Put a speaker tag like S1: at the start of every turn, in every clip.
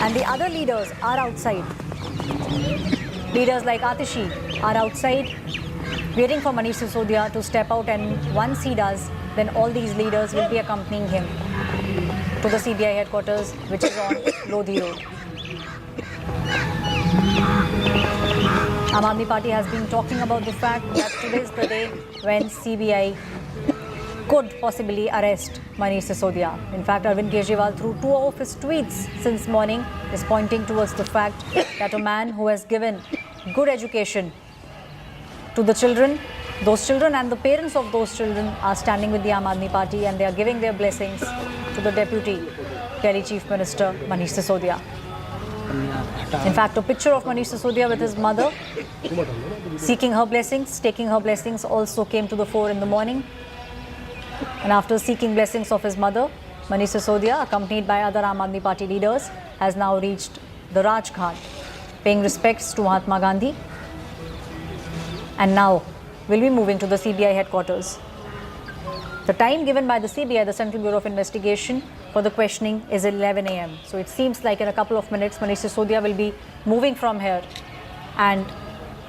S1: And the other leaders are outside. Leaders like Atishi are outside waiting for Manish Sisodia to step out, and once he does, then all these leaders will be accompanying him to the CBI headquarters, which is on Lodhi Road. Aam Aadmi Party has been talking about the fact that today is the day when CBI could possibly arrest Manish Sisodia. In fact, Arvind Kejriwal, through two of his tweets since morning, is pointing towards the fact that a man who has given good education to the children, those children and the parents of those children are standing with the Aam Aadmi Party, and they are giving their blessings to the Deputy Delhi Chief Minister Manish Sisodia. In fact, a picture of Manish Sisodia with his mother seeking her blessings, taking her blessings also came to the fore in the morning. And after seeking blessings of his mother, Manish Sisodia, accompanied by other Aam Aadmi Party leaders, has now reached the Raj Ghat, paying respects to Mahatma Gandhi, and now will be moving to the CBI headquarters. The time given by the CBI, the Central Bureau of Investigation, for the questioning is 11 a.m. So it seems like in a couple of minutes, Manish Sisodia will be moving from here and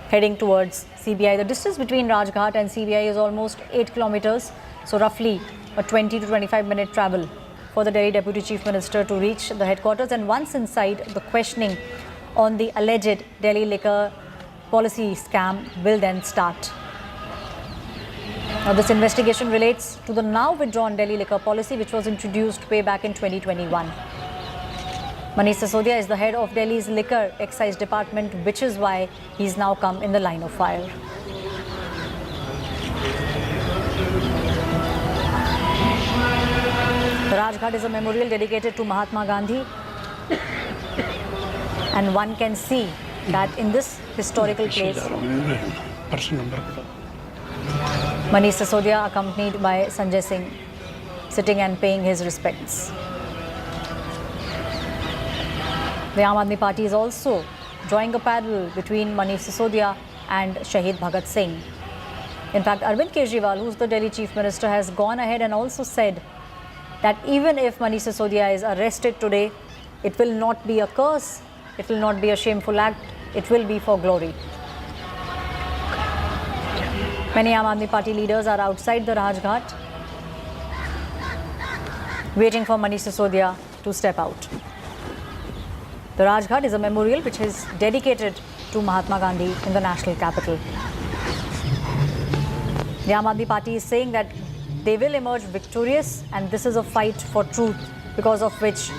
S1: heading towards CBI. The distance between Raj Ghat and CBI is almost 8 kilometers. So roughly a 20 to 25 minute travel for the Delhi Deputy Chief Minister to reach the headquarters. And once inside, the questioning on the alleged Delhi liquor policy scam will then start. Now, this investigation relates to the now withdrawn Delhi liquor policy, which was introduced way back in 2021. Manish Sisodia is the head of Delhi's liquor excise department, which is why he's now come in the line of fire. The Raj Ghat is a memorial dedicated to Mahatma Gandhi, and one can see that in this historical place, Manish Sisodia, accompanied by Sanjay Singh, sitting and paying his respects. The Aam Aadmi Party is also drawing a parallel between Manish Sisodia and Shahid Bhagat Singh. In fact, Arvind Kejriwal, who's the Delhi Chief Minister, has gone ahead and also said that even if Manish Sisodia is arrested today, it will not be a curse, it will not be a shameful act, it will be for glory. Many Aam Aadmi Party leaders are outside the Raj Ghat, waiting for Manish Sisodia to step out. The Raj Ghat is a memorial which is dedicated to Mahatma Gandhi in the national capital. The Aam Aadmi Party is saying that they will emerge victorious, and this is a fight for truth, because of which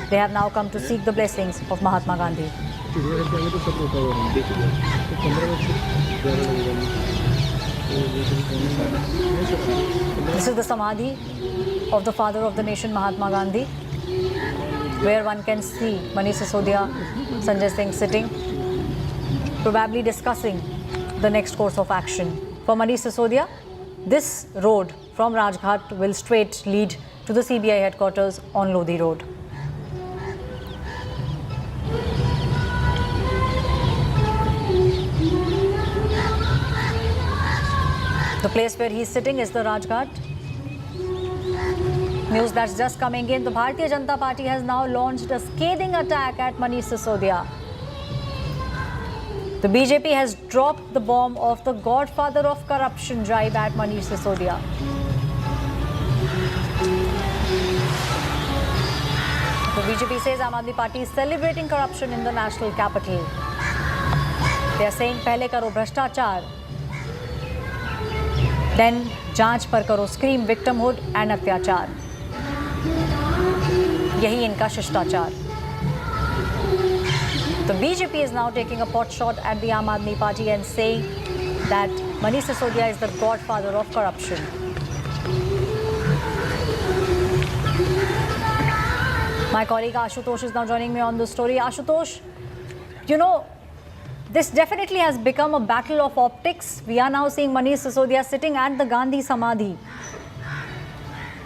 S1: they have now come to seek the blessings of Mahatma Gandhi. This is the Samadhi of the father of the nation, Mahatma Gandhi, where one can see Manish Sisodia, Sanjay Singh sitting, probably discussing the next course of action. For Manish Sisodia, this road from Raj Ghat will straight lead to the CBI headquarters on Lodhi Road. The place where he is sitting is the Raj Ghat. News that's just coming in, the Bharatiya Janata Party has now launched a scathing attack at Manish Sisodia. The BJP has dropped the bomb of the godfather of corruption jibe at Manish Sisodia. The BJP says Aam Aadmi Party is celebrating corruption in the national capital. They are saying, pehle karo bhrashtachar, then जांच पर करो scream victimhood and अत्याचार. यही इनका शिष्टाचार. The BJP is now taking a pot shot at the Aam Aadmi Party and saying that Manish Sisodia is the godfather of corruption. My colleague Ashutosh is now joining me on the story. Ashutosh, you know, this definitely has become a battle of optics. We are now seeing Manish Sisodia sitting at the Gandhi Samadhi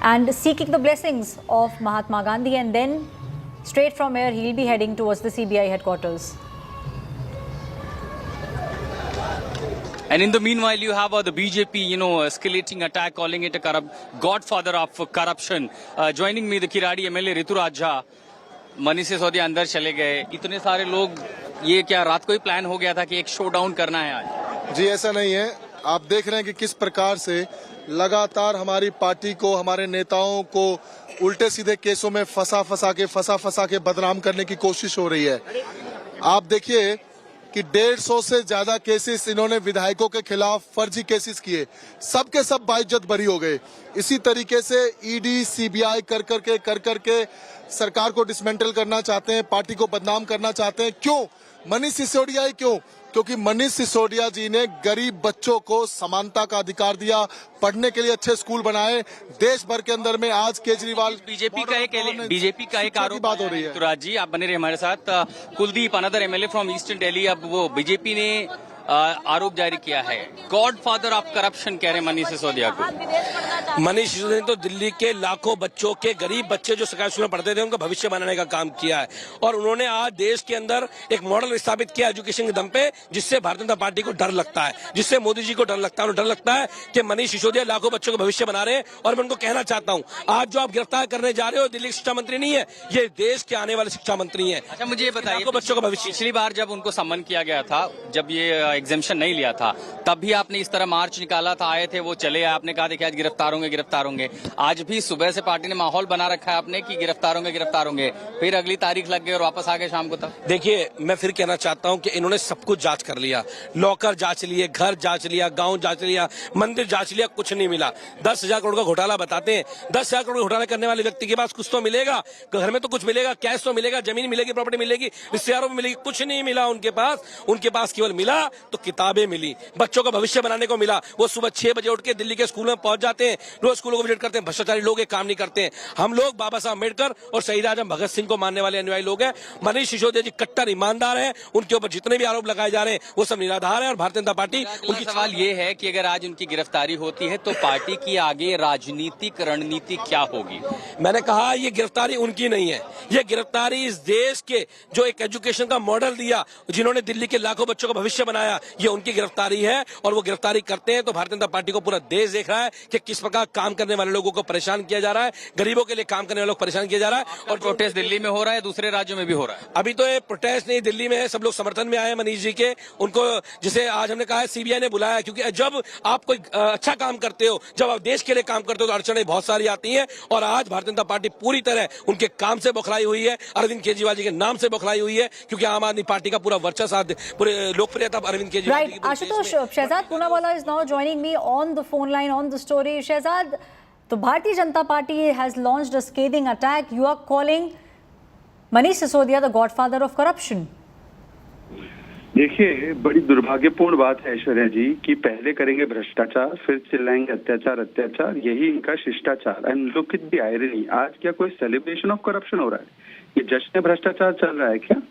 S1: and seeking the blessings of Mahatma Gandhi, and then straight from here he'll be heading towards the CBI headquarters.
S2: And in the meanwhile, you have the BJP, escalating attack, calling it a godfather of corruption. Joining me, the Kiradi MLA Rituraj Jha. Manish Sisodia अंदर चले गए, इतने सारे लोग, ये क्या रात को ही प्लान हो गया था कि एक शो डाउन करना है आज?
S3: जी ऐसा नहीं है। आप देख रहे हैं कि किस प्रकार से लगातार हमारी पार्टी को, हमारे नेताओं को उल्टे सीधे केसों में फंसा के बदनाम करने की कोशिश हो रही है। आप देखिए कि 150 से ज्यादा केसेस इन्होंने विधायकों के खिलाफ फर्जी केसेस किए, सबके सब बाइज्जत बरी हो गए। इसी तरीके से ईडी सीबीआई कर करके सरकार को डिसमेंटल करना चाहते हैं, पार्टी को बदनाम करना चाहते हैं। क्यों? मनीष सिसोदिया ही क्यों? क्योंकि मनीष सिसोदिया जी ने गरीब बच्चों को समानता का अधिकार दिया, पढ़ने के लिए अच्छे स्कूल बनाए। देश भर के अंदर में आज केजरीवाल
S2: बीजेपी का एक आरोप
S3: बात हो रही है।
S2: तुराज जी, आप बने रहे हमारे साथ। Kuldeep, another MLA from eastern Delhi, अब वो बीजेपी ने आरोप जारी किया है, गॉड फादर ऑफ करप्शन कह रहे हैं मनीष सिसोदिया को।
S4: मनीष सिसोदिया ने तो दिल्ली के लाखों बच्चों के, गरीब बच्चे जो सरकारी स्कूल में पढ़ते थे, उनका भविष्य बनाने का काम किया है। और उन्होंने आज देश के अंदर एक मॉडल स्थापित किया एजुकेशन के दम पे, जिससे भारतीय जनता पार्टी को डर लगता है, जिससे मोदी जी को डर लगता है। उन्हें डर लगता है कि मनीष सिसोदिया लाखों बच्चों का भविष्य बना रहे हैं। और मैं उनको कहना चाहता हूँ, आज जो आप गिरफ्तार करने जा रहे हो, दिल्ली के शिक्षा मंत्री नहीं है, ये देश के आने वाले शिक्षा मंत्री है।
S2: अच्छा, मुझे ये बताइए,
S4: बच्चों का भविष्य।
S2: पिछली बार जब उनको सम्मन किया गया था, जब ये एग्जामिशन नहीं लिया था, तब भी आपने इस तरह मार्च निकाला था, आए थे, वो चले आए, आपने कहा देखिए आज गिरफ्तार होंगे। आज भी सुबह से पार्टी ने माहौल बना रखा है आपने कि गिरफ्तार होंगे, फिर अगली तारीख लग गई और वापस आ गए शाम को। तब
S4: देखिए, मैं फिर कहना चाहता हूं कि इन्होंने सब कुछ जांच कर लिया, लॉकर जांच लिए, घर जांच लिया, गांव जांच लिया, मंदिर जांच लिया, कुछ नहीं मिला। 10,000 करोड़ का घोटाला बताते हैं। 10,000 करोड़ घोटाला करने वाले व्यक्ति के पास कुछ तो मिलेगा, घर में तो कुछ मिलेगा, कैश तो मिलेगा, जमीन मिलेगी, प्रॉपर्टी मिलेगी, रिश्तेदारों में मिलेगी, कुछ नहीं मिला उनके पास केवल मिला तो किताबें मिली, बच्चों का भविष्य बनाने को मिला। वो सुबह 6 बजे उठ के दिल्ली के स्कूल में पहुंच जाते हैं, रोज स्कूलों को विजिट करते हैं। भ्रष्टाचारी लोग ये काम नहीं करते हैं। हम लोग बाबा साहब अम्बेडकर और शहीद आजम भगत सिंह को मानने वाले अनुयायी लोग हैं। मनीष सिसोदिया जी कट्टर ईमानदार हैं, उनके ऊपर जितने भी आरोप लगाए जा रहे हैं वो सब निराधार है। और भारतीय जनता पार्टी,
S2: उनकी सवाल ये है कि अगर आज उनकी गिरफ्तारी होती है तो पार्टी की आगे राजनीतिक रणनीति क्या होगी?
S4: मैंने कहा ये गिरफ्तारी उनकी नहीं है, ये गिरफ्तारी इस देश के जो एक एजुकेशन का मॉडल दिया, जिन्होंने दिल्ली के लाखों बच्चों का भविष्य बनाया, ये उनकी गिरफ्तारी है। और वो गिरफ्तारी करते हैं तो भारतीय जनता पार्टी को पूरा देश देख रहा है कि किस प्रकार काम करने वाले लोगों को परेशान किया जा रहा है, गरीबों के लिए काम करने वाले लोग परेशान किया जा रहा है।
S2: और प्रोटेस्ट दिल्ली में हो रहा है, दूसरे राज्यों में भी हो रहा है।
S4: अभी तो ये प्रोटेस्ट नहीं, दिल्ली में है, सब लोग समर्थन में आए हैं मनीष जी के। उनको, जिसे आज हमने कहा है सीबीआई ने बुलाया, क्योंकि जब आप कोई अच्छा काम करते हो, जब आप देश के लिए काम करते हो तो अड़चनें बहुत सारी आती हैं। और आज भारतीय जनता पार्टी पूरी तरह उनके काम से बौखलाई हुई है, अरविंद केजरीवाल जी के नाम से बौखलाई हुई है, क्योंकि आम आदमी पार्टी का पूरा वर्चस्व, पूरे लोकप्रियता अरविंद केजरीवाल जी की।
S1: Ashutosh, Shahzad Poonawalla is now joining me on the phone line on the story. Shehzad, the Bharatiya Janata Party has launched a scathing attack. You are calling Manish Sisodia the godfather of corruption.
S5: देखिए, बड़ी दुर्भाग्यपूर्ण बात है ऐश्वर्या जी कि पहले करेंगे भ्रष्टाचार, फिर चिल्लाएंगे अत्याचार, यही इनका शिष्टाचार। And look at the irony, आज क्या कोई सेलिब्रेशन ऑफ करप्शन हो रहा है? ये जश्न भ्रष्टाचार चल रहा है क्या?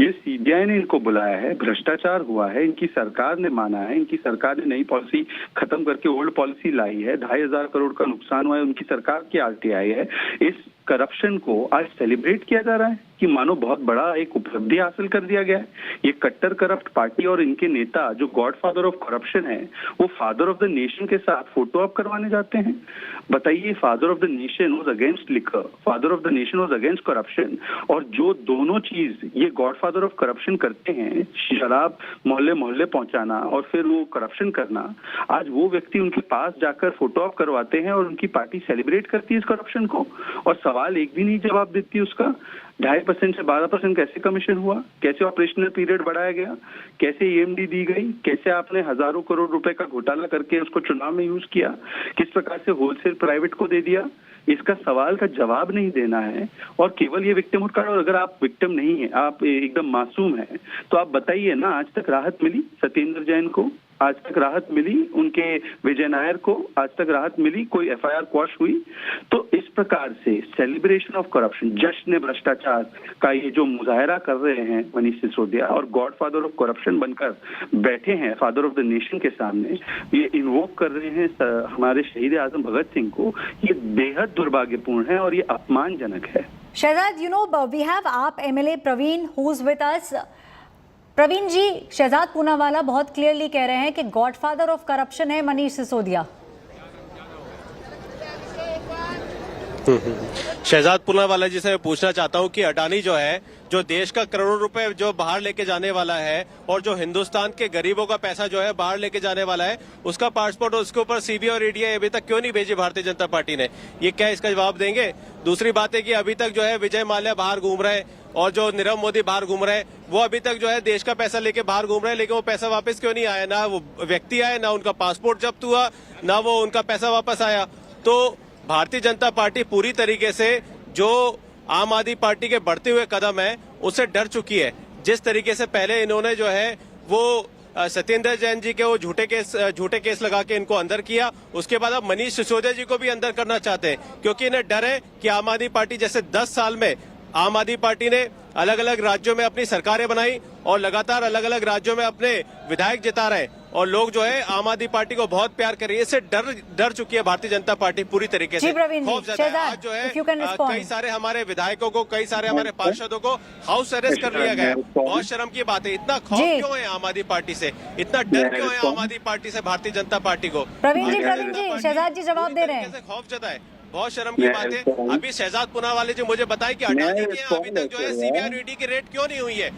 S5: ये सीबीआई ने इनको बुलाया है, भ्रष्टाचार हुआ है, इनकी सरकार ने माना है, इनकी सरकार ने नई पॉलिसी खत्म करके ओल्ड पॉलिसी लाई है, 2,500 करोड़ का नुकसान हुआ है, उनकी सरकार की आरटीआई है। इस करप्शन को आज सेलिब्रेट किया जा रहा है कि मानो बहुत बड़ा एक उपलब्धि हासिल कर दिया गया है। ये कट्टर करप्ट पार्टी और इनके नेता जो गॉडफादर ऑफ करप्शन है, वो फादर ऑफ द नेशन के साथ फोटो ऑप करवाने जाते हैं। बताइए, father of the nation was against liquor, father of the nation was against corruption, और जो दोनों चीज ये गॉडफादर ऑफ करप्शन करते हैं, शराब मोहल्ले मोहल्ले पहुंचाना और फिर वो करप्शन करना, आज वो व्यक्ति उनके पास जाकर फोटो ऑप करवाते हैं और उनकी पार्टी सेलिब्रेट करती है इस करप्शन को। और सवाल एक भी नहीं जवाब देती उसका। 2.5% से 12% कैसे कमीशन हुआ? कैसे ऑपरेशनल पीरियड बढ़ाया गया? कैसे ईएमडी दी गई? कैसे आपने हजारों करोड़ रुपए का घोटाला करके उसको चुनाव में यूज किया? किस प्रकार से होलसेल प्राइवेट को दे दिया? इसका सवाल का जवाब नहीं देना है और केवल ये विक्टिमहुड कार्ड। और अगर आप विक्टिम नहीं है, आप एकदम मासूम है, तो आप बताइए ना, आज तक राहत मिली सत्येंद्र जैन को? आज तक राहत मिली उनके विजय नायर को? आज तक राहत मिली? कोई एफआईआर क्वॉश हुई? तो इस प्रकार से सेलिब्रेशन ऑफ करप्शन, जश्न भ्रष्टाचार का ये जो मुजाहरा कर रहे हैं मनीष सिसोदिया और गॉडफादर ऑफ करप्शन बनकर बैठे हैं फादर ऑफ द नेशन के सामने, ये इन्वोक कर रहे हैं हमारे शहीद आजम भगत सिंह को, ये बेहद दुर्भाग्यपूर्ण है और ये अपमानजनक है।
S1: Shehzad, you know, we have AAP MLA Praveen who's with us. Praveen जी, शहजाद पूनावाला बहुत क्लियरली कह रहे हैं कि गॉडफादर ऑफ करप्शन है मनीष सिसोदिया।
S6: शहजाद पुनावाला जी से मैं पूछना चाहता हूं कि अडानी जो है, जो देश का करोड़ों रुपए जो बाहर लेके जाने वाला है और जो हिंदुस्तान के गरीबों का पैसा जो है बाहर लेके जाने वाला है, उसका पासपोर्ट और उसके ऊपर सीबीआई और ईडी अभी तक क्यों नहीं भेजी भारतीय जनता पार्टी ने? ये क्या इसका जवाब देंगे? दूसरी बात है कि अभी तक जो है विजय माल्या बाहर घूम रहे हैं और जो नीरव मोदी बाहर घूम रहे हैं, वो अभी तक जो है देश का पैसा लेके बाहर घूम रहे हैं, लेकिन वो पैसा वापस क्यों नहीं आया? ना वो व्यक्ति आए, ना उनका पासपोर्ट जब्त हुआ, ना वो उनका पैसा वापस आया। तो भारतीय जनता पार्टी पूरी तरीके से जो आम आदमी पार्टी के बढ़ते हुए कदम है उससे डर चुकी है। जिस तरीके से पहले इन्होंने जो है वो सत्येंद्र जैन जी के वो झूठे केस लगा के इनको अंदर किया, उसके बाद अब मनीष सिसोदिया जी को भी अंदर करना चाहते हैं, क्योंकि इन्हें डर है कि आम आदमी पार्टी जैसे 10 साल में आम आदमी पार्टी ने अलग अलग राज्यों में अपनी सरकारें बनाई और लगातार अलग अलग राज्यों में अपने विधायक जिता रहे और लोग जो है आम आदमी पार्टी को बहुत प्यार कर रही है। इससे डर चुकी है भारतीय जनता पार्टी पूरी तरीके से। खौफ ज्यादा है। आज जो है कई सारे हमारे विधायकों को, कई सारे हमारे पार्षदों को हाउस अरेस्ट कर लिया गया। बहुत शर्म की बात है। इतना खौफ क्यों है आम आदमी पार्टी से? इतना डर क्यों है आम आदमी पार्टी से भारतीय जनता पार्टी को?
S1: प्रवीण जी शहजाद जी जवाब दे रहे हैं।
S6: खौफ जताए, बहुत शर्म की बात है। अभी शहजाद पुनावाले जी मुझे बताए कि अडानी के यहाँ अभी तक जो है सीबीआई ईडी की रेड क्यों नहीं हुई है?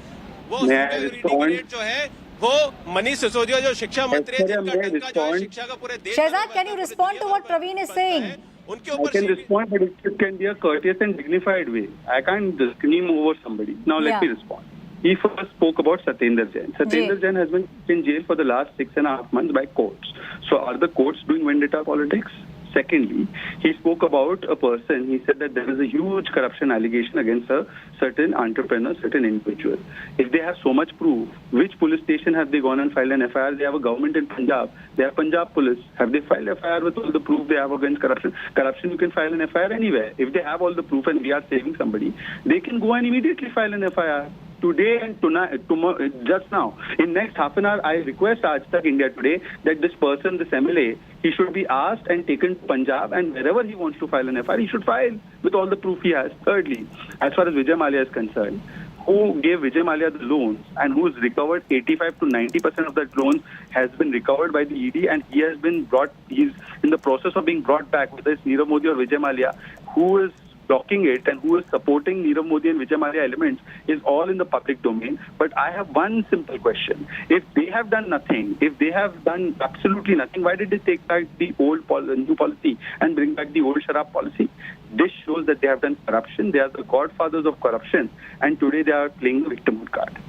S6: वो सीबीआई ईडी की रेड जो है वो मनीष सिसोदिया जो शिक्षा मंत्री है, जिनका डंका जो है शिक्षा का पूरे देश।
S1: Shahzad, can you respond to what Praveen is saying?
S6: उनके ऊपर
S5: I can respond, but it can be a courteous and dignified way. I can't scream over somebody. Now let me respond. He first spoke about Satyendra Jain. Satyendra Jain has been in jail for the last 6.5 months by courts. So are the courts doing vendetta politics? Secondly, he spoke about a person. He said that there is a huge corruption allegation against a certain entrepreneur, certain individual. If they have so much proof, which police station have they gone and filed an FIR? They have a government in Punjab. They have Punjab police. Have they filed FIR with all the proof they have against corruption? Corruption, you can file an FIR anywhere. If they have all the proof and we are saving somebody, they can go and immediately file an FIR. Today and tonight, tomorrow, just now, in next half an hour, I request Aaj Tak India Today that this person, this MLA, he should be asked and taken to Punjab, and wherever he wants to file an FIR, he should file with all the proof he has. Thirdly, as far as Vijay Mallya is concerned, who gave Vijay Mallya the loans and who's recovered 85 to 90% of that loans has been recovered by the ED, and he has been brought, he's in the process of being brought back, whether it's Nirav Modi or Vijay Mallya, who is blocking it and who is supporting Nirav Modi and Vijay Mallya elements is all in the public domain. But I have one simple question. If they have done nothing, if they have done absolutely nothing, why did they take back the old new policy and bring back the old Sharab policy? This shows that they have done corruption. They are the godfathers of corruption, and today they are playing the victimhood card.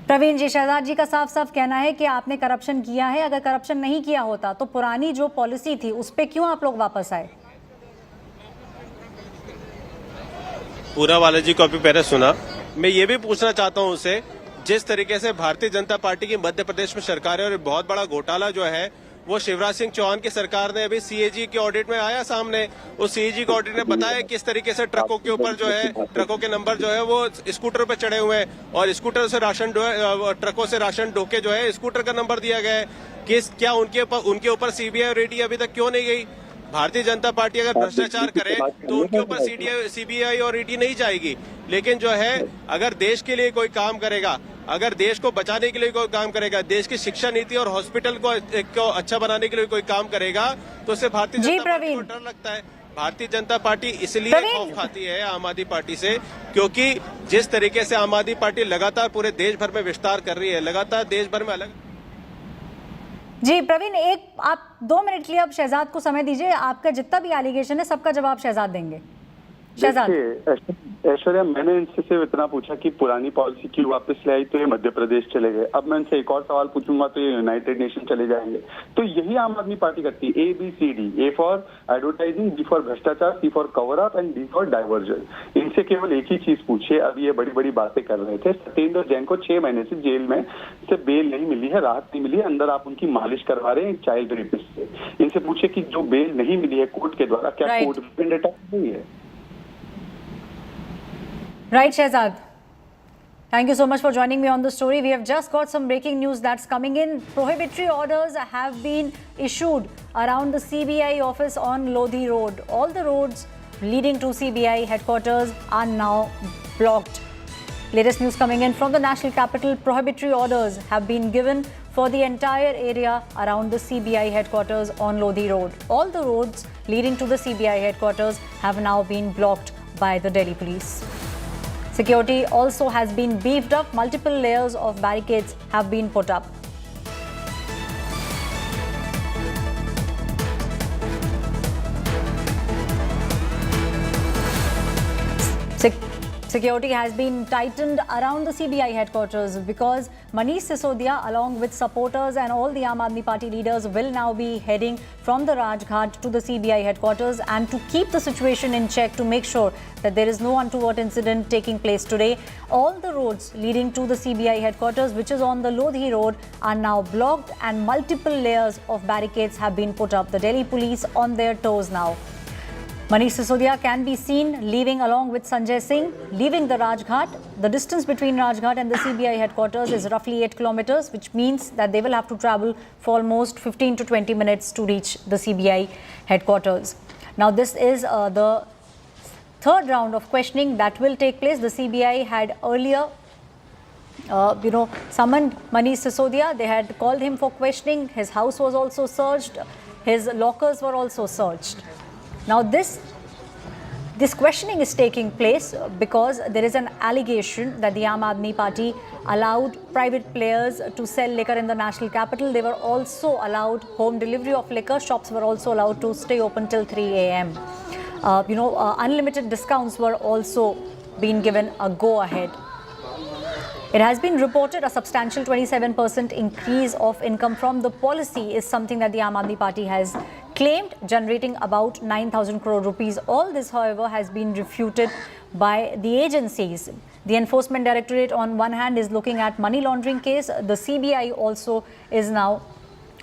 S1: Praveen जी, शहजाद जी का साफ साफ कहना है कि आपने corruption किया है। अगर करप्शन नहीं किया होता तो पुरानी जो पॉलिसी थी उस पर क्यों आप लोग वापस आए?
S6: पूनावाला जी को अभी पहले सुना। मैं ये भी पूछना चाहता हूँ उससे, जिस तरीके से भारतीय जनता पार्टी की मध्य प्रदेश में सरकार है और बहुत बड़ा घोटाला जो है वो शिवराज सिंह चौहान की सरकार ने अभी सीएजी के ऑडिट में आया सामने। उस सीएजी के ऑडिट ने बताया किस तरीके से ट्रकों के ऊपर जो है, ट्रकों के नंबर जो है वो स्कूटर पे चढ़े हुए हैं और स्कूटर से राशन ट्रकों से राशन ढोके जो है स्कूटर का नंबर दिया गया है। क्या उनके ऊपर सीबीआई और ईडी अभी तक क्यों नहीं गई? भारतीय जनता पार्टी अगर भ्रष्टाचार करे तो उनके ऊपर सीबीआई और ईडी नहीं जाएगी, लेकिन जो है अगर देश के लिए कोई काम करेगा, अगर देश को बचाने के लिए कोई काम करेगा, देश की शिक्षा नीति और हॉस्पिटल को अच्छा बनाने के लिए कोई काम करेगा, तो उससे भारतीय जनता पार्टी को डर लगता है। भारतीय जनता पार्टी इसलिए खौफ खाती है आम आदमी पार्टी से, क्योंकि जिस तरीके से आम आदमी पार्टी लगातार पूरे देश भर में विस्तार कर रही है, लगातार देश भर में अलग।
S1: जी प्रवीण, एक आप 2 मिनट के लिए अब शहजाद को समय दीजिए। आपका जितना भी एलिगेशन है सबका जवाब शहजाद देंगे। शहजाद।
S5: ऐश्वर्या, मैंने इनसे सिर्फ इतना पूछा कि पुरानी पॉलिसी क्यों वापस ले आई, तो ये मध्य प्रदेश चले गए। अब मैं इनसे एक और सवाल पूछूंगा तो ये यूनाइटेड नेशन चले जाएंगे। तो यही आम आदमी पार्टी करती है। ABCD, A for advertising, B for भ्रष्टाचार, C for cover up and D for diversion. इनसे केवल एक ही चीज पूछिए। अभी ये बड़ी बड़ी बातें कर रहे थे। सत्येंद्र जैन को 6 महीने से जेल में से बेल नहीं मिली है, राहत नहीं मिली है। अंदर आप उनकी मालिश करवा रहे हैं चाइल्ड रेपिस्ट से। इनसे पूछिए कि जो बेल नहीं मिली है कोर्ट के द्वारा, क्या कोर्ट में वेंडेटा नहीं है?
S1: Right, Shehzad. Thank you so much for joining me on the story. We have just got some breaking news that's coming in. Prohibitory orders have been issued around the CBI office on Lodhi Road. All the roads leading to CBI headquarters are now blocked. Latest news coming in from the national capital. Prohibitory orders have been given for the entire area around the CBI headquarters on Lodhi Road. All the roads leading to the CBI headquarters have now been blocked by the Delhi police. Security also has been beefed up. Multiple layers of barricades have been put up. Security has been tightened around the CBI headquarters because Manish Sisodia, along with supporters and all the Aam Aadmi Party leaders, will now be heading from the Rajghat to the CBI headquarters. And to keep the situation in check, to make sure that there is no untoward incident taking place today, all the roads leading to the CBI headquarters, which is on the Lodhi Road, are now blocked and multiple layers of barricades have been put up. The Delhi police on their toes now. Manish Sisodia can be seen leaving along with Sanjay Singh, leaving the Rajghat. The distance between Rajghat and the CBI headquarters is roughly 8 kilometers, which means that they will have to travel for almost 15 to 20 minutes to reach the CBI headquarters. Now, this is the third round of questioning that will take place. The CBI had earlier summoned Manish Sisodia. They had called him for questioning. His house was also searched. His lockers were also searched. Now, this questioning is taking place because there is an allegation that the Aam Aadmi Party allowed private players to sell liquor in the national capital. They were also allowed home delivery of liquor. Shops were also allowed to stay open till 3 a.m. Unlimited discounts were also being given a go-ahead. It has been reported a substantial 27% increase of income from the policy is something that the Aam Aadmi Party has claimed, generating about 9,000 crore rupees. All this, however, has been refuted by the agencies. The Enforcement Directorate on one hand is looking at money laundering case. The CBI also is now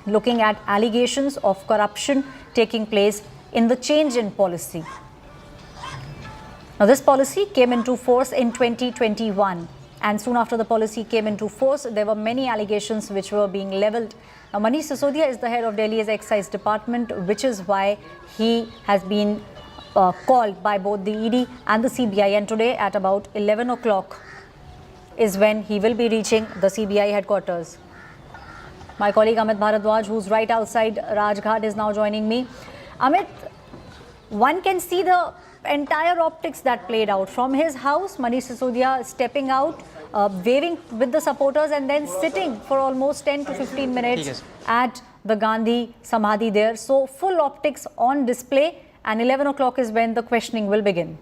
S1: looking at allegations of corruption taking place in the change in policy. Now, this policy came into force in 2021. And soon after the policy came into force, there were many allegations which were being levelled. Now, Manish Sisodia is the head of Delhi's Excise Department, which is why he has been called by both the ED and the CBI. And today at about 11 o'clock is when he will be reaching the CBI headquarters. My colleague Amit Bharadwaj, who's right outside Rajghat, is now joining me. Amit, one can see the entire optics that played out from his house. Manish Sisodia stepping out, waving with the supporters and then sitting for almost 10 to 15 minutes at the Gandhi Samadhi there. So full optics on display, and 11 o'clock is when the questioning will begin.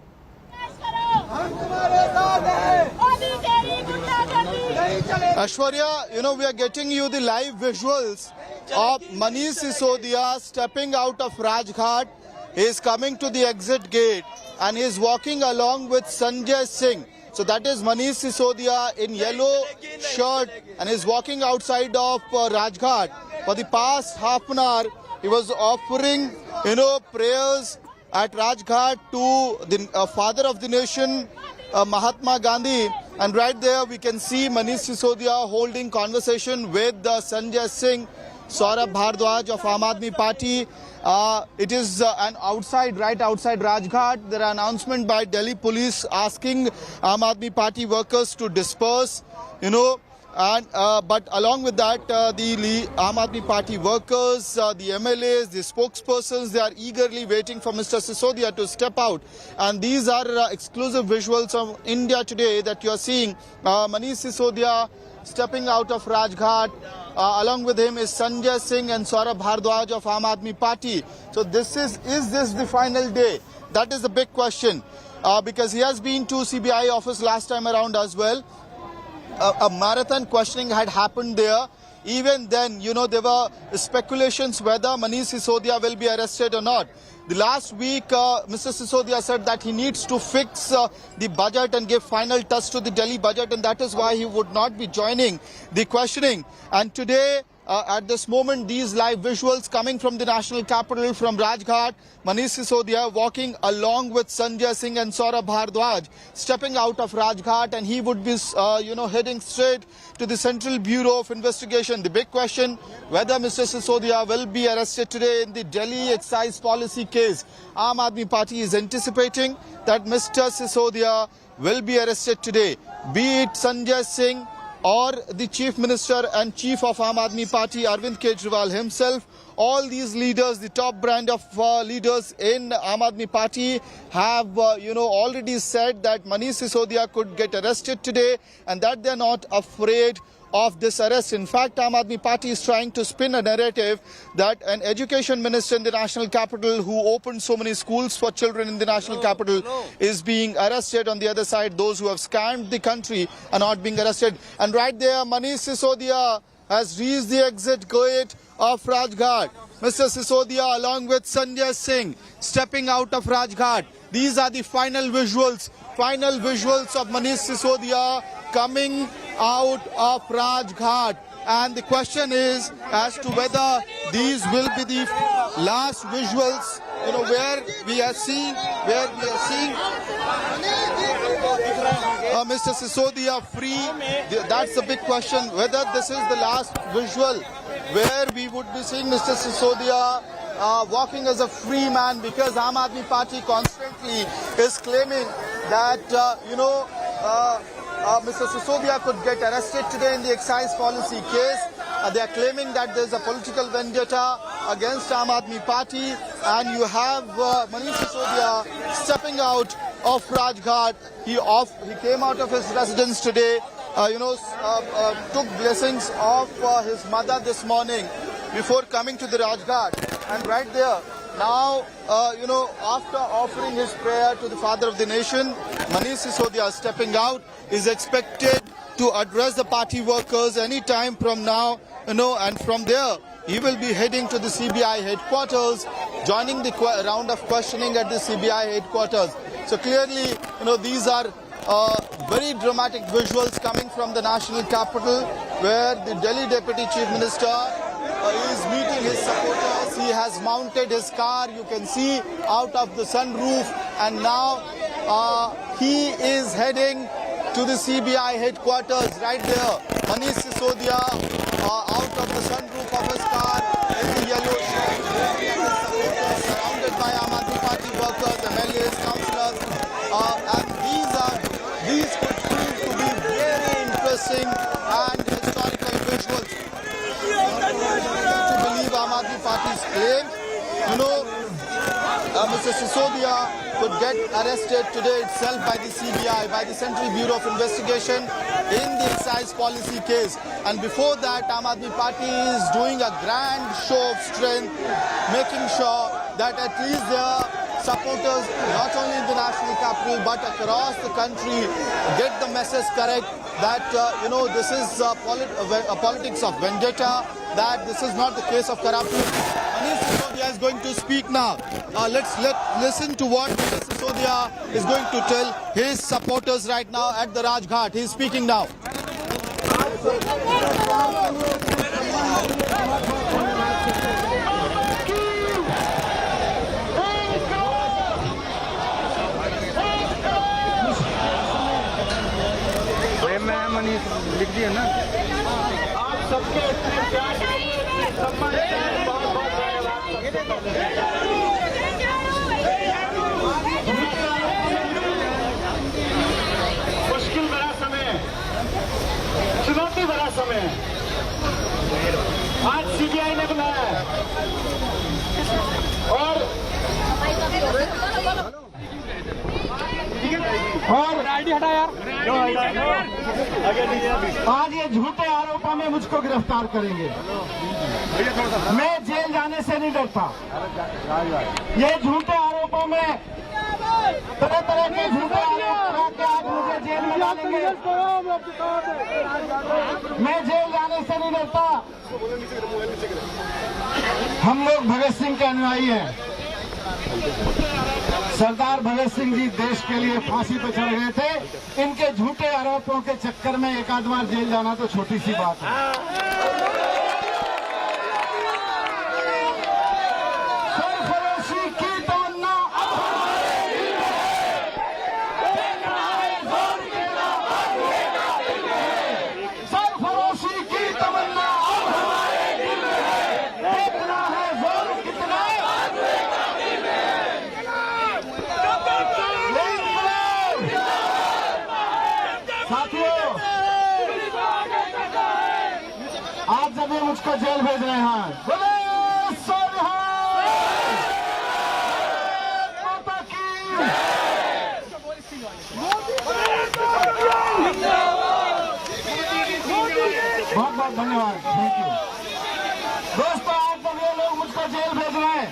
S3: Aishwarya, we are getting you the live visuals of Manish Sisodia stepping out of Rajghat. He is coming to the exit gate and he is walking along with Sanjay Singh. So that is Manish Sisodia in yellow shirt and is walking outside of Rajghat. For the past half an hour, he was offering, prayers at Rajghat to the father of the nation, Mahatma Gandhi. And right there we can see Manish Sisodia holding conversation with Sanjay Singh, Saurabh Bhardwaj of Aam Aadmi Party. It is right outside Rajghat. There are announcement by Delhi police asking Aam Aadmi Party workers to disperse, but along with that, the Aam Aadmi Party workers, the MLAs, the spokespersons, they are eagerly waiting for Mr. Sisodia to step out. And these are exclusive visuals of India Today that you are seeing. Manish Sisodia stepping out of Rajghat. Along with him is Sanjay Singh and Saurabh Bhardwaj of Aam Aadmi Party. So is this the final day? That is the big question. Because he has been to CBI office last time around as well. A marathon questioning had happened there. Even then, there were speculations whether Manish Sisodia will be arrested or not. The last week, Mr. Sisodia said that he needs to fix the budget and give final touch to the Delhi budget, and that is why he would not be joining the questioning. And today, at this moment, these live visuals coming from the national capital, from Rajghat, Manish Sisodia walking along with Sanjay Singh and Saurabh Bhardwaj, stepping out of Rajghat, and he would be, heading straight to the Central Bureau of Investigation. The big question, whether Mr. Sisodia will be arrested today in the Delhi excise policy case. Aam Aadmi Party is anticipating that Mr. Sisodia will be arrested today. Be it Sanjay Singh or the Chief Minister and Chief of Aam Aadmi Party, Arvind Kejriwal himself. All these leaders, the top brand of leaders in Aam Aadmi Party have, already said that Manish Sisodia could get arrested today and that they're not afraid of this arrest. In fact, Aam Aadmi Party is trying to spin a narrative that an education minister in the national capital who opened so many schools for children in the national capital is being arrested. On the other side, those who have scammed the country are not being arrested. And right there, Manish Sisodia has reached the exit gate of Rajghat. Mr. Sisodia along with Sanjay Singh stepping out of Rajghat. These are the final visuals of Manish Sisodia coming out of Rajghat, and the question is as to whether these will be the last visuals, where we are seeing Mr. Sisodia free. That's the big question, whether this is the last visual where we would be seeing Mr. Sisodia walking as a free man, because Aam Aadmi Party constantly is claiming that Mr. Sisodia could get arrested today in the excise policy case. They are claiming that there is a political vendetta against Aam Aadmi Party, and you have Manish Sisodia stepping out of Rajghat. He came out of his residence today, took blessings of his mother this morning before coming to the Rajghat. And right there, now, after offering his prayer to the father of the nation, Manish Sisodia stepping out is expected to address the party workers any time from now, and from there he will be heading to the CBI headquarters, joining the round of questioning at the CBI headquarters. So clearly, these are very dramatic visuals coming from the national capital, where the Delhi Deputy Chief Minister is meeting his supporters. He has mounted his car, you can see, out of the sunroof, and now he is heading to the CBI headquarters. Right there, Manish Sisodia out of the sunroof of his car in the yellow shirt, surrounded by Aam Aadmi Party workers, MLAs, councillors, and these could prove to be very interesting and historical visuals. To believe Aam Aadmi Party's claim, Mr. Sisodia could get arrested today itself by the CBI, by the Central Bureau of Investigation in the excise policy case. And before that, Aam Aadmi Party is doing a grand show of strength, making sure that at least their supporters, not only in the national capital but across the country, get the message correct that, this is a politics of vendetta, that this is not the case of corruption. Manish Sisodia is going to speak now. Let's listen to what Mr. Sisodia is going to tell his supporters right now at the Rajghat. He is speaking now.
S7: लिख दिया ना आप सबके मुश्किल भरा समय, चुनौती भरा समय आज सीबीआई ने बुलाया और आईडी हटा यार, आज ये झूठे आरोपों में मुझको गिरफ्तार करेंगे। मैं जेल जाने से नहीं डरता। ये झूठे आरोपों में तरह तरह के झूठे आरोप के आज मुझे जेल में डालेंगे। मैं जेल जाने से नहीं डरता। हम लोग भगत सिंह के अनुयायी हैं। सरदार भगत सिंह जी देश के लिए फांसी पर चढ़ गए थे। इनके झूठे आरोपों के चक्कर में एक आध बार जेल जाना तो छोटी सी बात है। सरफरोशी की तमन्ना अब हमारे दिल में है। सरफरोशी की तमन्ना अब हमारे दिल में है। देखना है जोर कितना साथियों, जब ये मुझको जेल भेज रहे हैं, बोले माता की। बहुत बहुत धन्यवाद, थैंक यू। दोस्तों, आज जब ये लोग मुझको जेल भेज रहे हैं,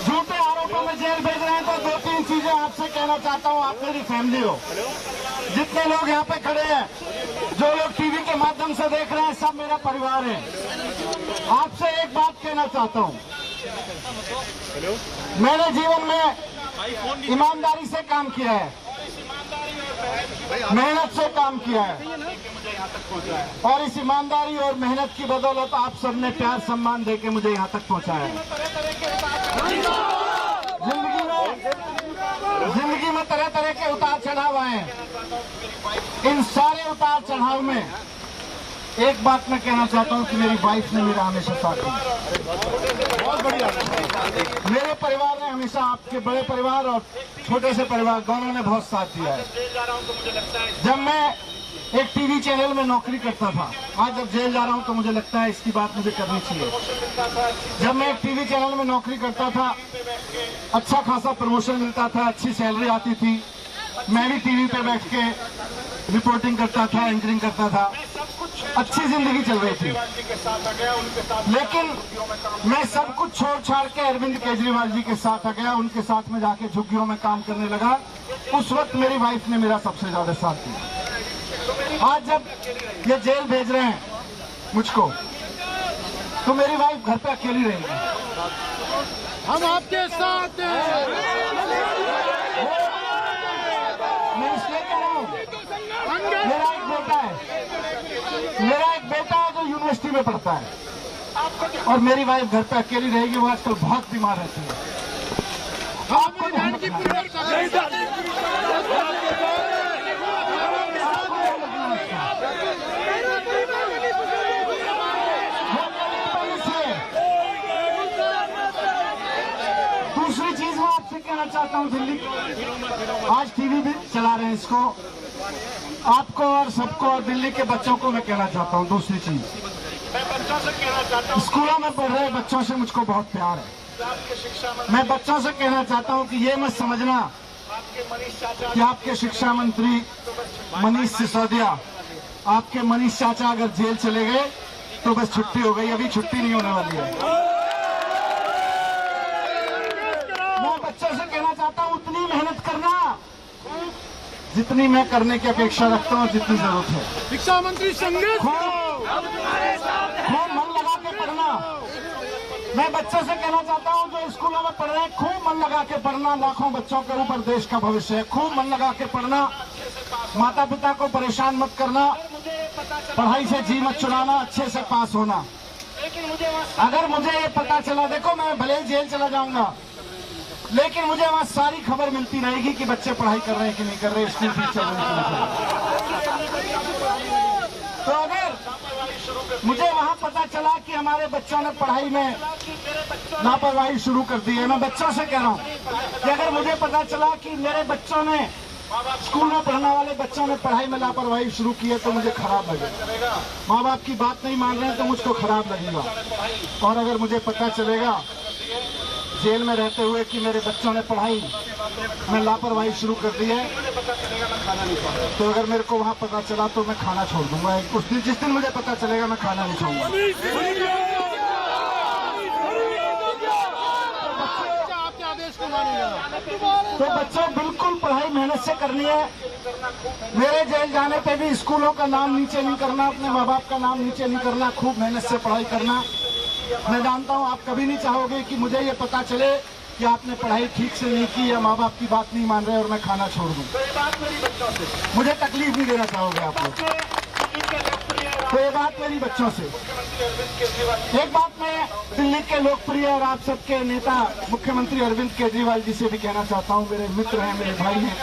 S7: झूठे आरोपों में जेल भेज रहे हैं, तो 2-3 चीजें आपसे कहना चाहता हूँ। आप मेरी फैमिली हो, जितने लोग यहाँ पे खड़े हैं, जो लोग टीवी के माध्यम से देख रहे हैं, सब मेरा परिवार है। आपसे एक बात कहना चाहता हूँ, मैंने जीवन में ईमानदारी से काम किया है, मेहनत से काम किया है, और इस ईमानदारी और मेहनत की बदौलत आप सबने प्यार सम्मान देके मुझे यहाँ तक पहुँचाया है। जिंदगी में तरह तरह के उतार चढ़ाव आए हैं। इन सारे उतार चढ़ाव में एक बात मैं कहना चाहता हूँ कि मेरी वाइफ ने मेरा हमेशा साथ दिया। बहुत बढ़िया। मेरे परिवार ने हमेशा, आपके बड़े परिवार और छोटे से परिवार दोनों ने बहुत साथ दिया है। जब मैं एक टीवी चैनल में नौकरी करता था, आज जब जेल जा रहा हूं तो मुझे लगता है इसकी बात मुझे करनी चाहिए। जब मैं एक टीवी चैनल में नौकरी करता था, अच्छा खासा प्रमोशन मिलता था, अच्छी सैलरी आती थी, मैं भी टीवी पे बैठ के रिपोर्टिंग करता था, एंकरिंग करता था, अच्छी जिंदगी चल रही थी। लेकिन मैं सब कुछ छोड़ छाड़ के अरविंद केजरीवाल जी के साथ आ गया, उनके साथ में जाके झुग्गियों में काम करने लगा। उस वक्त मेरी वाइफ ने मेरा सबसे ज्यादा साथ दिया। आज जब ये जेल भेज रहे हैं मुझको, तो मेरी वाइफ घर पे अकेली रहेगी।
S8: हम आपके साथ हैं।
S7: मैं इसलिए कह रहा हूँ, मेरा एक बेटा है जो यूनिवर्सिटी में पढ़ता है, और मेरी वाइफ घर पे अकेली रहेगी। वो आजकल बहुत बीमार रहती है। आपको ध्यान की दूसरी चीज मैं आपसे कहना चाहता हूँ, दिल्ली आज टीवी भी चला रहे हैं इसको, आपको और सबको और दिल्ली के बच्चों को मैं कहना चाहता हूँ। दूसरी चीज, स्कूलों में पढ़ रहे बच्चों से मुझको बहुत प्यार है। मैं बच्चों से कहना चाहता हूँ कि ये मत समझना कि आपके शिक्षा मंत्री मनीष सिसोदिया, आपके मनीष चाचा अगर जेल चले गए तो बस छुट्टी हो गई। अभी छुट्टी नहीं होने वाली है। मैं बच्चों से कहना चाहता हूँ, उतनी मेहनत करना जितनी मैं करने की अपेक्षा रखता हूँ, जितनी जरूरत है।
S8: शिक्षा मंत्री संघर्ष,
S7: खूब मन लगा के पढ़ना। मैं बच्चों से कहना चाहता हूँ जो स्कूलों में पढ़ रहे हैं, खूब मन लगा के पढ़ना। लाखों बच्चों के ऊपर देश का भविष्य है, खूब मन लगा के पढ़ना। माता पिता को परेशान मत करना, पढ़ाई से जी मत चुराना, अच्छे से पास होना। अगर मुझे ये पता चला, देखो मैं भले ही जेल चला जाऊंगा, लेकिन मुझे वहाँ सारी खबर मिलती रहेगी कि बच्चे पढ़ाई कर रहे हैं कि नहीं कर रहे, स्कूल फीस चल रही है। तो अगर मुझे वहाँ पता चला कि हमारे बच्चों ने पढ़ाई में लापरवाही शुरू कर दी है, मैं बच्चों से कह रहा हूँ कि अगर मुझे पता चला कि मेरे बच्चों ने, स्कूल में पढ़ने वाले बच्चों ने पढ़ाई में लापरवाही शुरू की है, तो मुझे खराब लगेगा। माँ बाप की बात नहीं मान रहे हैं तो मुझको खराब लगेगा। और अगर मुझे पता चलेगा जेल में रहते हुए कि मेरे बच्चों ने पढ़ाई में लापरवाही शुरू कर दी है, तो अगर मेरे को वहाँ पता चला तो मैं खाना छोड़ दूंगा। उस दिन, जिस दिन मुझे पता चलेगा, मैं खाना नहीं छोड़ूंगा।
S8: आपके आदेश को मानेगा।
S7: तो बच्चों, बिल्कुल पढ़ाई मेहनत से करनी है। मेरे जेल जाने पे भी स्कूलों का नाम नीचे नहीं करना, अपने माँ बाप का नाम नीचे नहीं करना, खूब मेहनत से पढ़ाई करना। मैं जानता हूँ आप कभी नहीं चाहोगे कि मुझे ये पता चले कि आपने पढ़ाई ठीक से नहीं की या माँ बाप की बात नहीं मान रहे और मैं खाना छोड़ दूँ। मुझे तकलीफ नहीं देना चाहोगे आप लोग। तो ये बात मेरी बच्चों से। एक बात मैं दिल्ली के लोकप्रिय और आप सबके नेता मुख्यमंत्री अरविंद केजरीवाल जी से भी कहना चाहता हूँ। मेरे मित्र हैं, मेरे भाई हैं,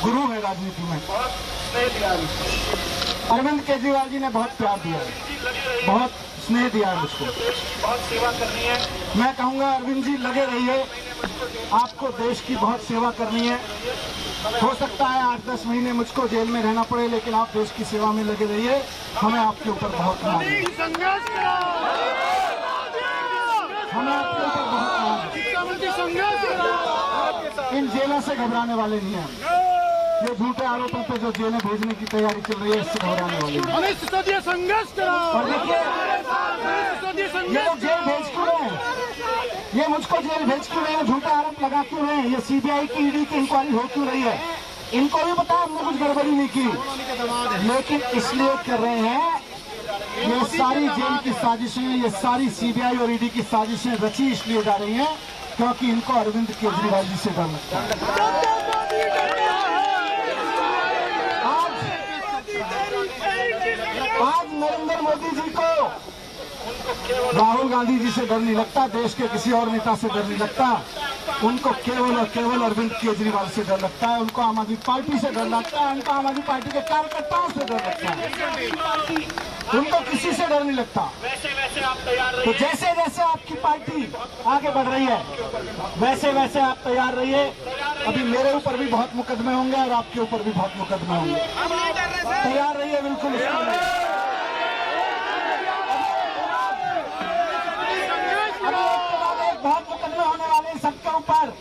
S7: गुरु हैं राजनीति में। अरविंद केजरीवाल जी ने बहुत प्यार दिया है, बहुत स्नेह दिया है मुझको, बहुत सेवा करनी है। मैं कहूँगा अरविंद जी, लगे रहिए। आपको देश की बहुत सेवा करनी है। हो सकता है 8-10 महीने मुझको जेल में रहना पड़े, लेकिन आप देश की सेवा में लगे रहिए। हमें आपके ऊपर बहुत मान है।
S8: संघर्ष करो।
S7: हमें आपके ऊपर बहुत मान है।
S8: शिक्षा मंत्री संघर्ष करो।
S7: इन जेलों से घबराने वाले नहीं हैं। ये झूठे आरोपों पे जो जेलें भेजने की तैयारी चल रही है, इससे घबराने वाले नहीं।
S8: मनीष सिसोदिया संघर्ष करो।
S7: और देखिए,
S8: मनीष सिसोदिया
S7: ये
S8: संघर्ष
S7: लोग जेल भेज क्यों रहे हैं? ये मुझको जेल भेज क्यों रहे हैं? झूठा आरोप लगा क्यों रहे हैं? ये सीबीआई की ईडी की इंक्वायरी हो क्यों रही है? इनको भी पता है हमने कुछ गड़बड़ी नहीं की, लेकिन इसलिए कर रहे हैं। ये सारी जेल की साजिशें, ये सारी सीबीआई और ईडी की साजिशें रची इसलिए जा रही हैं क्योंकि इनको अरविंद केजरीवाल जी से डर लगता है। आज नरेंद्र मोदी जी को राहुल गांधी जी से डर नहीं लगता, देश के किसी और नेता से डर नहीं लगता। उनको केवल और केवल अरविंद केजरीवाल से डर लगता है। उनको आम आदमी पार्टी से डर लगता है। उनको आम आदमी पार्टी के कार्यकर्ताओं से डर लगता है। उनको किसी से डर नहीं लगता। तो जैसे जैसे आपकी पार्टी आगे बढ़ रही है, वैसे वैसे आप तैयार रहिए। अभी मेरे ऊपर भी बहुत मुकदमे होंगे और आपके ऊपर भी बहुत मुकदमे होंगे। तैयार रहिए बिल्कुल। बहुत मुकदमे होने वाले हैं सबके ऊपर।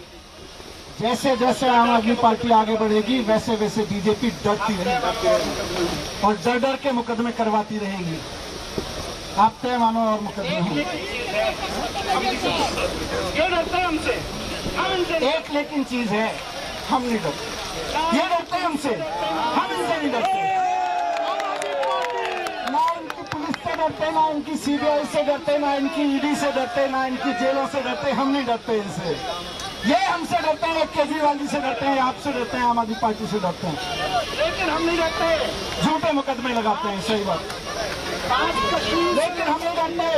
S7: जैसे जैसे आम आदमी पार्टी आगे बढ़ेगी, वैसे वैसे बीजेपी डरती रहेगी और डर डर के मुकदमे करवाती रहेगी। आप तय मानो और मुकदमे होंगे। एक लेकिन चीज है, हम नहीं डरते। ये डरते हैं हमसे, हम इनसे नहीं डरते। ना इनकी पुलिस से डरते, ना इनकी सीबीआई से डरते, ना इनकी ईडी से डरते, ना इनकी जेलों से डरते। हम नहीं डरते इनसे। ये हमसे डरते हैं, केजरीवाल जी से डरते हैं, आपसे डरते हैं, आम आदमी पार्टी से डरते हैं, लेकिन हम नहीं डरते। झूठे मुकदमे लगाते हैं, सही बात, लेकिन हम नहीं डरते।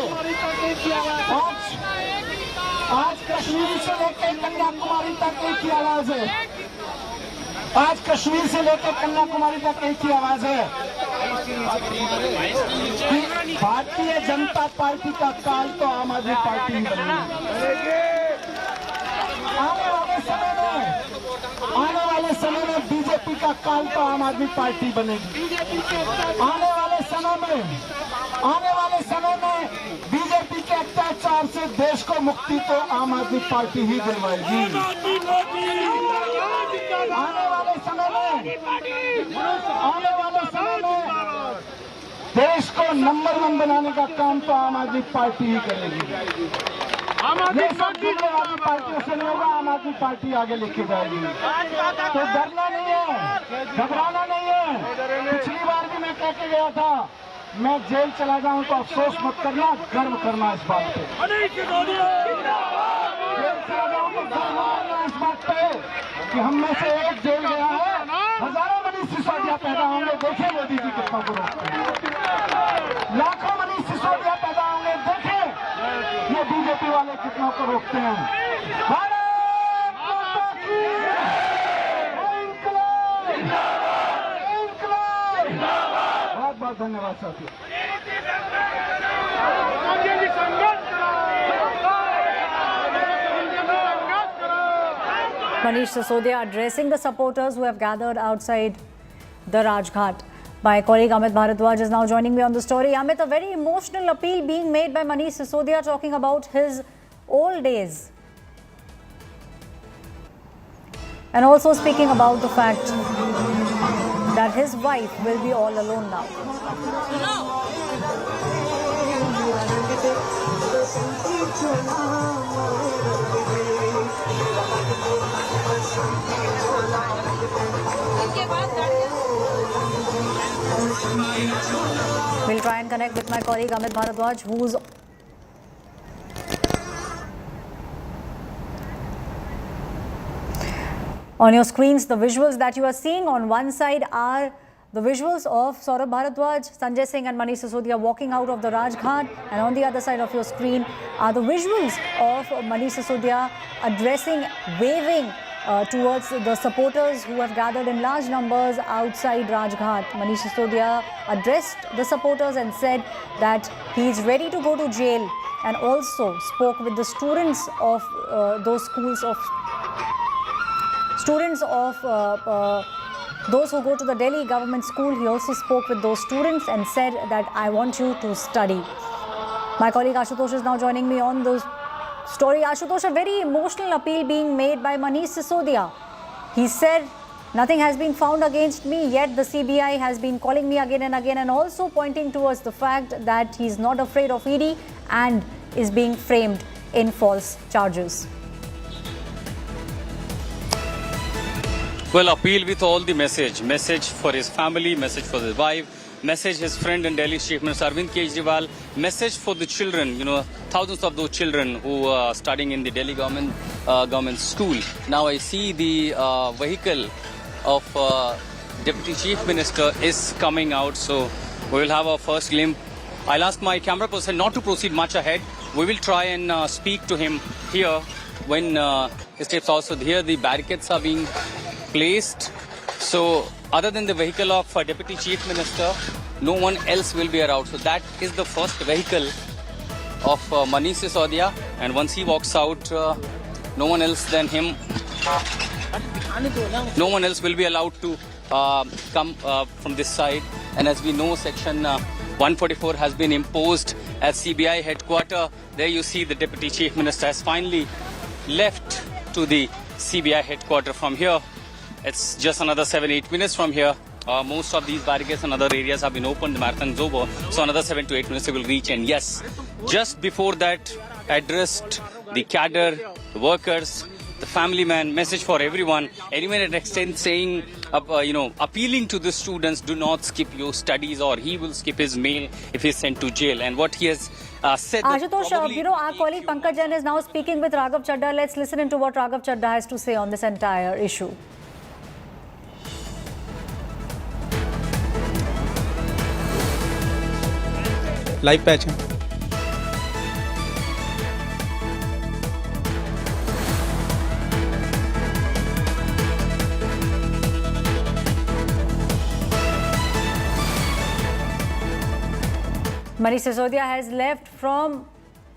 S7: आज कश्मीर से लेकर कन्याकुमारी तक एक ही आवाज है। आज कश्मीर से लेकर कन्याकुमारी तक एक ही आवाज है कि भारतीय जनता पार्टी का काल तो आम आदमी पार्टी ही बनेगी। आने वाले समय में बीजेपी का काल तो आम आदमी पार्टी बनेगी। आने वाले समय में बीजेपी के अत्याचार से देश को मुक्ति तो आम आदमी पार्टी ही दिलवाएगी। आने वाले समय में देश को नंबर 1 बनाने का काम तो आम आदमी पार्टी ही करेगी। ये सब दूसरे आदमी पार्टियों से नहीं होगा, आम आदमी पार्टी आगे लेके जाएगी। तो डरना नहीं है, घबराना नहीं है। पिछली बार भी मैं कह के गया था, मैं जेल चला जाऊं तो अफसोस मत करना, गर्व करना इस बात पे। जेल चला जाऊं तो गर्व करना इस बात पे कि हम में से एक जेल गया है, हजारों मनीष सिसोदिया पैदा होंगे। देखिए मोदी जी कितना को रोकते हैं। लाखों मनीष सिसोदिया पैदा होंगे। देखिए ये बीजेपी वाले कितना को रोकते हैं। भारत माता की इंकलाब। बहुत बहुत धन्यवाद साथियों।
S1: Manish Sisodia addressing the supporters who have gathered outside the Rajghat. My colleague Amit Bharadwaj is now joining me on the story. Amit, a very emotional appeal being made by Manish Sisodia talking about his old days. And also speaking about the fact that his wife will be all alone now. We'll try and connect with my colleague Amit Bharadwaj, who's on your screens. The visuals that you are seeing on one side are the visuals of Saurabh Bharadwaj, Sanjay Singh and Manish Sisodia walking out of the Rajghat, and on the other side of your screen are the visuals of Manish Sisodia addressing, waving towards the supporters who have gathered in large numbers outside Rajghat. Manish Sisodia addressed the supporters and said that he is ready to go to jail, and also spoke with the students of those schools of those who go to the Delhi government school. He also spoke with those students and said that I want you to study. My colleague Ashutosh is now joining me on the story. Ashutosh, a very emotional appeal being made by Manish Sisodia. He said nothing has been found against me, yet the CBI has been calling me again and again, and also pointing towards the fact that he's not afraid of ED and is being framed in false charges.
S2: Well, appeal with all the message for his family, message for his wife, message his friend and Delhi Chief Minister Arvind Kejriwal, message for the children, thousands of those children who are studying in the Delhi government school. Now I see the vehicle of Deputy Chief Minister is coming out, so we will have our first glimpse. I'll ask my camera person not to proceed much ahead. We will try and speak to him here when he steps out. So here the barricades are being placed. So other than the vehicle of Deputy Chief Minister, no one else will be around. So that is the first vehicle of Manish Sisodia, and once he walks out, no one else than him, no one else will be allowed to come from this side. And as we know, section 144 has been imposed at CBI headquarters. There you see the Deputy Chief Minister has finally left to the CBI headquarters. From here, it's just another 7-8 minutes from here. Most of these barricades and other areas have been opened. The marathon is over. So another 7 to 8 minutes they will reach. And yes, just before that, addressed the cadre, the workers, the family man, message for everyone. Anyone at extent saying, appealing to the students, do not skip your studies or he will skip his meal if he's sent to jail. And what he has said...
S1: Ashutosh, our colleague Pankaj Jain is now speaking with Raghav Chadha. Let's listen into what Raghav Chadha has to say on this entire issue.
S9: Live patch है।
S1: Manish Sisodia has left from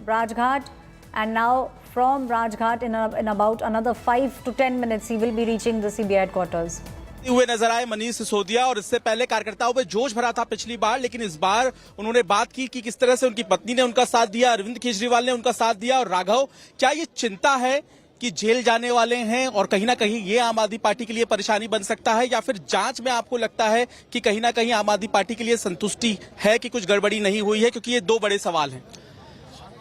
S1: Rajghat, and now from Rajghat in about another 5 to 10 minutes he will be reaching the CBI headquarters.
S9: हुए नजर आए मनीष सिसोदिया, और इससे पहले कार्यकर्ताओं में जोश भरा था पिछली बार, लेकिन इस बार उन्होंने बात की कि किस तरह से उनकी पत्नी ने उनका साथ दिया, अरविंद केजरीवाल ने उनका साथ दिया। और राघव, क्या ये चिंता है कि जेल जाने वाले हैं और कहीं ना कहीं ये आम आदमी पार्टी के लिए परेशानी बन सकता है, या फिर जांच में आपको लगता है कि कहीं ना कहीं आम आदमी पार्टी के लिए संतुष्टि है कि कुछ गड़बड़ी नहीं हुई है? क्योंकि ये दो बड़े सवाल हैं।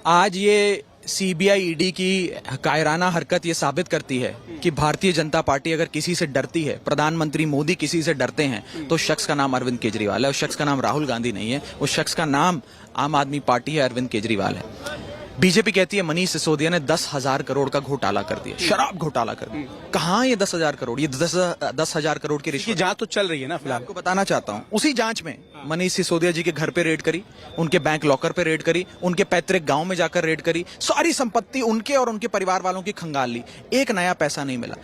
S10: आज ये सीबीआई ईडी की कायराना हरकत ये साबित करती है कि भारतीय जनता पार्टी अगर किसी से डरती है, प्रधानमंत्री मोदी किसी से डरते हैं, तो उस शख्स का नाम अरविंद केजरीवाल है। उस शख्स का नाम राहुल गांधी नहीं है, उस शख्स का नाम आम आदमी पार्टी है, अरविंद केजरीवाल है। बीजेपी कहती है मनीष सिसोदिया ने 10,000 करोड़ का घोटाला कर दिया, शराब घोटाला कर दिया। कहाँ ये 10,000 करोड़? ये 10,000 करोड़ की रिश्वत
S9: जांच तो चल रही है ना फिलहाल।
S10: आपको बताना चाहता हूँ, उसी जांच में मनीष सिसोदिया जी के घर पे रेड करी, उनके बैंक लॉकर पे रेड करी, उनके पैतृक गांव में जाकर रेड करी, सारी संपत्ति उनके और उनके परिवार वालों की खंगाल ली, एक नया पैसा नहीं मिला।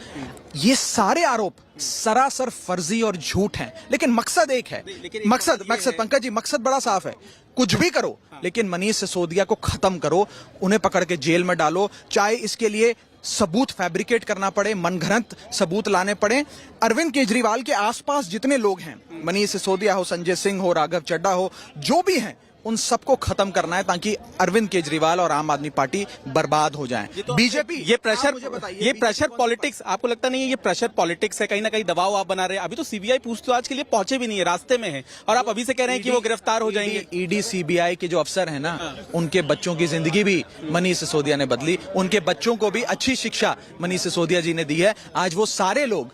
S10: ये सारे आरोप सरासर फर्जी और झूठ हैं, लेकिन मकसद एक है। मकसद पंकज जी, मकसद बड़ा साफ है। कुछ भी करो, लेकिन मनीष सिसोदिया को खत्म करो, उन्हें पकड़ के जेल में डालो, चाहे इसके लिए सबूत फैब्रिकेट करना पड़े, मनगढ़ंत सबूत लाने पड़े। अरविंद केजरीवाल के आसपास जितने लोग हैं, मनीष सिसोदिया हो, संजय सिंह हो, राघव चड्ढा हो, जो भी हैं, उन सबको खत्म करना है ताकि अरविंद केजरीवाल और आम आदमी पार्टी बर्बाद हो जाए। बीजेपी
S9: ये प्रेशर पॉलिटिक्स आपको लगता नहीं है? ये प्रेशर पॉलिटिक्स है, कहीं ना कहीं दबाव आप बना रहे हैं। अभी तो सीबीआई पूछताछ के लिए पहुंचे भी नहीं है, रास्ते में है, और आप अभी से कह रहे हैं कि वो गिरफ्तार हो जाएंगे।
S10: ईडी सीबीआई के जो अफसर है ना, उनके बच्चों की जिंदगी भी मनीष सिसोदिया ने बदली, उनके बच्चों को भी अच्छी शिक्षा मनीष सिसोदिया जी ने दी है। आज वो सारे लोग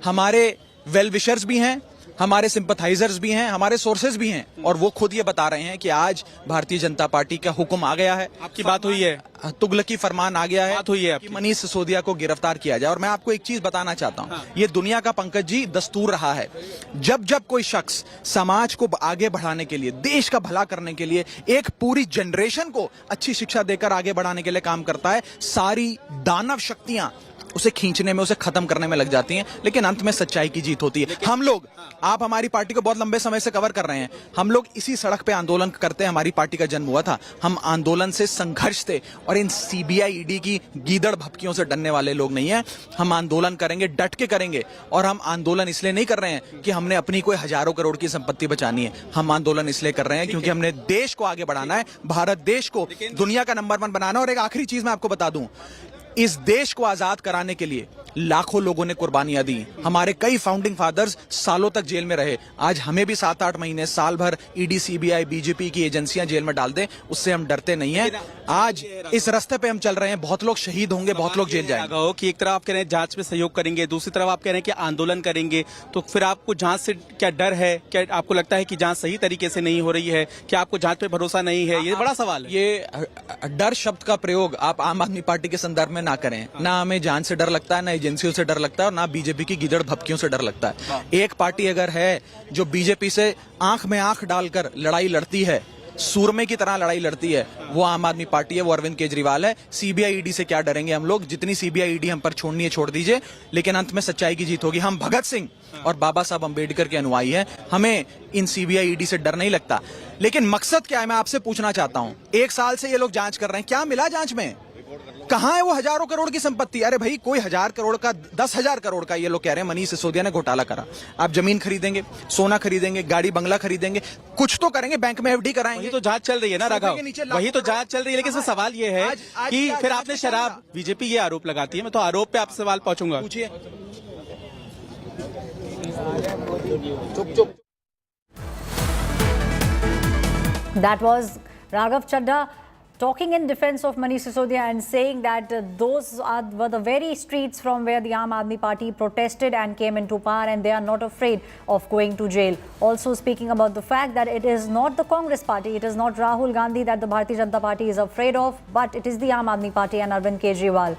S10: हमारे वेल विशर्स भी हैं, हमारे सिंपथाइजर्स भी हैं, हमारे सोर्सेज भी हैं, और वो खुद ये बता रहे हैं कि आज भारतीय जनता पार्टी का हुक्म आ गया है,
S9: आपकी बात हुई है,
S10: तुगलकी फरमान आ गया है,
S9: बात हुई है
S10: कि मनीष सिसोदिया को गिरफ्तार किया जाए। और मैं आपको एक चीज बताना चाहता हूं, ये दुनिया का पंकज जी दस्तूर रहा है, जब जब कोई शख्स समाज को आगे बढ़ाने के लिए, देश का भला करने के लिए, एक पूरी जनरेशन को अच्छी शिक्षा देकर आगे बढ़ाने के लिए काम करता है, सारी दानव शक्तियां उसे खींचने में, उसे खत्म करने में लग जाती हैं, लेकिन अंत में सच्चाई की जीत होती है। हम लोग, आप हमारी पार्टी को बहुत लंबे समय से कवर कर रहे हैं, हम लोग इसी सड़क पे आंदोलन करते हैं, हमारी पार्टी का जन्म हुआ था, हम आंदोलन से संघर्ष थे, और इन सीबीआई ईडी की गीदड़ भपकियों से डरने वाले लोग नहीं हैं। हम आंदोलन करेंगे, डट के करेंगे, और हम आंदोलन इसलिए नहीं कर रहे हैं कि हमने अपनी कोई हजारों करोड़ की संपत्ति बचानी है, हम आंदोलन इसलिए कर रहे हैं क्योंकि हमने देश को आगे बढ़ाना है, भारत देश को दुनिया का नंबर 1 बनाना है। और एक आखिरी चीज मैं आपको बता दूं, इस देश को आजाद कराने के लिए लाखों लोगों ने कुर्बानियां दी, हमारे कई फाउंडिंग फादर्स सालों तक जेल में रहे, आज हमें भी 7-8 महीने, साल भर ईडी, सीबीआई, बीजेपी की एजेंसियां जेल में डाल दें, उससे हम डरते नहीं हैं। आज इस रास्ते पे हम चल रहे हैं, बहुत लोग शहीद होंगे, बहुत लोग जेल जाएंगे।
S9: कि एक तरफ आप कह रहे हैं जांच में सहयोग करेंगे, दूसरी तरफ आप कह रहे हैं कि आंदोलन करेंगे, तो फिर आपको जांच से क्या डर है? क्या आपको लगता है कि जांच सही तरीके से नहीं हो रही है? क्या आपको जांच पे भरोसा नहीं है? ये बड़ा सवाल है।
S10: ये डर शब्द का प्रयोग आप आम आदमी पार्टी के संदर्भ में ना करें। ना हमें जान से डर लगता है, ना एजेंसियों से डर लगता है, और ना बीजेपी की गिदड़ भपकियों से डर लगता है। एक पार्टी अगर है जो बीजेपी से आंख में आंख डालकर लड़ाई लड़ती है, सूरमे की तरह लड़ाई लड़ती है, वो आम आदमी पार्टी है, वो अरविंद केजरीवाल है। सीबीआई ईडी से क्या डरेंगे हम लोग? जितनी सीबीआई ईडी हम पर छोड़नी है छोड़ दीजिए, लेकिन अंत में सच्चाई की जीत होगी। हम भगत सिंह और बाबा साहब अंबेडकर के अनुयायी हैं, हमें इन सीबीआई ईडी से डर नहीं लगता। लेकिन मकसद क्या है, मैं आपसे पूछना चाहता हूं। 1 साल से ये लोग जांच कर रहे हैं, क्या मिला जांच में? कहां है वो हजारों करोड़ की संपत्ति? अरे भाई, कोई 1000 करोड़ का, 10,000 करोड़ का, ये लोग कह रहे हैं मनीष सिसोदिया ने घोटाला करा। आप जमीन खरीदेंगे, सोना खरीदेंगे, गाड़ी बंगला खरीदेंगे, कुछ तो करेंगे, बैंक में एफडी कराएंगे।
S9: वही तो जांच चल रही है ना राघव, वही तो जांच चल रही है। लेकिन इसमें सवाल ये है कि फिर आपने शराब, बीजेपी ये आरोप लगाती है, मैं तो आरोप पे आपसे सवाल पहुंचूंगा।
S10: पूछिए।
S1: That was Raghav Chadha talking in defense of Manish Sisodia and saying that those were the very streets from where the Aam Aadmi Party protested and came into power, and they are not afraid of going to jail. Also speaking about the fact that it is not the Congress Party, it is not Rahul Gandhi that the Bharatiya Janata Party is afraid of, but it is the Aam Aadmi Party and Arvind Kejriwal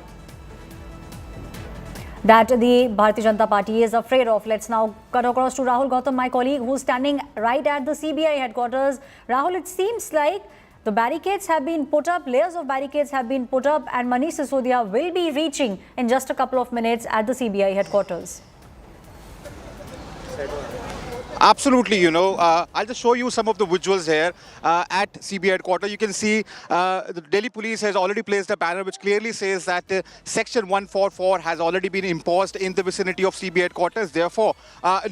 S1: that the Bharatiya Janata Party is afraid of. Let's now cut across to Rahul Gautam, my colleague, who's standing right at the CBI headquarters. Rahul, it seems like the barricades have been put up, layers of barricades have been put up, and Manish Sisodia will be reaching in just a couple of minutes at the CBI headquarters.
S11: Absolutely, I'll just show you some of the visuals here at CBI headquarters. You can see the Delhi police has already placed a banner which clearly says that Section 144 has already been imposed in the vicinity of CBI headquarters. Therefore,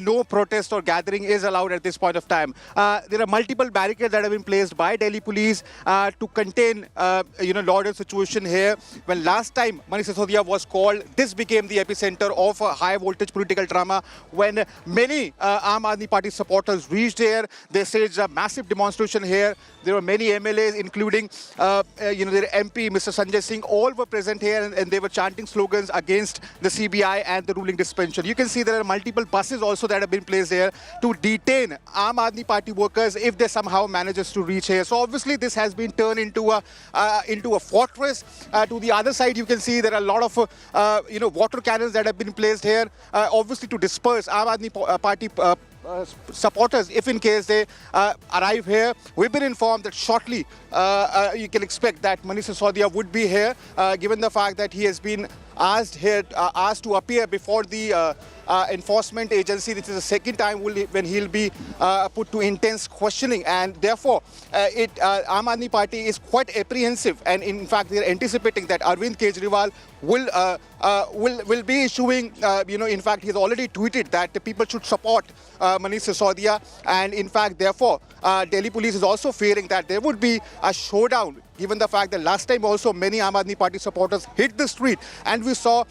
S11: no protest or gathering is allowed at this point of time. There are multiple barricades that have been placed by Delhi police to contain, law order situation here. When last time Manish Sisodia was called, this became the epicenter of high voltage political drama when many Aam Aadmi Party supporters reached here. They staged a massive demonstration here. There were many MLAs, including their MP, Mr. Sanjay Singh, all were present here, and they were chanting slogans against the CBI and the ruling dispensation. You can see there are multiple buses also that have been placed here to detain Aam Aadmi Party workers if they somehow manages to reach here. So obviously this has been turned into a fortress. To the other side, you can see there are a lot of water cannons that have been placed here, obviously to disperse Aam Aadmi Party supporters if in case they arrive here. We've been informed that shortly you can expect that Manish Sisodia would be here, given the fact that he has been asked to appear before the enforcement agency. This is the second time when he'll be put to intense questioning, and therefore Aam Aadmi Party is quite apprehensive, and in fact they're anticipating that Arvind Kejriwal will be issuing, in fact he's already tweeted that the people should support Manish Sisodia, and in fact therefore Delhi police is also fearing that there would be a showdown, given the fact that last time also many Aam Aadmi Party supporters hit the street, and we saw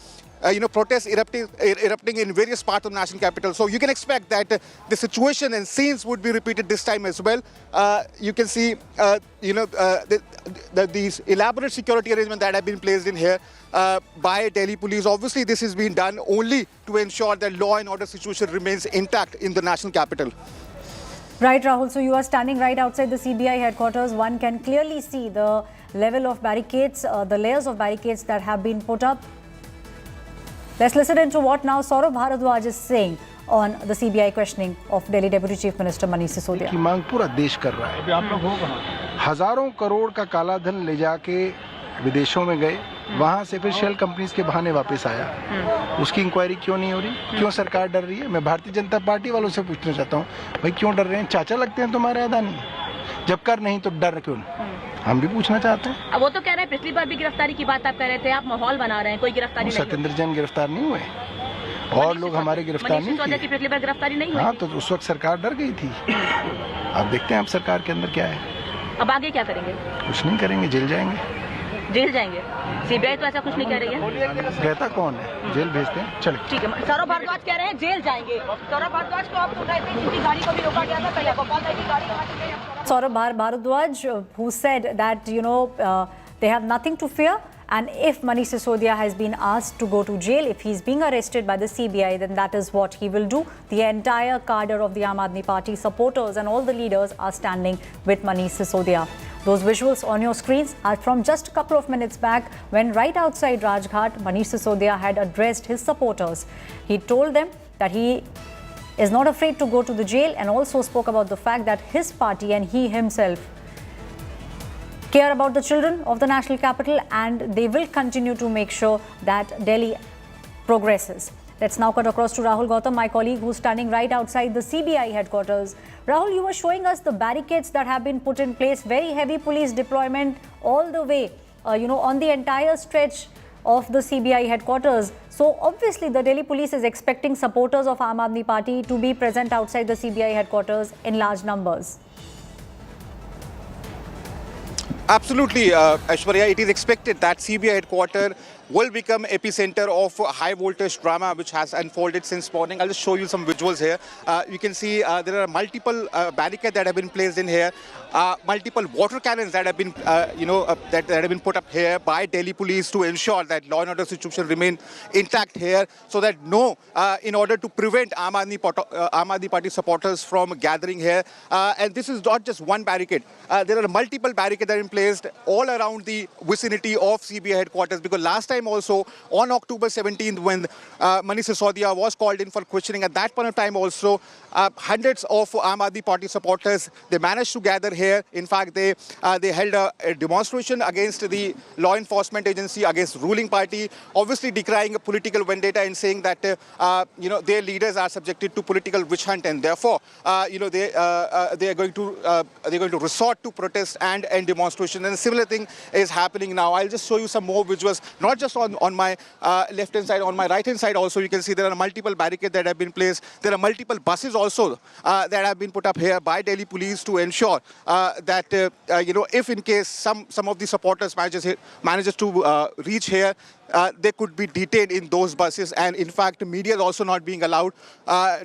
S11: protests erupting in various parts of the national capital. So you can expect that the situation and scenes would be repeated this time as well. You can see, these elaborate security arrangements that have been placed in here by Delhi police. Obviously, this is being done only to ensure that law and order situation remains intact in the national capital.
S1: Right, Rahul. So you are standing right outside the CBI headquarters. One can clearly see the level of barricades, the layers of barricades that have been put up. Let's listen into what now Saurabh Bharadwaj is saying on the CBI questioning of Delhi Deputy Chief Minister Manish Sisodia.
S7: की मांग पूरा देश कर रहा है। आप लोग हो कहां? हजारों करोड़ का काला धन ले जाके विदेशों में गए, वहां से फिर शेल कंपनीज के बहाने वापस आया। उसकी इंक्वायरी क्यों नहीं हो रही? क्यों सरकार डर रही है? मैं भारतीय जनता पार्टी वालों से पूछना चाहता हूँ, भाई क्यों डर रहे हैं? चाचा लगते हैं तुम्हारे अदानी, जब कर नहीं तो डर क्यों? हम भी पूछना चाहते हैं।
S12: वो तो कह रहे हैं पिछली बार भी गिरफ्तारी की बात आप कह रहे थे, आप माहौल बना रहे हैं, कोई गिरफ्तारी नहीं।
S7: सत्येंद्र जैन गिरफ्तार नहीं हुए और लोग हमारे गिरफ्तार नहीं किए।
S12: की पिछली बार गिरफ्तारी नहीं हुई।
S7: हाँ, तो उस वक्त सरकार डर गई थी। अब देखते हैं अब सरकार के अंदर क्या है।
S12: अब आगे क्या करेंगे?
S7: कुछ नहीं करेंगे, जेल जाएंगे।
S12: जेल जाएंगे? सीबीआई तो ऐसा कुछ नहीं कह रही है।
S7: कहता कौन है? जेल भेजते हैं। चलो
S12: ठीक है। सौरभ भारद्वाज कह रहे हैं जेल जाएंगे। सौरभ भारद्वाज को आप तो कहते हैं जिनकी गाड़ी को भी रोका गया था पहले गोपाल भाई की गाड़ी।
S1: Saurabh Bharadwaj, who said that they have nothing to fear, and if Manish Sisodia has been asked to go to jail, if he's being arrested by the CBI, then that is what he will do. The entire cadre of the Aam Aadmi Party supporters and all the leaders are standing with Manish Sisodia. Those visuals on your screens are from just a couple of minutes back when right outside Rajghat, Manish Sisodia had addressed his supporters. He told them that he is not afraid to go to the jail and also spoke about the fact that his party and he himself care about the children of the national capital and they will continue to make sure that Delhi progresses. Let's now cut across to Rahul Gautam, my colleague who's standing right outside the CBI headquarters. Rahul, you were showing us the barricades that have been put in place, very heavy police deployment all the way, on the entire stretch of the CBI headquarters. So obviously the Delhi police is expecting supporters of Aam Aadmi Party to be present outside the CBI headquarters in large numbers.
S11: Absolutely, Aishwarya. It is expected that CBI headquarters will become epicenter of high voltage drama which has unfolded since morning. I'll just show you some visuals here. You can see there are multiple barricades that have been placed in here, multiple water cannons that have been, that have been put up here by Delhi police to ensure that law and order situation remain intact here, so that in order to prevent Aam Aadmi Party supporters from gathering here. And this is not just one barricade. There are multiple barricades that have been placed all around the vicinity of CBI headquarters, because last time also on October 17th when Manish Sisodia was called in for questioning, at that point of time also hundreds of Aam Aadmi Party supporters, they managed to gather here. In fact, they held a demonstration against the law enforcement agency, against ruling party, obviously decrying a political vendetta and saying that their leaders are subjected to political witch hunt, and therefore they are going to resort to protest and demonstration. And a similar thing is happening now. I'll just show you some more visuals, not just on my left hand side, on my right hand side also you can see there are multiple barricades that have been placed. There are multiple buses also that have been put up here by Delhi police to ensure that if in case some of the supporters manages to reach here, they could be detained in those buses. And in fact, media is also not being allowed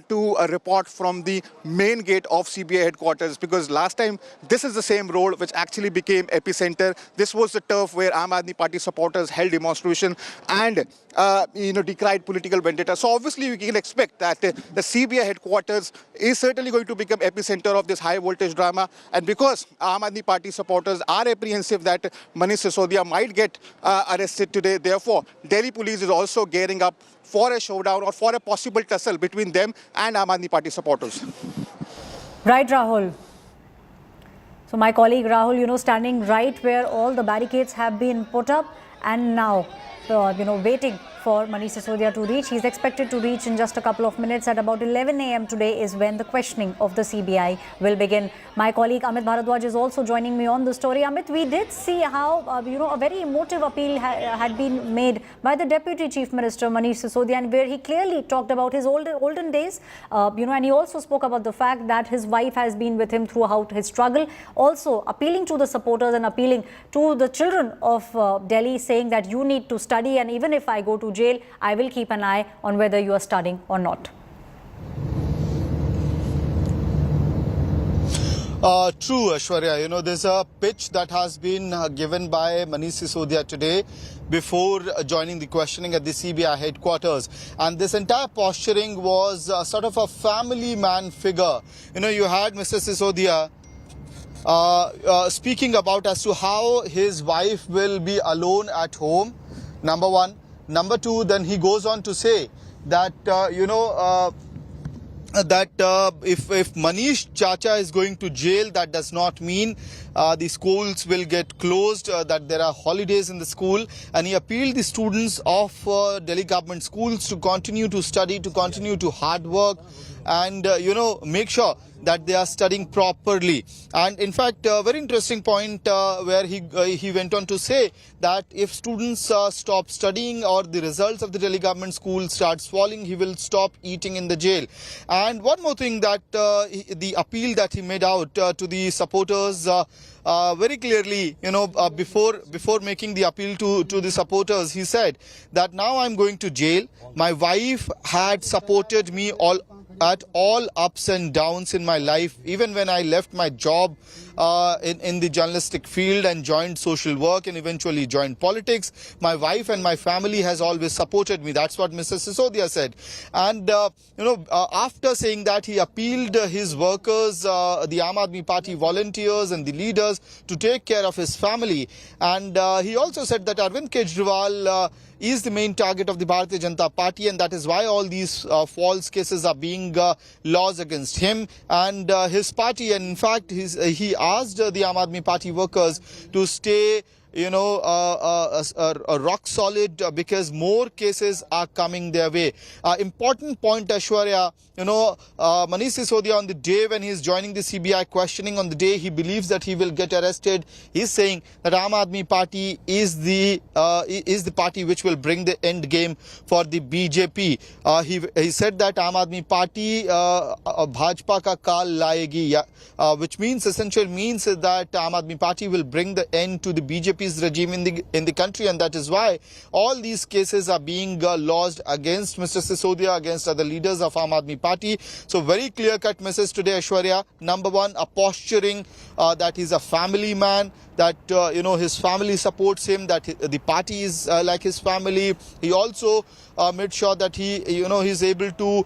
S11: to report from the main gate of CBI headquarters, because last time this is the same road which actually became epicenter. This was the turf where Aam Aadmi Party supporters held demonstration and decried political vendetta. So obviously we can expect that the CBI headquarters is certainly going to become epicenter of this high voltage drama. And because Aam Aadmi Party supporters are apprehensive that Manish Sisodia might get arrested today, therefore Delhi police is also gearing up for a showdown or for a possible tussle between them and Aam Aadmi Party supporters.
S1: Right, Rahul. So my colleague Rahul, standing right where all the barricades have been put up, and now, waiting for Manish Sisodia to reach. He's expected to reach in just a couple of minutes. At about 11 a.m. today is when the questioning of the CBI will begin. My colleague Amit Bharadwaj is also joining me on the story. Amit, we did see how, a very emotive appeal had been made by the Deputy Chief Minister Manish Sisodia, and where he clearly talked about his olden days, and he also spoke about the fact that his wife has been with him throughout his struggle, also appealing to the supporters and appealing to the children of Delhi, saying that you need to study, and even if I go to jail. I will keep an eye on whether you are studying or not.
S3: True, Aishwarya. You know, there's a pitch that has been given by Manish Sisodia today before joining the questioning at the CBI headquarters. And this entire posturing was sort of a family man figure. You know, you had Mr. Sisodia speaking about as to how his wife will be alone at home, number one. Number two, then he goes on to say that, if Manish Chacha is going to jail, that does not mean the schools will get closed, that there are holidays in the school. And he appealed the students of Delhi government schools to continue to study, to continue to hard work, and make sure that they are studying properly. And in fact, a very interesting point where he went on to say that if students stop studying or the results of the Delhi government school starts falling, he will stop eating in the jail. And one more thing, that the appeal that he made out to the supporters very clearly, before making the appeal to the supporters, he said that now I'm going to jail. My wife had supported me at all ups and downs in my life, even when I left my job in the journalistic field and joined social work and eventually joined politics. My wife and my family has always supported me. That's what Mr. Sisodia said. And, after saying that, he appealed his workers, the Aam Aadmi Party volunteers and the leaders to take care of his family. And he also said that Arvind Kejriwal is the main target of the Bharatiya Janata Party, and that is why all these false cases are being lodged against him and his party. And in fact, he asked the Aam Aadmi Party workers to stay rock solid because more cases are coming their way. Important point, Aishwarya, Manish Sisodia, on the day when he is joining the CBI questioning, on the day he believes that he will get arrested, he's saying that Aam Aadmi Party is the party which will bring the end game for the BJP. He said that Aam Aadmi Party Bhajpa ka kaal layegi, which essentially means that Aam Aadmi Party will bring the end to the BJP regime in the country, and that is why all these cases are being lodged against Mr. Sisodia, against other leaders of Aam Aadmi Party. So very clear-cut message today, Aishwarya. Number one, a posturing that he's a family man, that his family supports him, that the party is like his family. He also made sure that he's able to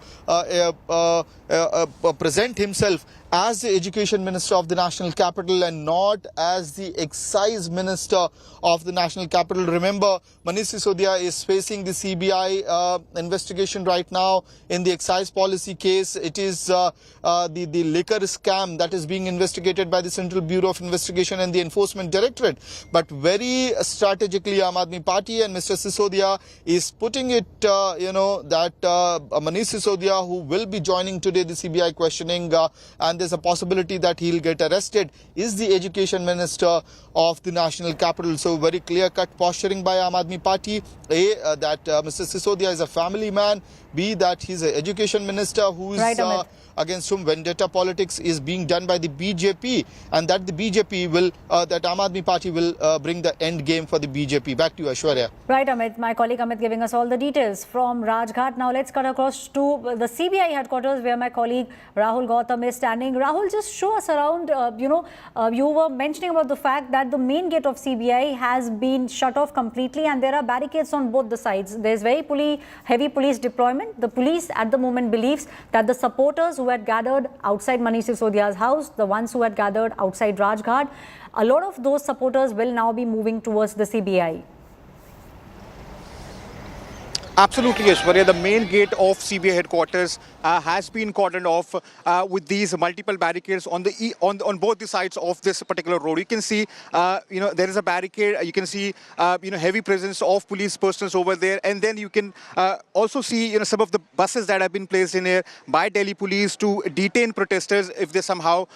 S3: present himself as the education minister of the national capital and not as the excise minister of the national capital. Remember, Manish Sisodia is facing the CBI investigation right now in the excise policy case. It is the liquor scam that is being investigated by the Central Bureau of Investigation and the Enforcement Directorate. But very strategically, Aam Aadmi Party and Mr. Sisodia is putting it, that Manish Sisodia, who will be joining today the CBI questioning, and there's a possibility that he'll get arrested, is the education minister of the national capital. So very clear-cut posturing by Aam Aadmi Party. A, that Mr. Sisodia is a family man. B, that he's an education minister who's against whom vendetta politics is being done by the BJP, and that the BJP will, that Aam Aadmi Party will bring the end game for the BJP. Back to you, Aishwarya.
S1: Right, Amit. My colleague Amit giving us all the details from Rajghat. Now let's cut across to the CBI headquarters where my colleague Rahul Gautam is standing. Rahul, just show us around. You were mentioning about the fact that the main gate of CBI has been shut off completely and there are barricades on both the sides. There's very heavy police deployment. The police at the moment believes that the supporters who had gathered outside Manish Sisodia's house, the ones who had gathered outside Rajghat, a lot of those supporters will now be moving towards the CBI.
S11: Absolutely, Aishwarya. The main gate of CBI headquarters has been cordoned off with these multiple barricades on both the sides of this particular road. You can see, there is a barricade. You can see, heavy presence of police personnel over there, and then you can also see, some of the buses that have been placed in here by Delhi police to detain protesters if they somehow,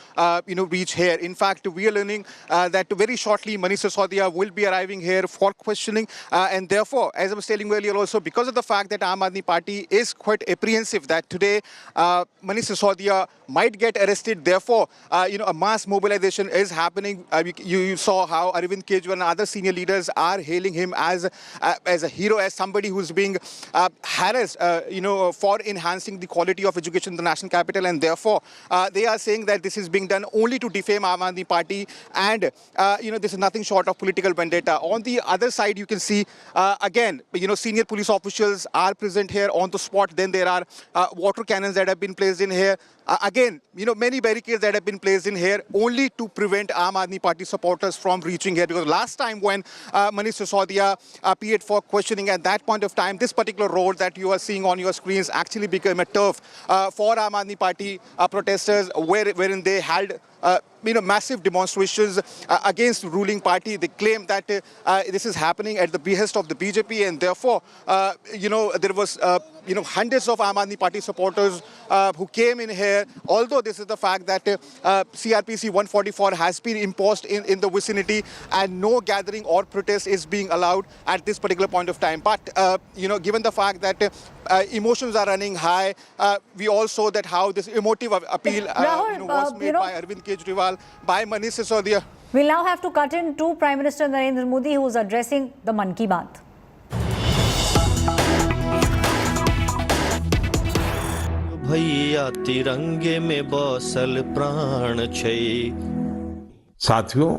S11: reach here. In fact, we are learning that very shortly Manish Sisodia will be arriving here for questioning, and therefore, as I was telling earlier, also because of of the fact that Aam Aadmi Party is quite apprehensive that today Manish Sisodia might get arrested. Therefore, a mass mobilization is happening. You saw how Arvind Kejriwal and other senior leaders are hailing him as a hero, as somebody who's being harassed, for enhancing the quality of education in the national capital. And therefore, they are saying that this is being done only to defame Aam Aadmi Party. And, this is nothing short of political vendetta. On the other side, you can see, again, senior police officials are present here on the spot. Then there are water cannons that have been placed in here. Again, many barricades that have been placed in here only to prevent Aam Aadmi Party supporters from reaching here. Because last time when Manish Sisodia appeared for questioning, at that point of time, this particular road that you are seeing on your screens actually became a turf for Aam Aadmi Party protesters, wherein they held massive demonstrations against the ruling party. They claim that this is happening at the behest of the BJP, and therefore, there was hundreds of Aam Aadmi Party supporters who came in here. Although this is the fact that CRPC 144 has been imposed in the vicinity, and no gathering or protest is being allowed at this particular point of time. But given the fact that emotions are running high, we all saw that how this emotive appeal was made by Arvind Kejriwal, by Manish Sisodia.
S1: We'll now have to cut in to Prime Minister Narendra Modi, who is addressing the Mann Ki Baat.
S13: भैया तिरंगे में बसल प्राण छे।
S14: साथियों,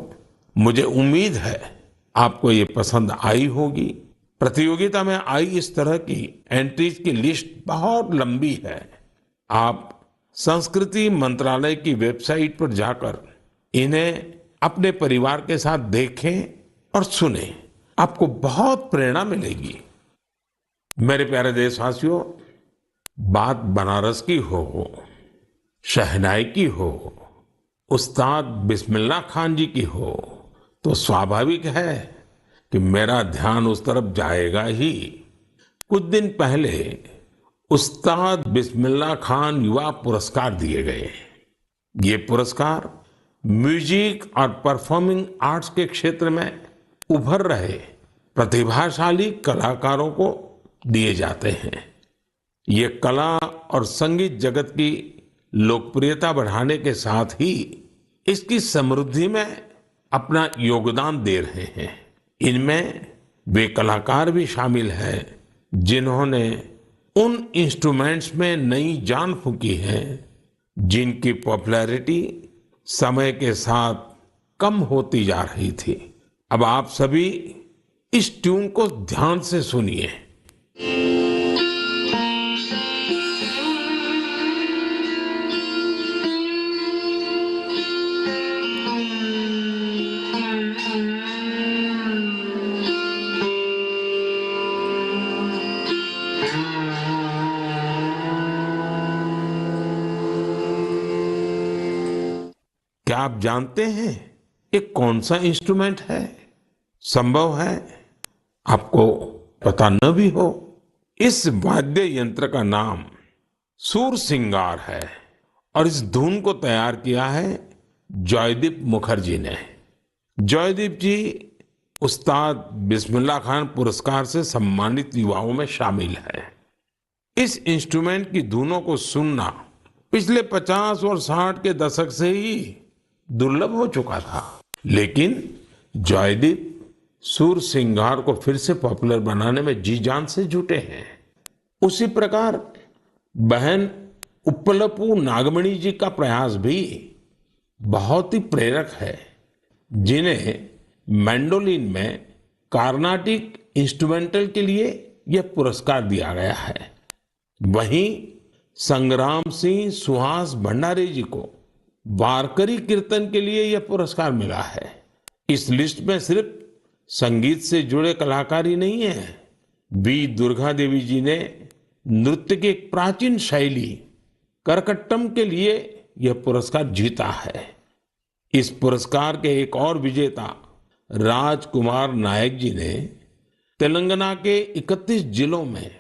S14: मुझे उम्मीद है आपको ये पसंद आई होगी। प्रतियोगिता में आई इस तरह की एंट्रीज की लिस्ट बहुत लंबी है। आप संस्कृति मंत्रालय की वेबसाइट पर जाकर इन्हें अपने परिवार के साथ देखें और सुनें। आपको बहुत प्रेरणा मिलेगी। मेरे प्यारे देशवासियों, बात बनारस की हो, शहनाई की हो, उस्ताद बिस्मिल्लाह खान जी की हो, तो स्वाभाविक है कि मेरा ध्यान उस तरफ जाएगा ही। कुछ दिन पहले उस्ताद बिस्मिल्लाह खान युवा पुरस्कार दिए गए। ये पुरस्कार म्यूजिक और परफॉर्मिंग आर्ट्स के क्षेत्र में उभर रहे प्रतिभाशाली कलाकारों को दिए जाते हैं। ये कला और संगीत जगत की लोकप्रियता बढ़ाने के साथ ही इसकी समृद्धि में अपना योगदान दे रहे हैं। इनमें वे कलाकार भी शामिल हैं जिन्होंने उन इंस्ट्रूमेंट्स में नई जान फूंकी है जिनकी पॉपुलैरिटी समय के साथ कम होती जा रही थी। अब आप सभी इस ट्यून को ध्यान से सुनिए। क्या आप जानते हैं ये कौन सा इंस्ट्रूमेंट है? संभव है आपको पता न भी हो। इस वाद्य यंत्र का नाम सूर सिंगार है और इस धुन को तैयार किया है जॉयदीप मुखर्जी ने। जॉयदीप जी उस्ताद बिस्मिल्लाह खान पुरस्कार से सम्मानित युवाओं में शामिल है। इस इंस्ट्रूमेंट की धुनों को सुनना पिछले 50 और 60 के दशक से ही दुर्लभ हो चुका था, लेकिन जॉयदीप सूर सिंगार को फिर से पॉपुलर बनाने में जी जान से जुटे हैं। उसी प्रकार बहन उप्पलपू नागमणि जी का प्रयास भी बहुत ही प्रेरक है, जिन्हें मैंडोलिन में कार्नाटिक इंस्ट्रूमेंटल के लिए यह पुरस्कार दिया गया है। वहीं संग्राम सिंह सुहास भंडारी जी को वारकरी कीर्तन के लिए यह पुरस्कार मिला है। इस लिस्ट में सिर्फ संगीत से जुड़े कलाकार ही नहीं है। बी दुर्गा देवी जी ने नृत्य की एक प्राचीन शैली करकट्टम के लिए यह पुरस्कार जीता है। इस पुरस्कार के एक और विजेता राजकुमार नायक जी ने तेलंगाना के 31 जिलों में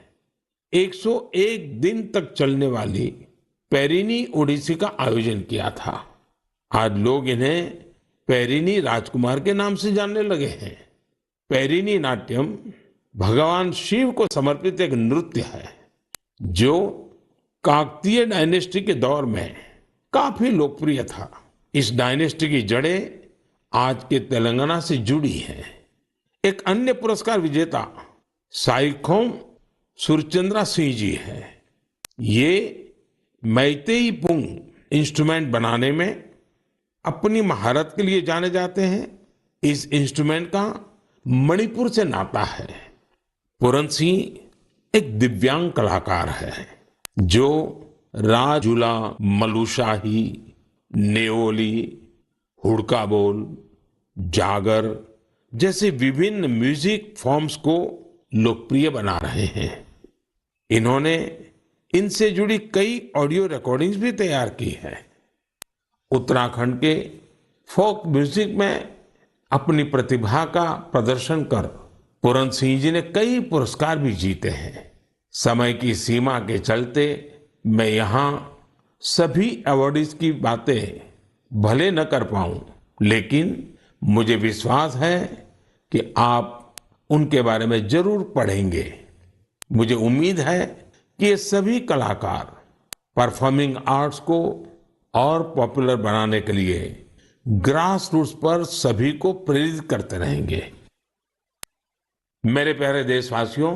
S14: 101 दिन तक चलने वाली पेरिनी ओडिसी का आयोजन किया था। आज लोग इन्हें पेरिनी राजकुमार के नाम से जानने लगे हैं। पेरिनी नाट्यम भगवान शिव को समर्पित एक नृत्य है जो काकतीय डायनेस्टी के दौर में काफी लोकप्रिय था। इस डायनेस्टी की जड़ें आज के तेलंगाना से जुड़ी हैं। एक अन्य पुरस्कार विजेता साइखोम सुरचंद्रा सिंह जी है। ये मैतेई पुंग इंस्ट्रूमेंट बनाने में अपनी महारत के लिए जाने जाते हैं। इस इंस्ट्रूमेंट का मणिपुर से नाता है। पूरन सिंह एक दिव्यांग कलाकार है जो राजुला, मलुशाही, नेओली, हुड़का बोल, जागर जैसे विभिन्न म्यूजिक फॉर्म्स को लोकप्रिय बना रहे हैं। इन्होंने इनसे जुड़ी कई ऑडियो रिकॉर्डिंग्स भी तैयार की है। उत्तराखंड के फोक म्यूजिक में अपनी प्रतिभा का प्रदर्शन कर पूरन सिंह जी ने कई पुरस्कार भी जीते हैं। समय की सीमा के चलते मैं यहाँ सभी अवार्डीज की बातें भले न कर पाऊं, लेकिन मुझे विश्वास है कि आप उनके बारे में जरूर पढ़ेंगे। मुझे उम्मीद है कि ये सभी कलाकार परफॉर्मिंग आर्ट्स को और पॉपुलर बनाने के लिए ग्रास रूट्स पर सभी को प्रेरित करते रहेंगे। मेरे प्यारे देशवासियों,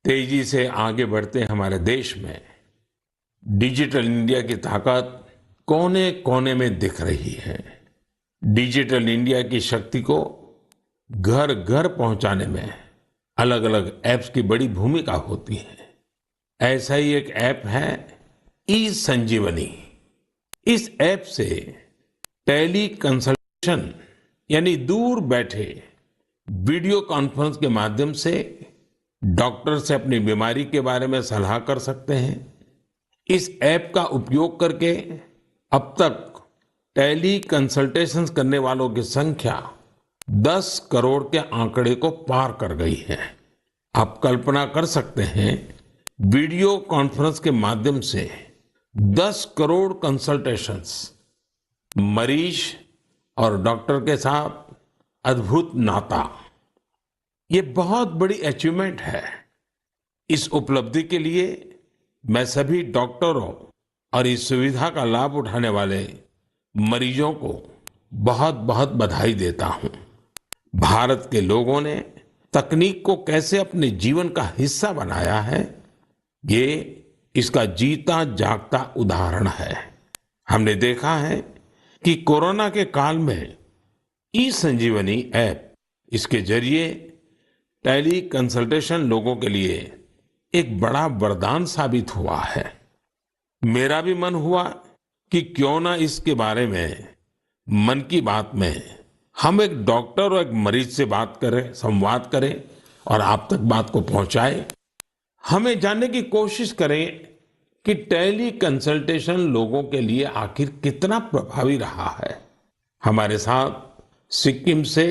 S14: तेजी से आगे बढ़ते हमारे देश में डिजिटल इंडिया की ताकत कोने कोने में दिख रही है। डिजिटल इंडिया की शक्ति को घर घर पहुंचाने में अलग अलग ऐप्स की बड़ी भूमिका होती है। ऐसा ही एक ऐप है ई संजीवनी। इस ऐप से टेली कंसल्टेशन यानी दूर बैठे वीडियो कॉन्फ्रेंस के माध्यम से डॉक्टर से अपनी बीमारी के बारे में सलाह कर सकते हैं। इस ऐप का उपयोग करके अब तक टेली कंसल्टेशंस करने वालों की संख्या 10 करोड़ के आंकड़े को पार कर गई है। आप कल्पना कर सकते हैं, वीडियो कॉन्फ्रेंस के माध्यम से 10 करोड़ कंसल्टेशंस, मरीज और डॉक्टर के साथ अद्भुत नाता। ये बहुत बड़ी अचीवमेंट है। इस उपलब्धि के लिए मैं सभी डॉक्टरों और इस सुविधा का लाभ उठाने वाले मरीजों को बहुत बहुत बधाई देता हूं। भारत के लोगों ने तकनीक को कैसे अपने जीवन का हिस्सा बनाया है, ये इसका जीता जागता उदाहरण है। हमने देखा है कि कोरोना के काल में ई संजीवनी ऐप, इसके जरिए टेली कंसल्टेशन लोगों के लिए एक बड़ा वरदान साबित हुआ है। मेरा भी मन हुआ कि क्यों ना इसके बारे में मन की बात में हम एक डॉक्टर और एक मरीज से बात करें, संवाद करें और आप तक बात को पहुंचाएं। हमें जानने की कोशिश करें कि टेली कंसल्टेशन लोगों के लिए आखिर कितना प्रभावी रहा है। हमारे साथ सिक्किम से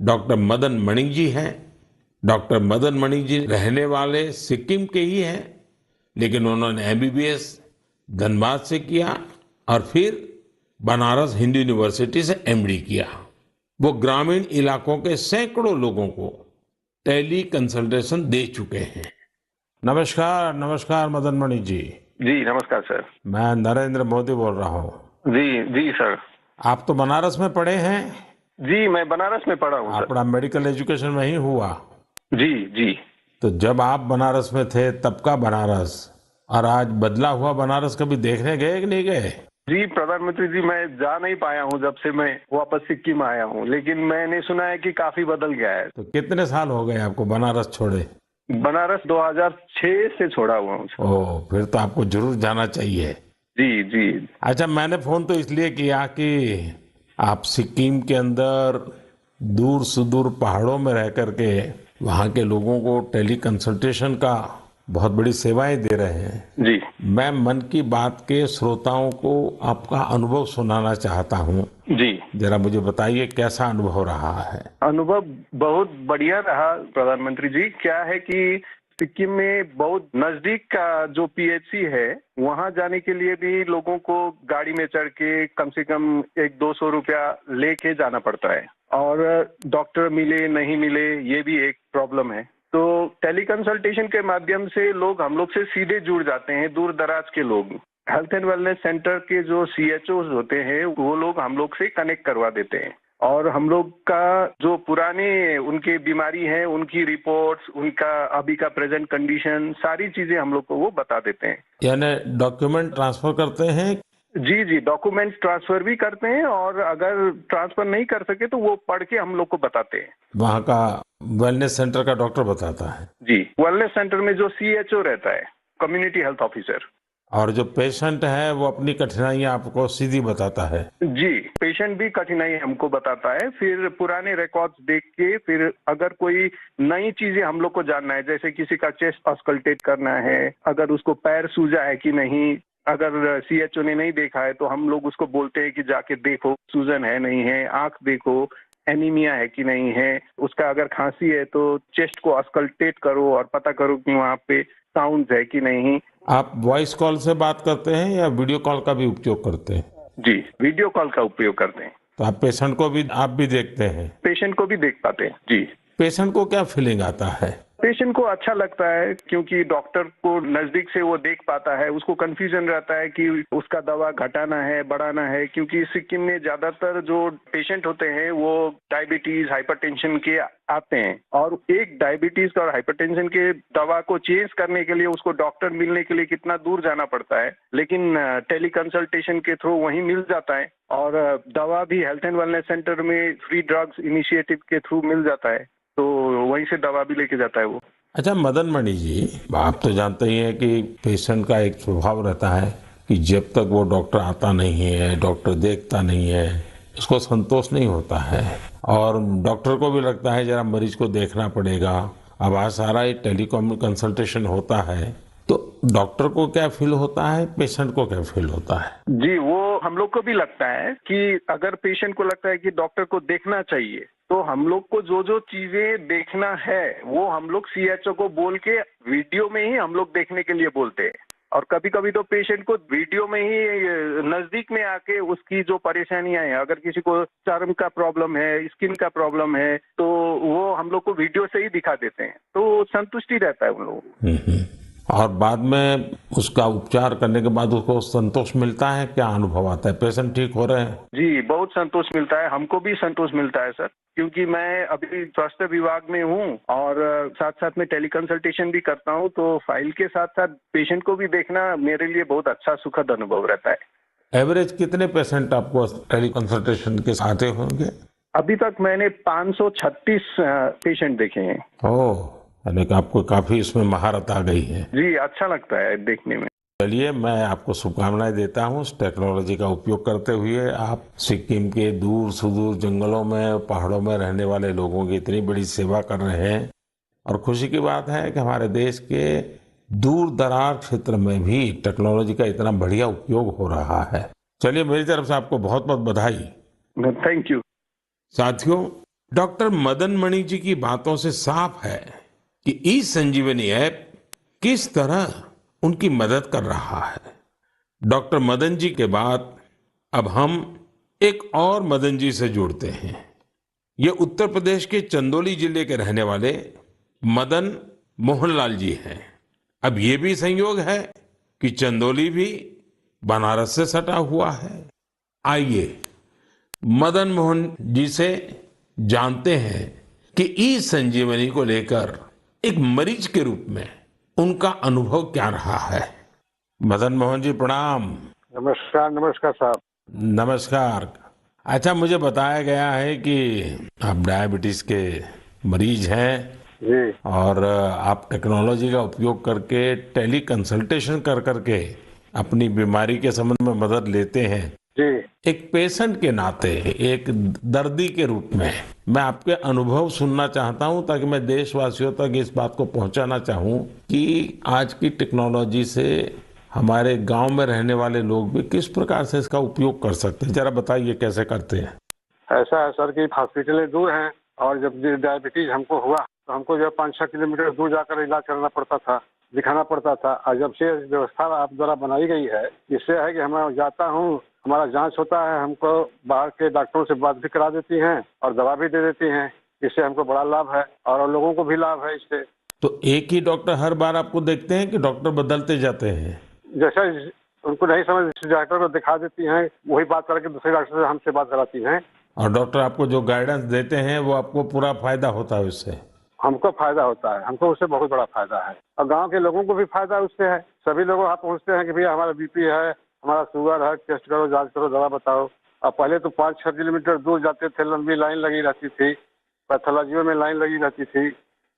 S14: डॉक्टर मदन मणि जी हैं। डॉक्टर मदन मणि जी रहने वाले सिक्किम के ही हैं, लेकिन उन्होंने एमबीबीएस धनबाद से किया और फिर बनारस हिंदू यूनिवर्सिटी से एमडी किया। वो ग्रामीण इलाकों के सैकड़ों लोगों को टेली कंसल्टेशन दे चुके हैं। नमस्कार, नमस्कार मदन मणि जी।
S15: जी नमस्कार सर।
S14: मैं नरेंद्र मोदी बोल रहा हूँ।
S15: जी जी सर।
S14: आप तो बनारस में पढ़े हैं?
S15: जी मैं बनारस में पढ़ा हूँ।
S14: अपना मेडिकल एजुकेशन वहीं हुआ?
S15: जी जी।
S14: तो जब आप बनारस में थे तब का बनारस और आज बदला हुआ बनारस कभी देखने गए कि नहीं गए?
S15: जी प्रधानमंत्री जी, मैं जा नहीं पाया हूँ जब से मैं वापस सिक्किम आया हूँ, लेकिन मैंने सुना है कि काफी बदल गया है।
S14: तो कितने साल हो गए आपको बनारस छोड़े?
S15: बनारस 2006 से छोड़ा हुआ हूँ।
S14: ओह, फिर तो आपको जरूर जाना चाहिए।
S15: जी जी। अच्छा,
S14: मैंने फोन तो इसलिए किया कि आप सिक्किम के अंदर दूर सुदूर पहाड़ों में रह करके वहाँ के लोगों को टेली कंसल्टेशन का बहुत बड़ी सेवाएं दे रहे हैं।
S15: जी।
S14: मैं मन की बात के श्रोताओं को आपका अनुभव सुनाना चाहता हूँ।
S15: जी।
S14: जरा मुझे बताइए कैसा अनुभव रहा है?
S15: अनुभव बहुत बढ़िया रहा प्रधानमंत्री जी। क्या है कि सिक्किम में बहुत नजदीक का जो पीएचसी है, वहां जाने के लिए भी लोगों को गाड़ी में चढ़ के कम से कम 100-200 रुपया लेके जाना पड़ता है, और डॉक्टर मिले नहीं मिले ये भी एक प्रॉब्लम है। तो टेली कंसल्टेशन के माध्यम से लोग हम लोग से सीधे जुड़ जाते हैं, दूर दराज के लोग। हेल्थ एंड वेलनेस सेंटर के जो CHOs होते हैं वो लोग हम लोग से कनेक्ट करवा देते हैं और हम लोग का जो पुराने उनकी बीमारी है, उनकी रिपोर्ट्स, उनका अभी का प्रेजेंट कंडीशन, सारी चीजें हम लोग को वो बता देते हैं।
S14: यानी डॉक्यूमेंट ट्रांसफर करते हैं?
S15: जी, डॉक्यूमेंट ट्रांसफर भी करते हैं और अगर ट्रांसफर नहीं कर सके तो वो पढ़ के हम लोग को बताते हैं।
S14: वहाँ का वेलनेस सेंटर का डॉक्टर बताता है?
S15: जी, वेलनेस सेंटर में जो CHO रहता है, कम्युनिटी हेल्थ ऑफिसर।
S14: और जो पेशेंट है वो अपनी कठिनाइयां आपको सीधी बताता है?
S15: जी, पेशेंट भी कठिनाई हमको बताता है, फिर पुराने रिकॉर्ड्स देख के, फिर अगर कोई नई चीजें हम लोग को जानना है, जैसे किसी का चेस्ट ऑस्कल्टेट करना है, अगर उसको पैर सूजा है कि नहीं, अगर CHO ने नहीं देखा है तो हम लोग उसको बोलते हैं कि जाके देखो सूजन है नहीं है, आंख देखो, एनीमिया है कि नहीं है, उसका अगर खांसी है तो चेस्ट को ऑस्कल्टेट करो और पता करो कि वहाँ पे साउंड है कि नहीं।
S14: आप वॉइस कॉल से बात करते हैं या वीडियो कॉल का भी उपयोग करते हैं?
S15: जी, वीडियो कॉल का उपयोग करते हैं।
S14: तो आप पेशेंट को भी आप भी देखते हैं?
S15: पेशेंट को भी देख पाते हैं। जी।
S14: पेशेंट को क्या फीलिंग आता है?
S15: पेशेंट को अच्छा लगता है क्योंकि डॉक्टर को नजदीक से वो देख पाता है। उसको कंफ्यूजन रहता है कि उसका दवा घटाना है, बढ़ाना है, क्योंकि सिक्किम में ज्यादातर जो पेशेंट होते हैं वो डायबिटीज, हाइपरटेंशन के आते हैं और एक डायबिटीज और हाइपरटेंशन के दवा को चेंज करने के लिए उसको डॉक्टर मिलने के लिए कितना दूर जाना पड़ता है, लेकिन टेली कंसल्टेशन के थ्रू वहीं मिल जाता है और दवा भी हेल्थ एंड वेलनेस सेंटर में फ्री ड्रग्स इनिशिएटिव के थ्रू मिल जाता है, तो वहीं से दवा भी लेके जाता है वो।
S14: अच्छा मदन मणि जी, आप तो जानते ही हैं कि पेशेंट का एक स्वभाव रहता है कि जब तक वो डॉक्टर आता नहीं है, डॉक्टर देखता नहीं है, उसको संतोष नहीं होता है और डॉक्टर को भी लगता है जरा मरीज को देखना पड़ेगा। अब आज सारा ये टेलीकॉम कंसल्टेशन होता है तो डॉक्टर को क्या फील होता है, पेशेंट को क्या फील होता है?
S15: जी, वो हम लोग को भी लगता है कि अगर पेशेंट को लगता है कि डॉक्टर को देखना चाहिए तो हम लोग को जो जो चीजें देखना है वो हम लोग CHO को बोल के वीडियो में ही हम लोग देखने के लिए बोलते हैं और कभी कभी तो पेशेंट को वीडियो में ही नजदीक में आके उसकी जो परेशानियां हैं, अगर किसी को चर्म का प्रॉब्लम है, स्किन का प्रॉब्लम है, तो वो हम लोग को वीडियो से ही दिखा देते हैं, तो संतुष्टि रहता है उन लोगों को।
S14: और बाद में उसका उपचार करने के बाद उसको संतोष मिलता है? क्या अनुभव आता है? पेशेंट ठीक हो रहे हैं?
S15: जी, बहुत संतोष मिलता है, हमको भी संतोष मिलता है सर, क्योंकि मैं अभी स्वास्थ्य विभाग में हूँ और साथ साथ में टेली कंसल्टेशन भी करता हूँ, तो फाइल के साथ साथ पेशेंट को भी देखना मेरे लिए बहुत अच्छा सुखद अनुभव रहता है।
S14: एवरेज कितने पेशेंट आपको टेली कंसल्टेशन के आते होंगे?
S15: अभी तक मैंने 536 पेशेंट देखे हैं।
S14: ओह, यानी कि आपको काफी इसमें महारत आ गई है।
S15: जी, अच्छा लगता है देखने में।
S14: चलिए, मैं आपको शुभकामनाएं देता हूँ। इस टेक्नोलॉजी का उपयोग करते हुए आप सिक्किम के दूर सुदूर जंगलों में, पहाड़ों में रहने वाले लोगों की इतनी बड़ी सेवा कर रहे हैं और खुशी की बात है कि हमारे देश के दूर दराज क्षेत्र में भी टेक्नोलॉजी का इतना बढ़िया उपयोग हो रहा है। चलिए, मेरी तरफ से आपको बहुत बहुत बधाई।
S15: Thank you.
S14: साथियों, डॉक्टर मदन मणि जी की बातों से साफ है कि ई संजीवनी ऐप किस तरह उनकी मदद कर रहा है। डॉक्टर मदन जी के बाद अब हम एक और मदन जी से जुड़ते हैं। ये उत्तर प्रदेश के चंदौली जिले के रहने वाले मदन मोहनलाल जी हैं। अब ये भी संयोग है कि चंदौली भी बनारस से सटा हुआ है। आइए मदन मोहन जी से जानते हैं कि ई संजीवनी को लेकर एक मरीज के रूप में उनका अनुभव क्या रहा है। मदन मोहन जी प्रणाम।
S16: नमस्कार। नमस्कार साहब।
S14: नमस्कार। अच्छा, मुझे बताया गया है कि आप डायबिटीज के मरीज हैं
S16: जी,
S14: और आप टेक्नोलॉजी का उपयोग करके टेली कंसल्टेशन कर करके अपनी बीमारी के संबंध में मदद लेते हैं।
S16: जी,
S14: एक पेशेंट के नाते, एक दर्दी के रूप में मैं आपके अनुभव सुनना चाहता हूं ताकि मैं देशवासियों तक इस बात को पहुंचाना चाहूं कि आज की टेक्नोलॉजी से हमारे गांव में रहने वाले लोग भी किस प्रकार से इसका उपयोग कर सकते हैं। जरा बताइए कैसे करते हैं।
S16: ऐसा है सर कि हॉस्पिटलें दूर हैं और जब डायबिटीज हमको हुआ तो हमको जो 5-6 किलोमीटर दूर जाकर इलाज करना पड़ता था, दिखाना पड़ता था। और जब से व्यवस्था आप द्वारा बनाई गई है, इससे है कि मैं जाता हूँ, हमारा जांच होता है, हमको बाहर के डॉक्टरों से बात भी करा देती हैं और दवा भी दे देती हैं। इससे हमको बड़ा लाभ है और लोगों को भी लाभ है इससे।
S14: तो एक ही डॉक्टर हर बार आपको देखते हैं कि डॉक्टर बदलते जाते हैं?
S16: जैसा उनको नहीं समझ जिस डॉक्टर को दिखा देती हैं, वही बात करके दूसरे डॉक्टर से हमसे बात कराती हैं।
S14: और डॉक्टर आपको जो गाइडेंस देते हैं वो आपको पूरा फायदा होता है उससे?
S16: हमको फायदा होता है, हमको उससे बहुत बड़ा फायदा है और गांव के लोगों को भी फायदा उससे है। सभी लोग वहाँ पहुँचते हैं कि भैया हमारा बीपी है, हमारा शुगर है, टेस्ट करो, जांच करो, दवा बताओ। और पहले तो 5-6 किलोमीटर दूर जाते थे, लंबी लाइन लगी रहती थी, पैथोलॉजी में लाइन लगी रहती थी,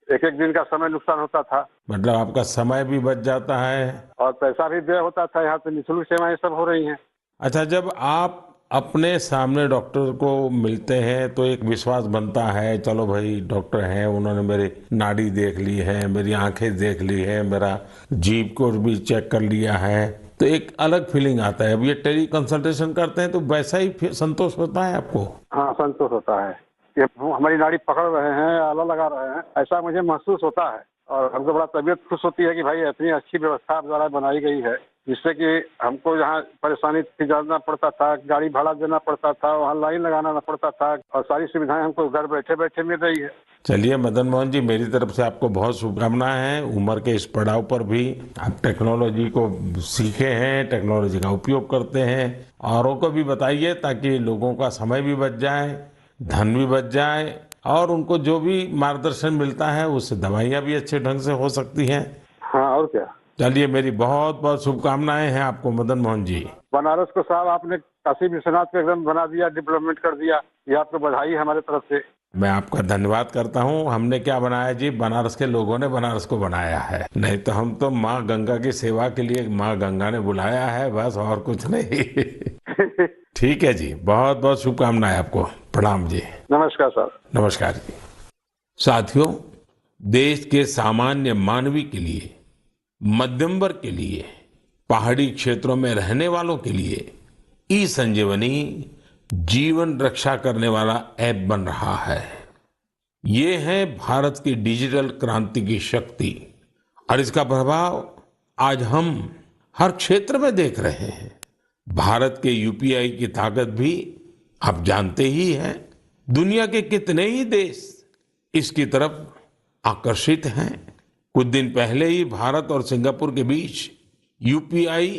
S16: एक एक दिन का समय नुकसान होता था।
S14: मतलब आपका समय भी बच जाता है
S16: और पैसा भी व्यय होता था। यहाँ तो निःशुल्क सेवाएं सब हो रही हैं।
S14: अच्छा, जब आप अपने सामने डॉक्टर को मिलते हैं तो एक विश्वास बनता है, चलो भाई डॉक्टर हैं, उन्होंने मेरी नाड़ी देख ली है, मेरी आंखें देख ली है, मेरा जीभ को भी चेक कर लिया है, तो एक अलग फीलिंग आता है। अब ये टेली कंसल्टेशन करते हैं तो वैसा ही संतोष होता है आपको?
S16: हाँ, संतोष होता है कि हमारी नाड़ी पकड़ रहे हैं, आला लगा रहे हैं, ऐसा मुझे महसूस होता है। और हमको बड़ा तबीयत खुश होती है कि भाई इतनी अच्छी व्यवस्था आप द्वारा बनाई गई है, जिससे कि हमको जहाँ परेशानी थी, जाना पड़ता था, गाड़ी भाड़ा देना पड़ता था, वहाँ लाइन लगाना पड़ता था, और सारी सुविधाएं हमको घर बैठे बैठे मिल रही है।
S14: चलिए मदन मोहन जी, मेरी तरफ से आपको बहुत शुभकामनाएं हैं। उम्र के इस पड़ाव पर भी आप टेक्नोलॉजी को सीखे हैं, टेक्नोलॉजी का उपयोग करते हैं। औरों को भी बताइए ताकि लोगों का समय भी बच जाए, धन भी बच जाए, और उनको जो भी मार्गदर्शन मिलता है उससे दवाइयाँ भी अच्छे ढंग से हो सकती हैं।
S16: हाँ, और क्या।
S14: चलिए, मेरी बहुत बहुत शुभकामनाएं हैं आपको मदन मोहन जी।
S16: बनारस को साहब आपने काशी विश्वनाथ को एकदम बना दिया, डेवलपमेंट कर दिया, ये आपको बधाई है हमारे तरफ से।
S14: मैं आपका धन्यवाद करता हूँ। हमने क्या बनाया जी, बनारस के लोगों ने बनारस को बनाया है। नहीं तो हम तो माँ गंगा की सेवा के लिए माँ गंगा ने बुलाया है, बस, और कुछ नहीं। ठीक है जी, बहुत बहुत शुभकामनाएं आपको। प्रणाम जी।
S16: नमस्कार सर।
S14: नमस्कार जी। साथियों, देश के सामान्य मानवी के लिए, मध्यम वर्ग के लिए, पहाड़ी क्षेत्रों में रहने वालों के लिए ई संजीवनी जीवन रक्षा करने वाला ऐप बन रहा है। ये है भारत की डिजिटल क्रांति की शक्ति, और इसका प्रभाव आज हम हर क्षेत्र में देख रहे हैं। भारत के यूपीआई की ताकत भी आप जानते ही हैं। दुनिया के कितने ही देश इसकी तरफ आकर्षित हैं। कुछ दिन पहले ही भारत और सिंगापुर के बीच यूपीआई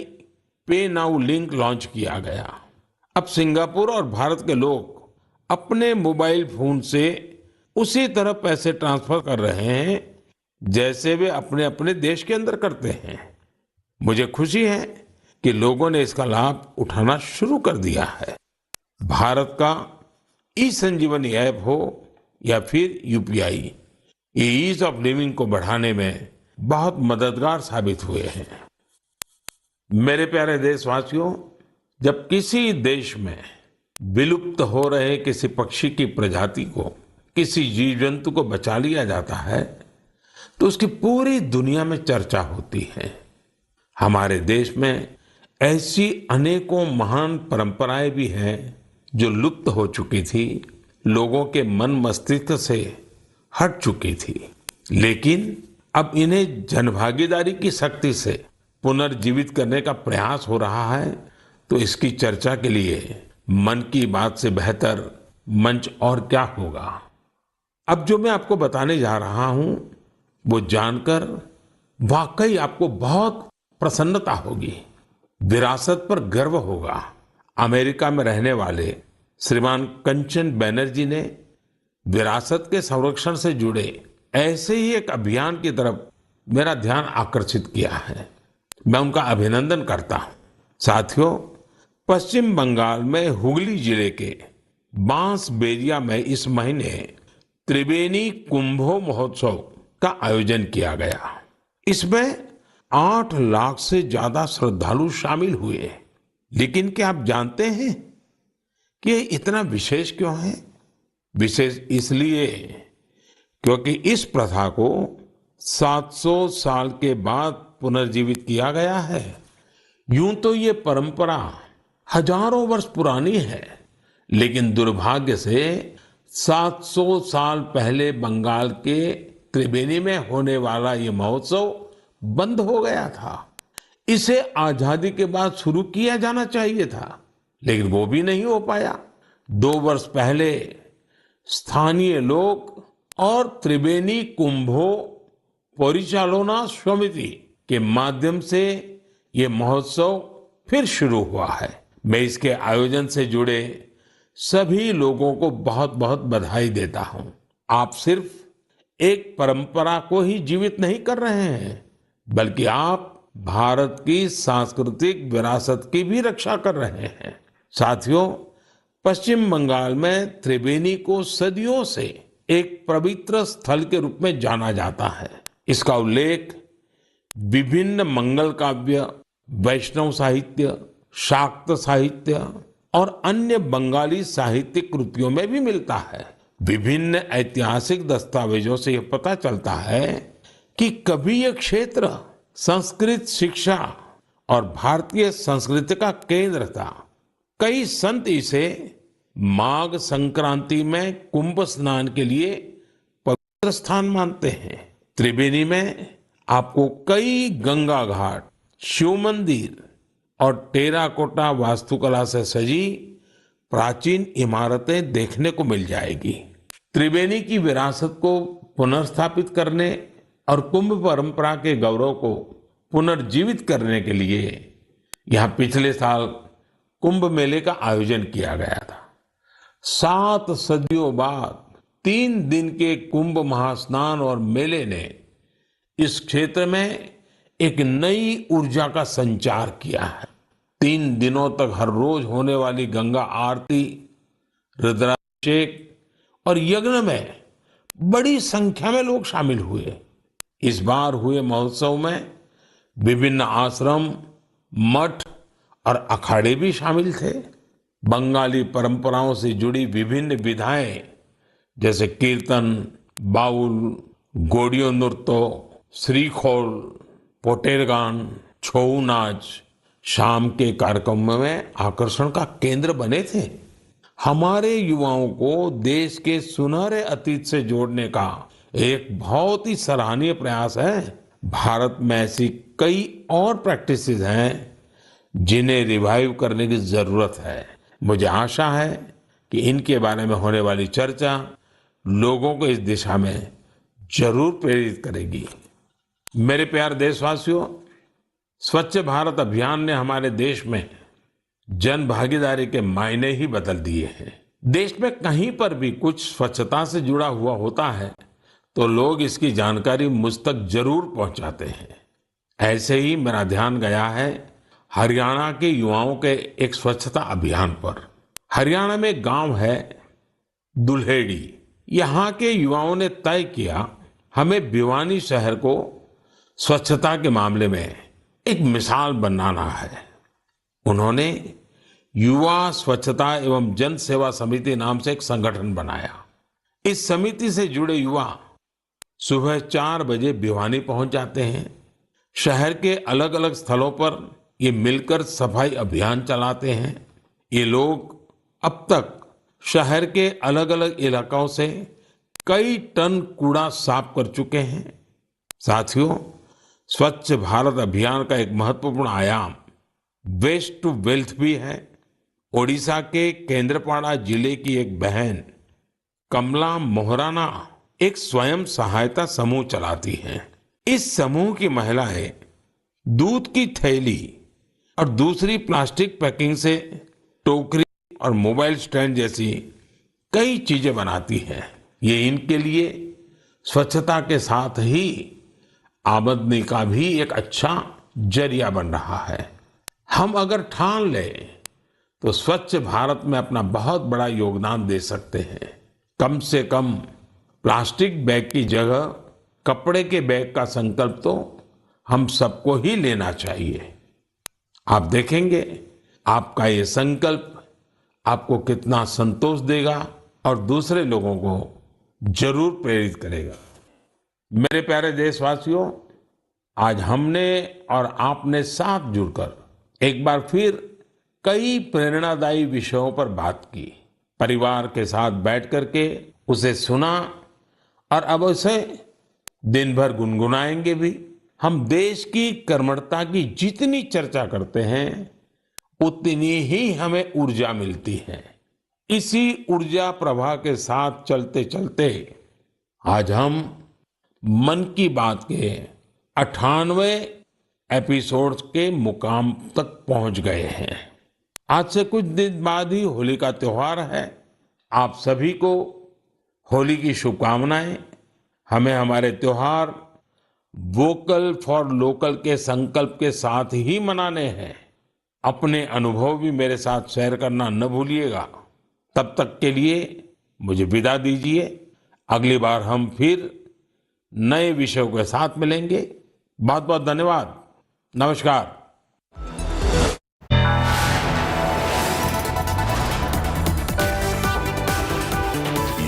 S14: पे नाउ लिंक लॉन्च किया गया। अब सिंगापुर और भारत के लोग अपने मोबाइल फोन से उसी तरह पैसे ट्रांसफर कर रहे हैं जैसे वे अपने अपने देश के अंदर करते हैं। मुझे खुशी है कि लोगों ने इसका लाभ उठाना शुरू कर दिया है। भारत का ई संजीवनी ऐप हो या फिर यूपीआई, ये ईज ऑफ लिविंग को बढ़ाने में बहुत मददगार साबित हुए हैं। मेरे प्यारे देशवासियों, जब किसी देश में विलुप्त हो रहे किसी पक्षी की प्रजाति को, किसी जीव जंतु को बचा लिया जाता है तो उसकी पूरी दुनिया में चर्चा होती है। हमारे देश में ऐसी अनेकों महान परंपराएं भी हैं जो लुप्त हो चुकी थी, लोगों के मन मस्तिष्क से हट चुकी थी, लेकिन अब इन्हें जनभागीदारी की शक्ति से पुनर्जीवित करने का प्रयास हो रहा है। तो इसकी चर्चा के लिए मन की बात से बेहतर मंच और क्या होगा। अब जो मैं आपको बताने जा रहा हूं वो जानकर वाकई आपको बहुत प्रसन्नता होगी, विरासत पर गर्व होगा। अमेरिका में रहने वाले श्रीमान कंचन बैनर्जी ने विरासत के संरक्षण से जुड़े ऐसे ही एक अभियान की तरफ मेरा ध्यान आकर्षित किया है। मैं उनका अभिनंदन करता हूं। साथियों, पश्चिम बंगाल में हुगली जिले के बांसबेरिया में इस महीने त्रिवेणी कुंभो महोत्सव का आयोजन किया गया। इसमें 8 लाख से ज्यादा श्रद्धालु शामिल हुए। लेकिन क्या आप जानते हैं कि ये इतना विशेष क्यों है? विशेष इसलिए क्योंकि इस प्रथा को 700 साल के बाद पुनर्जीवित किया गया है। यूं तो ये परंपरा हजारों वर्ष पुरानी है, लेकिन दुर्भाग्य से 700 साल पहले बंगाल के त्रिवेणी में होने वाला ये महोत्सव बंद हो गया था। इसे आजादी के बाद शुरू किया जाना चाहिए था, लेकिन वो भी नहीं हो पाया। 2 वर्ष पहले स्थानीय लोग और त्रिवेणी कुंभो परिचालना समिति के माध्यम से ये महोत्सव फिर शुरू हुआ है। मैं इसके आयोजन से जुड़े सभी लोगों को बहुत बहुत बधाई देता हूं। आप सिर्फ एक परंपरा को ही जीवित नहीं कर रहे हैं, बल्कि आप भारत की सांस्कृतिक विरासत की भी रक्षा कर रहे हैं। साथियों, पश्चिम बंगाल में त्रिवेणी को सदियों से एक पवित्र स्थल के रूप में जाना जाता है। इसका उल्लेख विभिन्न मंगल काव्य, वैष्णव साहित्य, शाक्त साहित्य और अन्य बंगाली साहित्यिक कृतियों में भी मिलता है। विभिन्न ऐतिहासिक दस्तावेजों से यह पता चलता है कि कभी यह क्षेत्र संस्कृत शिक्षा और भारतीय संस्कृति का केंद्र था। कई संत इसे माघ संक्रांति में कुंभ स्नान के लिए पवित्र स्थान मानते हैं। त्रिवेणी में आपको कई गंगा घाट, शिव मंदिर और टेराकोटा वास्तुकला से सजी प्राचीन इमारतें देखने को मिल जाएगी। त्रिवेणी की विरासत को पुनर्स्थापित करने और कुंभ परंपरा के गौरव को पुनर्जीवित करने के लिए यहाँ पिछले साल कुंभ मेले का आयोजन किया गया था। 7 सदियों बाद 3 दिन के कुंभ महास्नान और मेले ने इस क्षेत्र में एक नई ऊर्जा का संचार किया है। 3 दिनों तक हर रोज होने वाली गंगा आरती, रुद्राभिषेक और यज्ञ में बड़ी संख्या में लोग शामिल हुए। इस बार हुए महोत्सव में विभिन्न आश्रम, मठ और अखाड़े भी शामिल थे। बंगाली परंपराओं से जुड़ी विभिन्न विधाएं जैसे कीर्तन, बाउल, गोड़ियों नृत्य, श्रीखोल, पोटेर गान, छऊ नाच शाम के कार्यक्रमों में आकर्षण का केंद्र बने थे। हमारे युवाओं को देश के सुनहरे अतीत से जोड़ने का एक बहुत ही सराहनीय प्रयास है। भारत में ऐसी कई और प्रैक्टिसेस हैं जिन्हें रिवाइव करने की जरूरत है। मुझे आशा है कि इनके बारे में होने वाली चर्चा लोगों को इस दिशा में जरूर प्रेरित करेगी। मेरे प्यारे देशवासियों, स्वच्छ भारत अभियान ने हमारे देश में जन भागीदारी के मायने ही बदल दिए हैं। देश में कहीं पर भी कुछ स्वच्छता से जुड़ा हुआ होता है तो लोग इसकी जानकारी मुझ तक जरूर पहुंचाते हैं। ऐसे ही मेरा ध्यान गया है हरियाणा के युवाओं के एक स्वच्छता अभियान पर। हरियाणा में एक गांव है दुल्हेड़ी। यहाँ के युवाओं ने तय किया हमें भिवानी शहर को स्वच्छता के मामले में एक मिसाल बनाना है। उन्होंने युवा स्वच्छता एवं जन सेवा समिति नाम से एक संगठन बनाया। इस समिति से जुड़े युवा सुबह 4 बजे भिवानी पहुंच जाते हैं। शहर के अलग अलग स्थलों पर ये मिलकर सफाई अभियान चलाते हैं। ये लोग अब तक शहर के अलग अलग इलाकों से कई टन कूड़ा साफ कर चुके हैं। साथियों, स्वच्छ भारत अभियान का एक महत्वपूर्ण आयाम वेस्ट टू वेल्थ भी है। ओडिशा के केंद्रपाड़ा जिले की एक बहन कमला मोहराना एक स्वयं सहायता समूह चलाती हैं। इस समूह की महिलाएं दूध की थैली और दूसरी प्लास्टिक पैकिंग से टोकरी और मोबाइल स्टैंड जैसी कई चीजें बनाती हैं। ये इनके लिए स्वच्छता के साथ ही आमदनी का भी एक अच्छा जरिया बन रहा है। हम अगर ठान लें तो स्वच्छ भारत में अपना बहुत बड़ा योगदान दे सकते हैं। कम से कम प्लास्टिक बैग की जगह कपड़े के बैग का संकल्प तो हम सबको ही लेना चाहिए। आप देखेंगे आपका ये संकल्प आपको कितना संतोष देगा और दूसरे लोगों को जरूर प्रेरित करेगा। मेरे प्यारे देशवासियों, आज हमने और आपने साथ जुड़कर एक बार फिर कई प्रेरणादायी विषयों पर बात की। परिवार के साथ बैठ करके उसे सुना और अब उसे दिन भर गुनगुनाएंगे भी। हम देश की कर्मठता की जितनी चर्चा करते हैं उतनी ही हमें ऊर्जा मिलती है। इसी ऊर्जा प्रवाह के साथ चलते चलते आज हम मन की बात के 98 एपिसोड्स के मुकाम तक पहुंच गए हैं। आज से कुछ दिन बाद ही होली का त्योहार है। आप सभी को होली की शुभकामनाएं। हमें हमारे त्योहार वोकल फॉर लोकल के संकल्प के साथ ही मनाने हैं। अपने अनुभव भी मेरे साथ शेयर करना न भूलिएगा। तब तक के लिए मुझे विदा दीजिए। अगली बार हम फिर नए विषयों के साथ मिलेंगे। बहुत बहुत धन्यवाद। नमस्कार।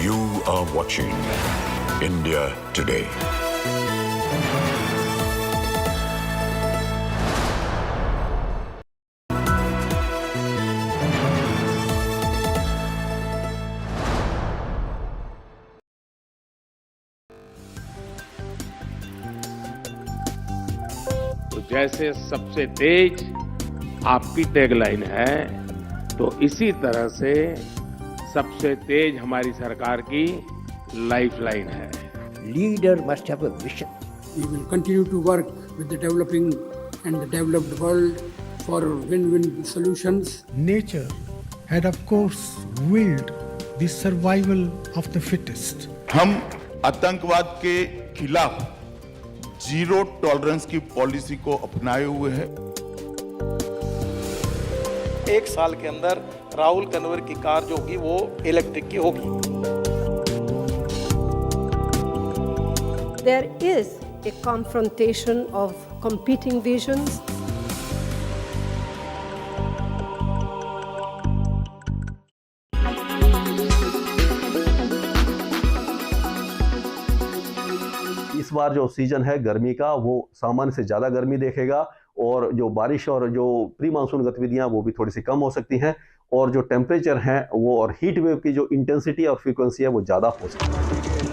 S17: You are watching India Today.
S18: तो जैसे सबसे तेज आपकी टैगलाइन है, तो इसी तरह से सबसे तेज हमारी सरकार की लाइफलाइन है।
S19: Leader must have a vision.
S20: We will continue to work with the developing and the developed world for win-win solutions.
S21: Nature had of course willed the survival of the fittest.
S22: हम आतंकवाद के खिलाफ zero tolerance की policy को अपनाए हुए हैं।
S10: एक साल के अंदर राहुल कन्वर की कार जो होगी वो इलेक्ट्रिक की होगी।
S23: There is a confrontation of competing visions.
S24: इस बार जो सीजन है गर्मी का वो सामान्य से ज़्यादा गर्मी देखेगा और जो बारिश और जो प्री मानसून गतिविधियां वो भी थोड़ी सी कम हो सकती हैं और जो टेम्परेचर हैं वो और हीट वेव की जो इंटेंसिटी और फ्रीक्वेंसी है वो ज़्यादा हो सकती है।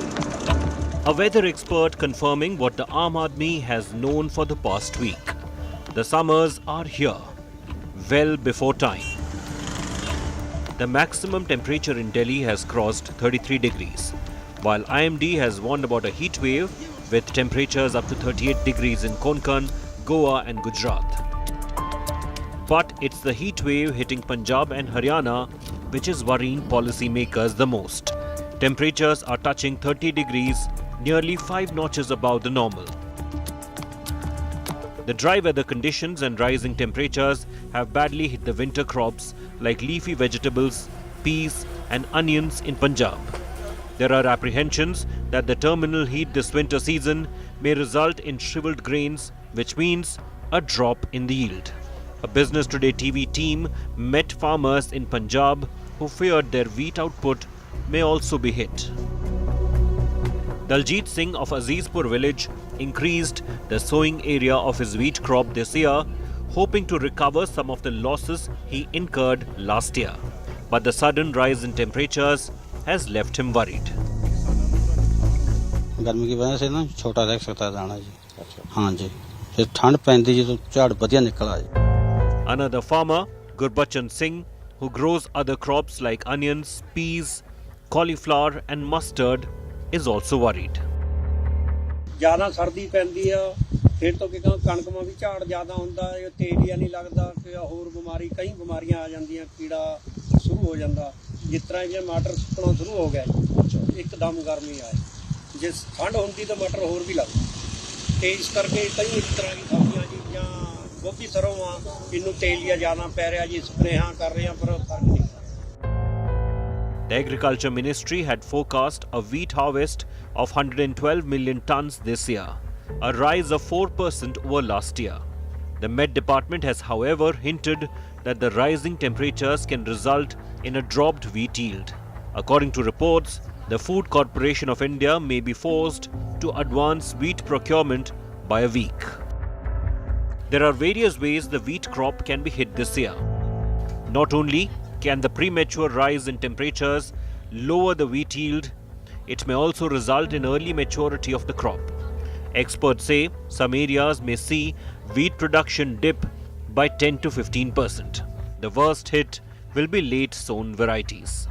S25: A weather expert confirming what the Aam Aadmi has known for the past week. The summers are here, well before time. The maximum temperature in Delhi has crossed 33 degrees, while IMD has warned about a heat wave with temperatures up to 38 degrees in Konkan, Goa and Gujarat. But it's the heat wave hitting Punjab and Haryana which is worrying policymakers the most. Temperatures are touching 30 degrees, nearly 5 notches above the normal. The dry weather conditions and rising temperatures have badly hit the winter crops like leafy vegetables, peas and onions in Punjab. There are apprehensions that the terminal heat this winter season may result in shriveled grains, which means a drop in the yield. A Business Today TV team met farmers in Punjab who feared their wheat output may also be hit. Daljit Singh of Azizpur village increased the sowing area of his wheat crop this year, hoping to recover some of the losses he incurred last year. But the sudden rise in temperatures has left him worried.
S26: गर्मी की वजह से ना छोटा रह सकता है दाना जी। हाँ जी, जब ठंड पैंदी जी तो झाड़ बढ़िया निकला जी।
S25: Another farmer, Gurbachan Singh, who grows other crops like onions, peas, cauliflower and mustard, is also worried.
S27: ज़्यादा सर्दी पैंदी है, फिर तो कणक में भी झाड़ ज़्यादा होता है, तेलिया नहीं लगता, कि होर बीमारी कई बीमारियां आ जांदियां, कीड़ा शुरू हो जाता। जिस तरह ये मटर सुकना शुरू हो गया, एकदम गर्मी आए, जिस ठंड होती तो मटर होर भी लगता। तो इस करके कई इस तरह की सब्जियां जी या गोभी सरों इनू तेलिया ज़्यादा पै रहा जी, स्प्रेहां कर रहे हैं पर फर्क नहीं।
S25: The Agriculture Ministry had forecast a wheat harvest of 112 million tons this year, a rise of 4% over last year. The Met Department has however hinted that the rising temperatures can result in a dropped wheat yield. According to reports, the Food Corporation of India may be forced to advance wheat procurement by a week. There are various ways the wheat crop can be hit this year. Not only can the premature rise in temperatures lower the wheat yield, it may also result in early maturity of the crop. Experts say some areas may see wheat production dip by 10 to 15%. The worst hit will be late sown varieties.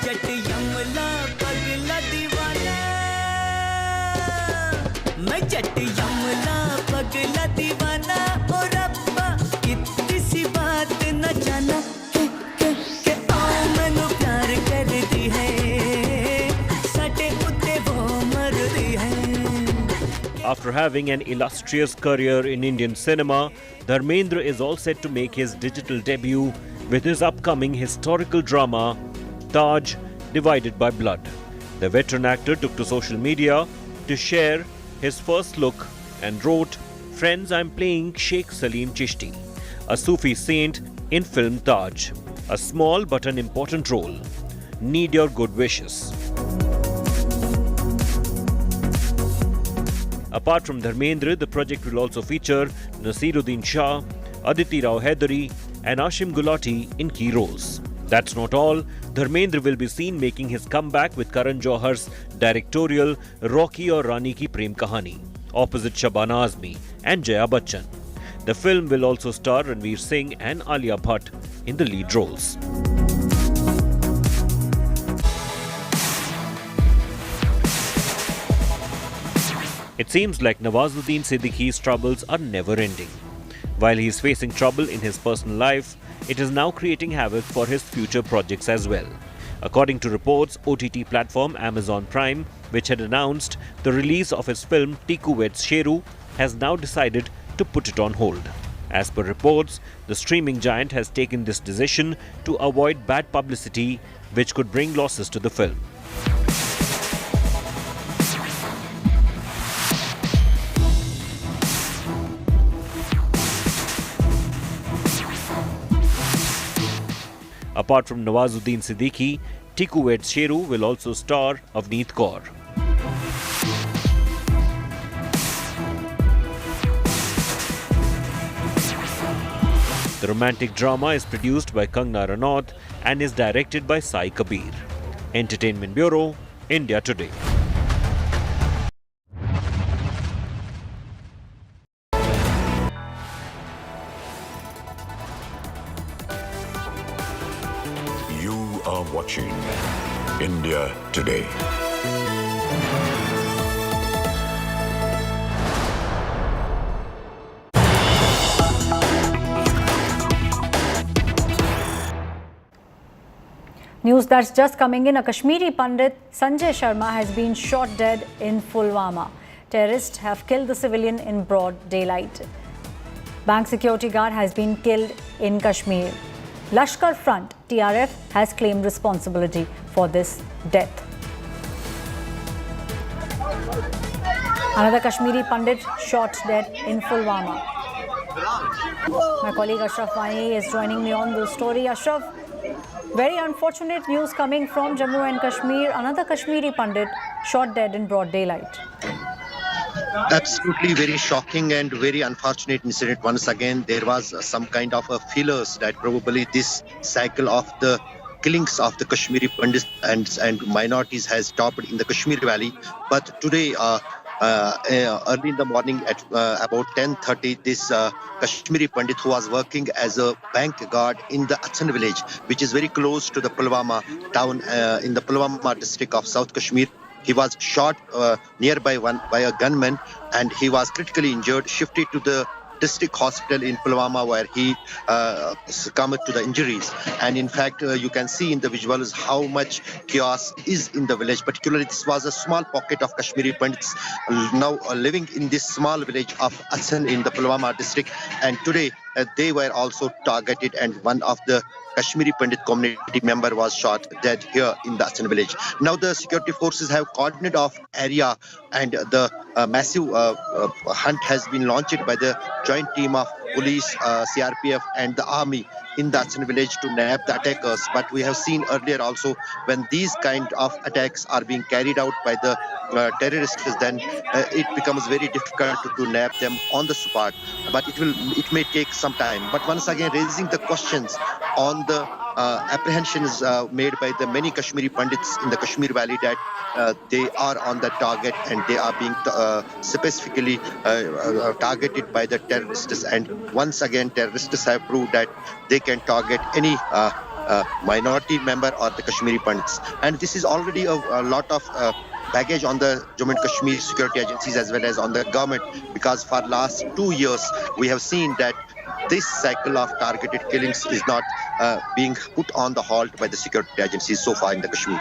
S2: जट यमला पगला दीवाना मैं जट यमला पगला दीवाना ओ रब्बा इतनी सी बात न जाना के आओ मैनू प्यार कर दी है सटे उत्ते वो मर दी है.
S25: After having an illustrious career in Indian cinema, Dharmendra is all set to make his digital debut with his upcoming historical drama, Taj, Divided by Blood. The veteran actor took to social media to share his first look and wrote, "Friends, I'm playing Sheikh Salim Chishti, a Sufi saint in film Taj. A small but an important role. Need your good wishes." Apart from Dharmendra, the project will also feature Nasiruddin Shah, Aditi Rao Haidari and Ashim Gulati in key roles. That's not all. Dharmendra will be seen making his comeback with Karan Johar's directorial Rocky Aur Rani Ki Prem Kahani, opposite Shabana Azmi and Jaya Bachchan. The film will also star Ranveer Singh and Alia Bhatt in the lead roles. It seems like Nawazuddin Siddiqui's troubles are never ending. While he is facing trouble in his personal life, it is now creating havoc for his future projects as well. According to reports, OTT platform Amazon Prime, which had announced the release of his film Tiku Weds Sheru, has now decided to put it on hold. As per reports, the streaming giant has taken this decision to avoid bad publicity which could bring losses to the film. Apart from Nawazuddin Siddiqui, Tiku Weds Sheru will also star Avneet Kaur. The romantic drama is produced by Kangna Ranaut and is directed by Sai Kabir. Entertainment Bureau, India Today.
S17: You are watching India Today.
S1: News that's just coming in. A Kashmiri Pandit, Sanjay Sharma, has been shot dead in Pulwama. Terrorists have killed the civilian in broad daylight. Bank security guard has been killed in Kashmir. Lashkar Front, TRF, has claimed responsibility for this death. Another Kashmiri Pandit shot dead in Pulwama. My colleague Ashraf Wani is joining me on the story. Ashraf, very unfortunate news coming from Jammu and Kashmir. Another Kashmiri Pandit shot dead in broad daylight.
S4: Absolutely very shocking and very unfortunate incident. Once again, there was some kind of a feelers that probably this cycle of the killings of the Kashmiri Pandits and minorities has stopped in the Kashmir Valley. But today, early in the morning at about 10:30, this Kashmiri Pandit who was working as a bank guard in the Achan village, which is very close to the Pulwama town in the Pulwama district of South Kashmir. He was shot nearby by a gunman and he was critically injured, shifted to the district hospital in Pulwama where he succumbed to the injuries. And in fact, you can see in the visuals how much chaos is in the village. Particularly, this was a small pocket of Kashmiri Pandits now living in this small village of Achan in the Pulwama district. And today, they were also targeted, and one of the Kashmiri Pandit community member was shot dead here in the Achan village. Now the security forces have cordoned off area and the massive hunt has been launched by the joint team of police, CRPF and the army in the Achan village to nab the attackers. But we have seen earlier also when these kind of attacks are being carried out by the terrorists, then it becomes very difficult to nab them on the spot. But it may take some time. But once again, raising the questions on the apprehensions made by the many Kashmiri Pandits in the Kashmir Valley that they are on the target and they are being specifically targeted by the terrorists. And once again, terrorists have proved that they can target any minority member or the Kashmiri Pandits. And this is already a lot of baggage on the Jammu and Kashmir security agencies as well as on the government, because for last 2 years we have seen that this cycle of targeted killings is not being put on the halt by the security agencies so far in the Kashmir.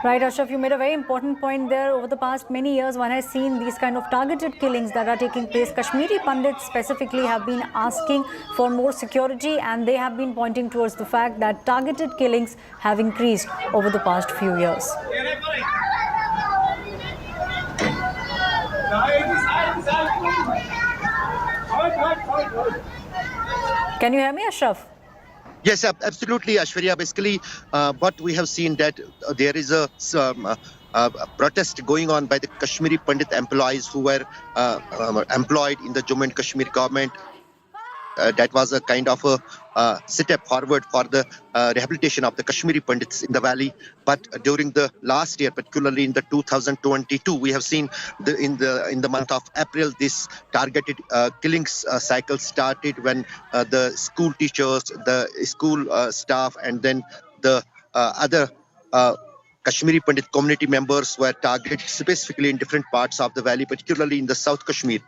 S1: Right, Ashraf, you made a very important point there. Over the past many years, one has seen these kind of targeted killings that are taking place. Kashmiri Pandits specifically have been asking for more security, and they have been pointing towards the fact that targeted killings have increased over the past few years. Can you hear me, Ashraf?
S4: Yes, absolutely, Ashwarya. Basically, but we have seen that there is a protest going on by the Kashmiri Pandit employees who were employed in the Jammu and Kashmir government. That was a kind of a step forward for the rehabilitation of the Kashmiri Pandits in the valley. But during the last year, particularly in the 2022, we have seen in the month of April, this targeted killings cycle started when the school teachers, the school staff, and then the other Kashmiri Pandit community members were targeted specifically in different parts of the valley, particularly in the South Kashmir.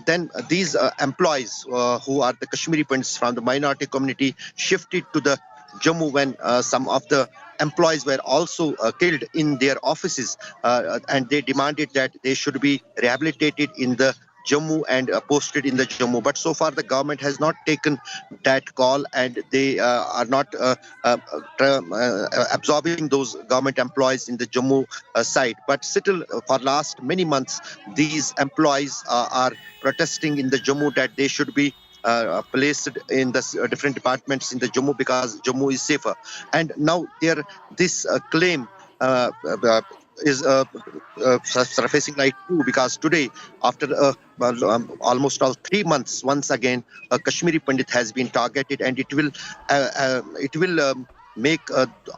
S4: Then these employees who are the Kashmiri Pandits from the minority community shifted to the Jammu when some of the employees were also killed in their offices, and they demanded that they should be rehabilitated in the Jammu and posted in the Jammu. But so far the government has not taken that call, and they are not absorbing those government employees in the Jammu side. But still, for last many months, these employees are protesting in the Jammu that they should be placed in the different departments in the Jammu because Jammu is safer. And now this claim is surfacing like true, because today, after almost 3 months, once again a Kashmiri Pandit has been targeted, and it will make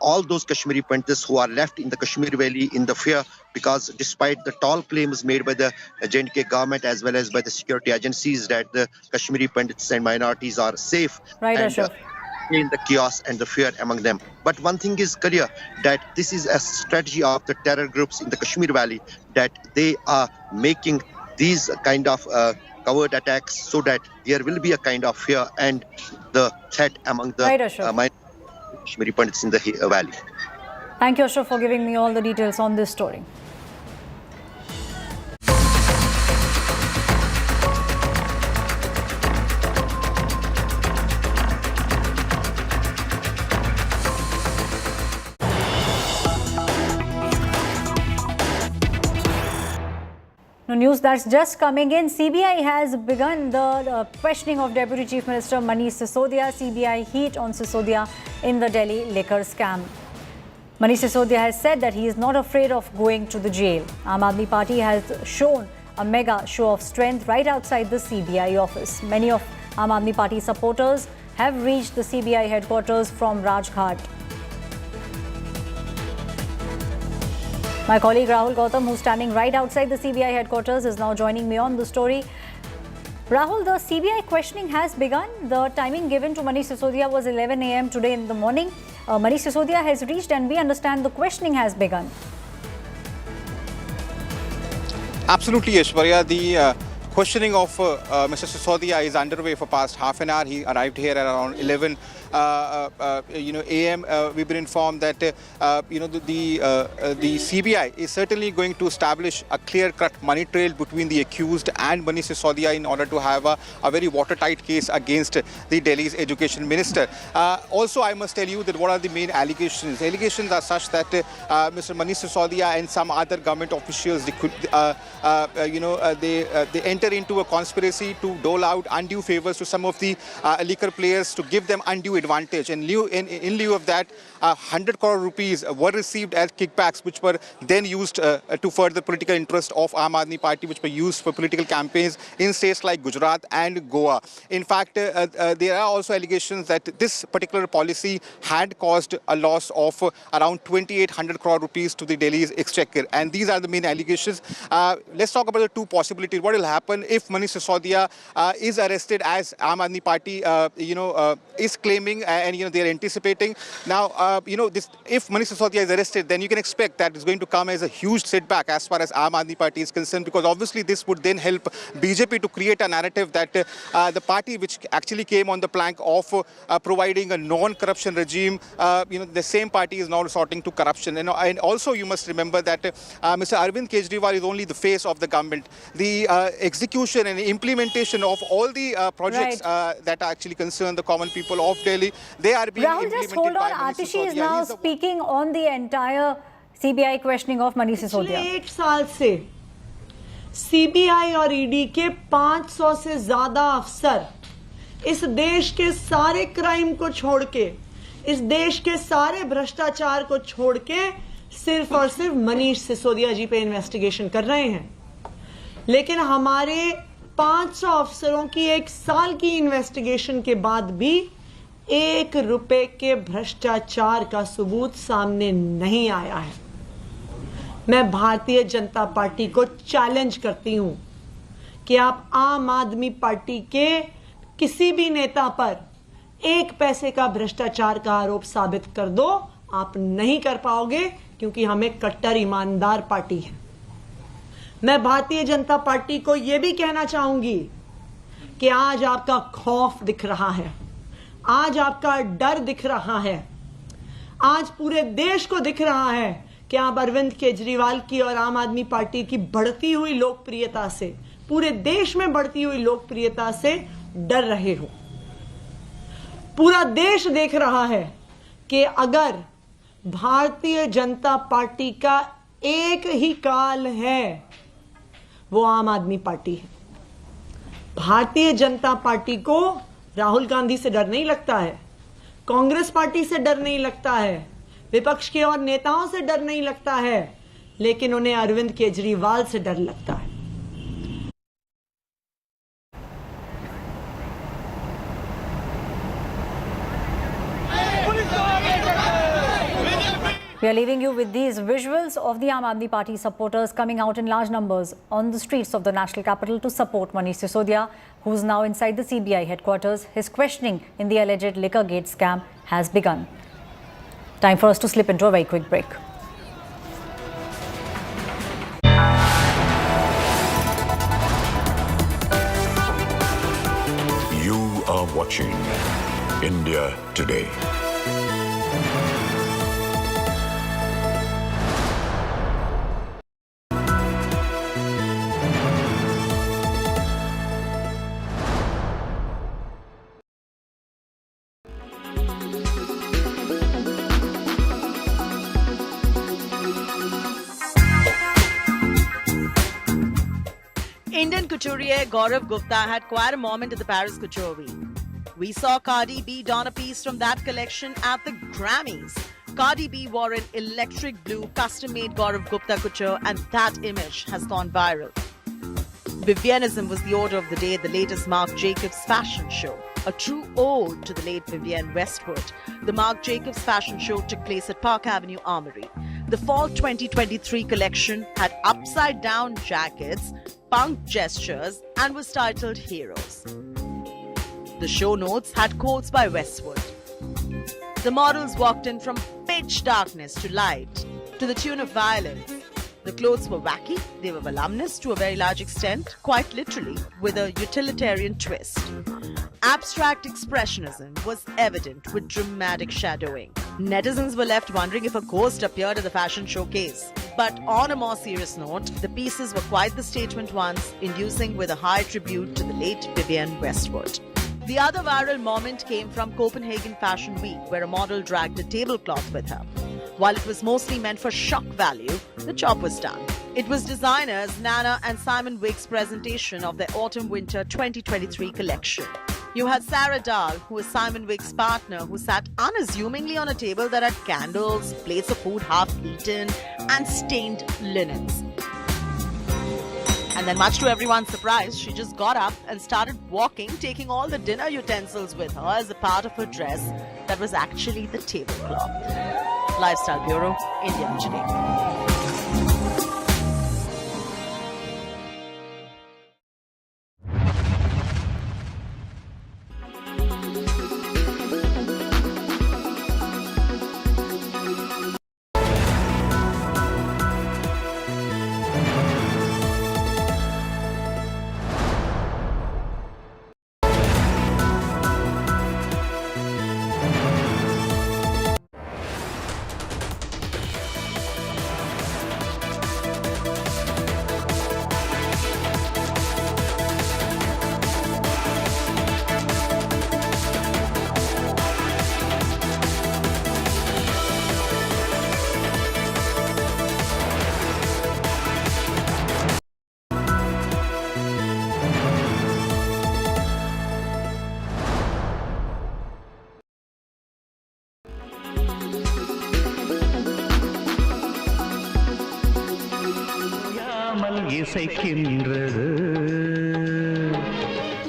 S4: all those Kashmiri Pandits who are left in the Kashmir Valley in the fear, because despite the tall claims made by the J&K government as well as by the security agencies that the Kashmiri Pandits and minorities are safe,
S1: right,
S4: and
S1: Ashraf,
S4: in the chaos and the fear among them. But one thing is clear, that this is a strategy of the terror groups in the Kashmir Valley, that they are making these kind of covert attacks so that there will be a kind of fear and the threat among the
S1: right,
S4: Kashmiri Pandits in the valley.
S1: Thank you, Ashraf, for giving me all the details on this story. News that's just coming in. CBI has begun the questioning of Deputy Chief Minister Manish Sisodia. CBI heat on Sisodia in the Delhi liquor scam. Manish Sisodia has said that he is not afraid of going to the jail. Aam Aadmi Party has shown a mega show of strength right outside the CBI office. Many of Aam Aadmi Party supporters have reached the CBI headquarters from Rajghat. My colleague Rahul Gautam, who's standing right outside the CBI headquarters, is now joining me on the story. Rahul, the CBI questioning has begun. The timing given to Manish Sisodia was 11 a.m. today in the morning. Manish Sisodia has reached, and we understand the questioning has begun.
S11: Absolutely, Aishwarya. The questioning of Mr. Sisodia is underway for past half an hour. He arrived here at around 11 a.m. We've been informed that the CBI is certainly going to establish a clear-cut money trail between the accused and Manish Sisodia in order to have a very watertight case against the Delhi's education minister. Also, I must tell you that what are the main allegations? Allegations are such that Mr. Manish Sisodia and some other government officials, they enter into a conspiracy to dole out undue favors to some of the liquor players to give them undue advantage. And in lieu of that, 100 crore rupees were received as kickbacks, which were then used to further political interest of Aam Aadmi Party, which were used for political campaigns in states like Gujarat and Goa. In fact, there are also allegations that this particular policy had caused a loss of around 2,800 crore rupees to the Delhi's exchequer. And these are the main allegations. Let's talk about the two possibilities. What will happen if Manish Sisodia is arrested, as Aam Aadmi Party, is claiming coming and they're anticipating. Now, this, if Manish Sisodia is arrested, then you can expect that it's going to come as a huge setback as far as Aam Aadmi Party is concerned, because obviously this would then help BJP to create a narrative that the party which actually came on the plank of providing a non-corruption regime, the same party is now resorting to corruption. And also you must remember that Mr. Arvind Kejriwal is only the face of the government. The execution and implementation of all the projects that actually concern the common people of Delhi, they are being
S1: Rahul,
S11: implemented
S1: just hold
S11: by
S1: on.
S11: Manish
S1: Atishi is
S11: Sisodia.
S1: now speaking on the entire CBI questioning of Manish Sisodia.
S3: पिछले 1 साल से CBI और ED के 500 से ज्यादा अफसर इस देश के सारे क्राइम को छोड़ के, इस देश के सारे भ्रष्टाचार को छोड़ के सिर्फ और सिर्फ मनीष सिसोदिया जी पे इन्वेस्टिगेशन कर रहे हैं। लेकिन हमारे 500 अफसरों की 1 साल की इन्वेस्टिगेशन के बाद भी 1 रुपए के भ्रष्टाचार का सबूत सामने नहीं आया है। मैं भारतीय जनता पार्टी को चैलेंज करती हूं कि आप आम आदमी पार्टी के किसी भी नेता पर 1 पैसे का भ्रष्टाचार का आरोप साबित कर दो, आप नहीं कर पाओगे, क्योंकि हम एक कट्टर ईमानदार पार्टी है। मैं भारतीय जनता पार्टी को यह भी कहना चाहूंगी कि आज आपका खौफ दिख रहा है, आज आपका डर दिख रहा है, आज पूरे देश को दिख रहा है कि आप अरविंद केजरीवाल की और आम आदमी पार्टी की बढ़ती हुई लोकप्रियता से, पूरे देश में बढ़ती हुई लोकप्रियता से डर रहे हो। पूरा देश देख रहा है कि अगर भारतीय जनता पार्टी का एक ही काल है, वो आम आदमी पार्टी है। भारतीय जनता पार्टी को राहुल गांधी से डर नहीं लगता है, कांग्रेस पार्टी से डर नहीं लगता है, विपक्ष के और नेताओं से डर नहीं लगता है, लेकिन उन्हें अरविंद केजरीवाल से डर लगता है।
S1: We are leaving you with these visuals of the Aam Aadmi Party supporters coming out in large numbers on the streets of the national capital to support Manish Sisodia, who is now inside the CBI headquarters. His questioning in the alleged liquor gate scam has begun. Time for us to slip into a very quick break.
S17: You are watching India Today.
S5: Indian couturier Gaurav Gupta had quite a moment at the Paris Couture Week. We saw Cardi B don a piece from that collection at the Grammys. Cardi B wore an electric blue custom-made Gaurav Gupta couture, and that image has gone viral. Vivianism was the order of the day at the latest Marc Jacobs fashion show, a true ode to the late Vivienne Westwood. The Marc Jacobs fashion show took place at Park Avenue Armory. The fall 2023 collection had upside-down jackets, punk gestures, and was titled Heroes. The show notes had quotes by Westwood. The models walked in from pitch darkness to light, to the tune of violins. The clothes were wacky, they were voluminous to a very large extent, quite literally, with a utilitarian twist. Abstract expressionism was evident with dramatic shadowing. Netizens were left wondering if a ghost appeared at the fashion showcase. But on a more serious note, the pieces were quite the statement ones, inducing with a high tribute to the late Vivienne Westwood. The other viral moment came from Copenhagen Fashion Week, where a model dragged a tablecloth with her. While it was mostly meant for shock value, the job was done. It was designers Nana and Simon Wigg's presentation of their Autumn-Winter 2023 collection. You had Sarah Dahl, who was Simon Wigg's partner, who sat unassumingly on a table that had candles, plates of food half-eaten, and stained linens. And then, much to everyone's surprise, she just got up and started walking, taking all the dinner utensils with her as a part of her dress that was actually the tablecloth. Lifestyle Bureau, India Today.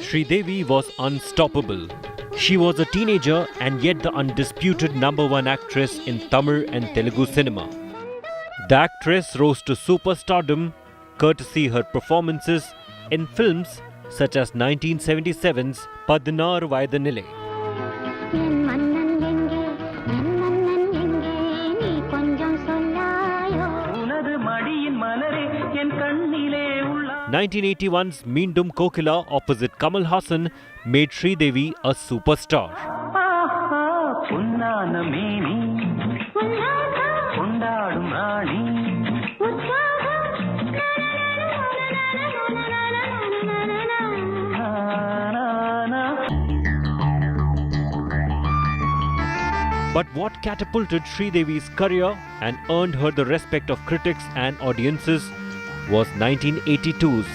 S25: Sridevi was unstoppable. She was a teenager and yet the undisputed #1 actress in Tamil and Telugu cinema. The actress rose to superstardom courtesy her performances in films such as 1977's Padinar Vaidanile. In 1981's Meendum Kokila opposite Kamal Hassan made Sridevi a superstar. But what catapulted Sridevi's career and earned her the respect of critics and audiences was 1982's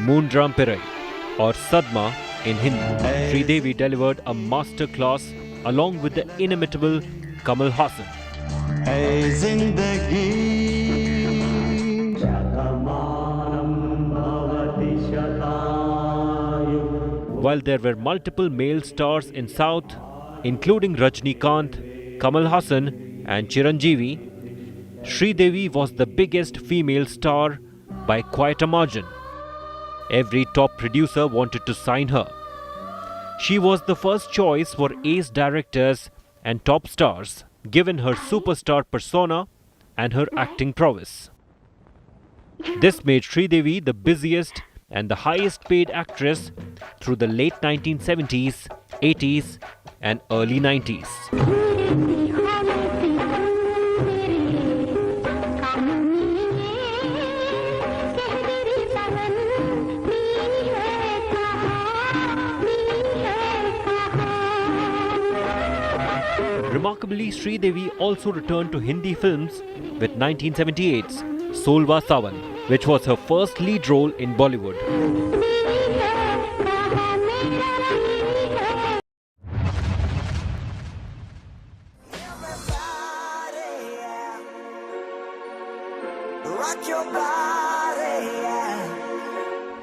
S25: Moondram Pirai or Sadma in Hindi. Sridevi delivered a masterclass along with the inimitable Kamal Hassan. While there were multiple male stars in South, including Rajnikant, Kamal Hassan and Chiranjeevi, Sridevi was the biggest female star by quite a margin. Every top producer wanted to sign her. She was the first choice for ace directors and top stars, given her superstar persona and her acting prowess. This made Sridevi the busiest and the highest paid actress through the late 1970s, 80s and early 90s. Remarkably, Sridevi also returned to Hindi films with 1978's Solva Sawan, which was her first lead role in Bollywood.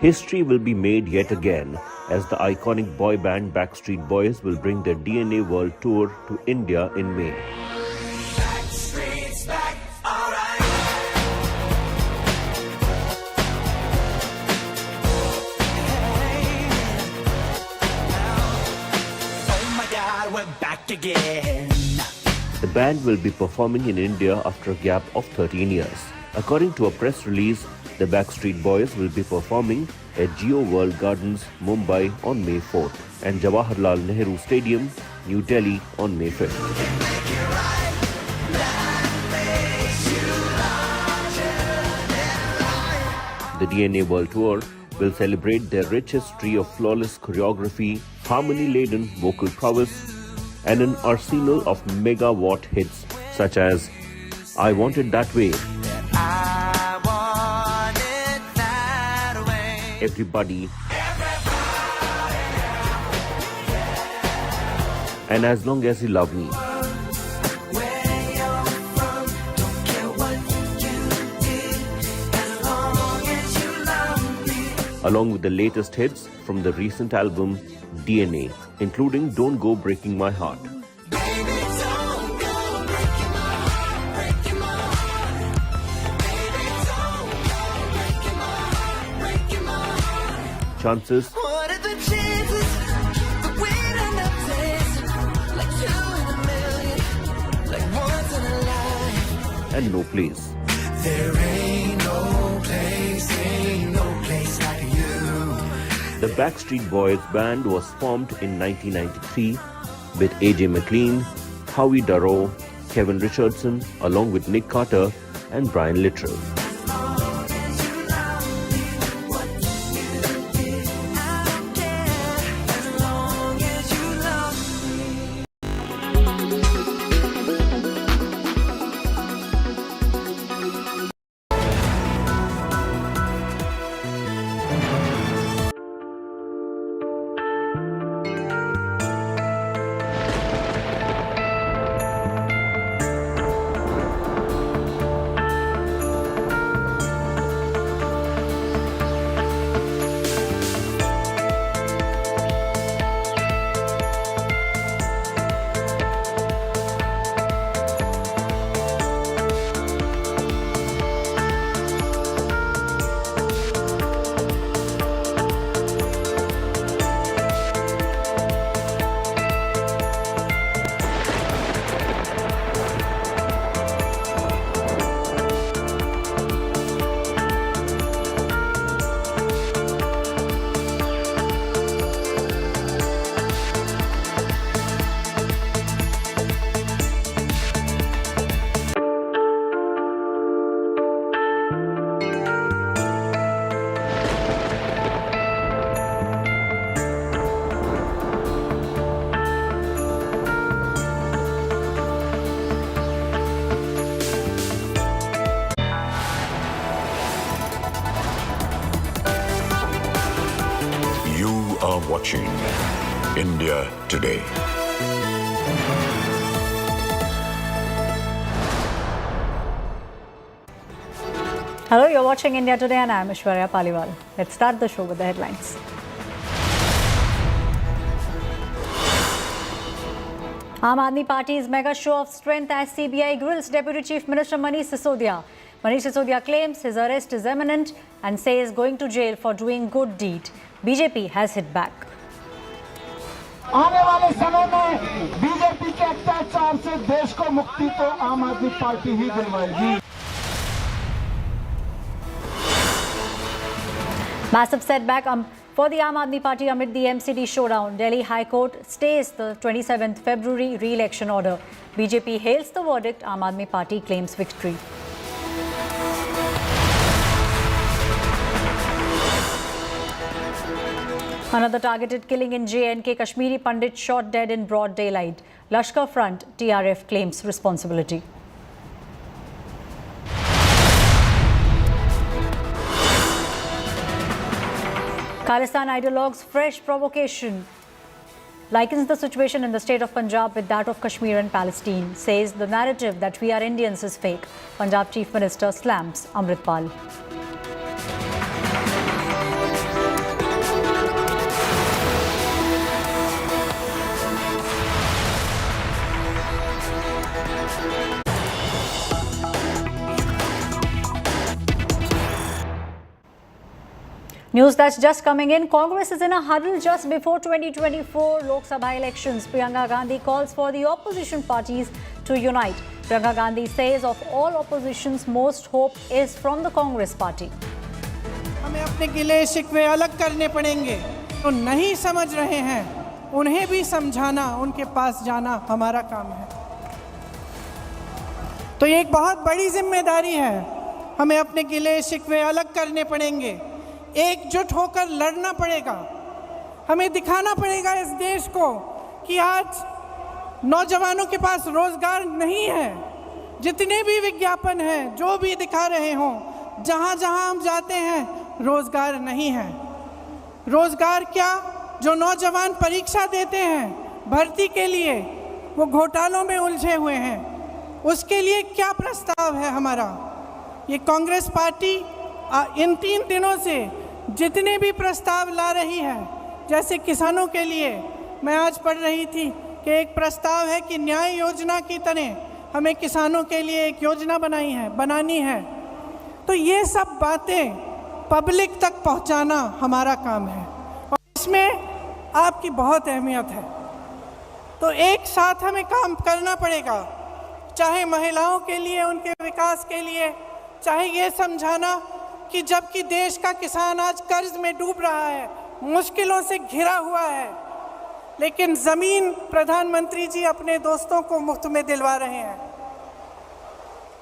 S6: History will be made yet again as the iconic boy band Backstreet Boys will bring their DNA World Tour to India in May. The band will be performing in India after a gap of 13 years. According to a press release, the Backstreet Boys will be performing at Geo World Gardens, Mumbai on May 4th and Jawaharlal Nehru Stadium, New Delhi on May 5th. The DNA World Tour will celebrate their rich history of flawless choreography, harmony-laden vocal prowess, and an arsenal of megawatt hits such as I Want It That Way, Everybody, and As Long As You Love Me. Along with the latest hits from the recent album DNA, including Don't Go Breaking My Heart. Chances and No Place.
S2: There ain't no place like you.
S6: The Backstreet Boys band was formed in 1993 with AJ McLean, Howie Darrow, Kevin Richardson, along with Nick Carter and Brian Littrell.
S17: watching India Today.
S1: Hello, you're watching India Today and I'm Aishwarya Paliwal. Let's start the show with the headlines. Aam Aadmi Party's mega show of strength as CBI grills Deputy Chief Minister Manish Sisodia. Manish Sisodia claims his arrest is imminent and says going to jail for doing good deed. BJP has hit back.
S7: आने वाले समय में BJP के अत्याचार से देश को मुक्ति तो आम आदमी पार्टी ही दिलवाएगी.
S1: Massive setback for the Aam Aadmi Party amid the MCD showdown. Delhi High Court stays the 27th February re-election order. BJP hails the verdict. Aam Aadmi Party claims victory. Another targeted killing in J&K. Kashmiri Pandit shot dead in broad daylight. Lashkar Front, TRF claims responsibility. Khalistan ideologues' fresh provocation likens the situation in the state of Punjab with that of Kashmir and Palestine, says the narrative that we are Indians is fake. Punjab Chief Minister slams Amritpal. News that's just coming in. Congress is in a huddle just before 2024 Lok Sabha elections. Priyanka Gandhi calls for the opposition parties to unite. Priyanka Gandhi says of all opposition's most hope is from the Congress party.
S8: हमें अपने गिले शिकवे अलग करने पड़ेंगे. तो नहीं समझ रहे हैं, उन्हें भी समझाना, उनके पास जाना हमारा काम है. तो ये एक बहुत बड़ी जिम्मेदारी है. हमें अपने गिले शिकवे अलग करने पड़ेंगे. एकजुट होकर लड़ना पड़ेगा. हमें दिखाना पड़ेगा इस देश को कि आज नौजवानों के पास रोजगार नहीं है. जितने भी विज्ञापन हैं, जो भी दिखा रहे हों, जहां जहां हम जाते हैं रोजगार नहीं है. रोजगार क्या, जो नौजवान परीक्षा देते हैं भर्ती के लिए, वो घोटालों में उलझे हुए हैं. उसके लिए क्या प्रस्ताव है हमारा? ये कांग्रेस पार्टी इन 3 दिनों से जितने भी प्रस्ताव ला रही है, जैसे किसानों के लिए मैं आज पढ़ रही थी कि एक प्रस्ताव है कि न्याय योजना की तरह हमें किसानों के लिए एक योजना बनानी है. तो ये सब बातें पब्लिक तक पहुंचाना हमारा काम है और इसमें आपकी बहुत अहमियत है. तो एक साथ हमें काम करना पड़ेगा, चाहे महिलाओं के लिए, उनके विकास के लिए, चाहे ये समझाना कि जबकि देश का किसान आज कर्ज में डूब रहा है, मुश्किलों से घिरा हुआ है, लेकिन जमीन प्रधानमंत्री जी अपने दोस्तों को मुफ्त में दिलवा रहे हैं.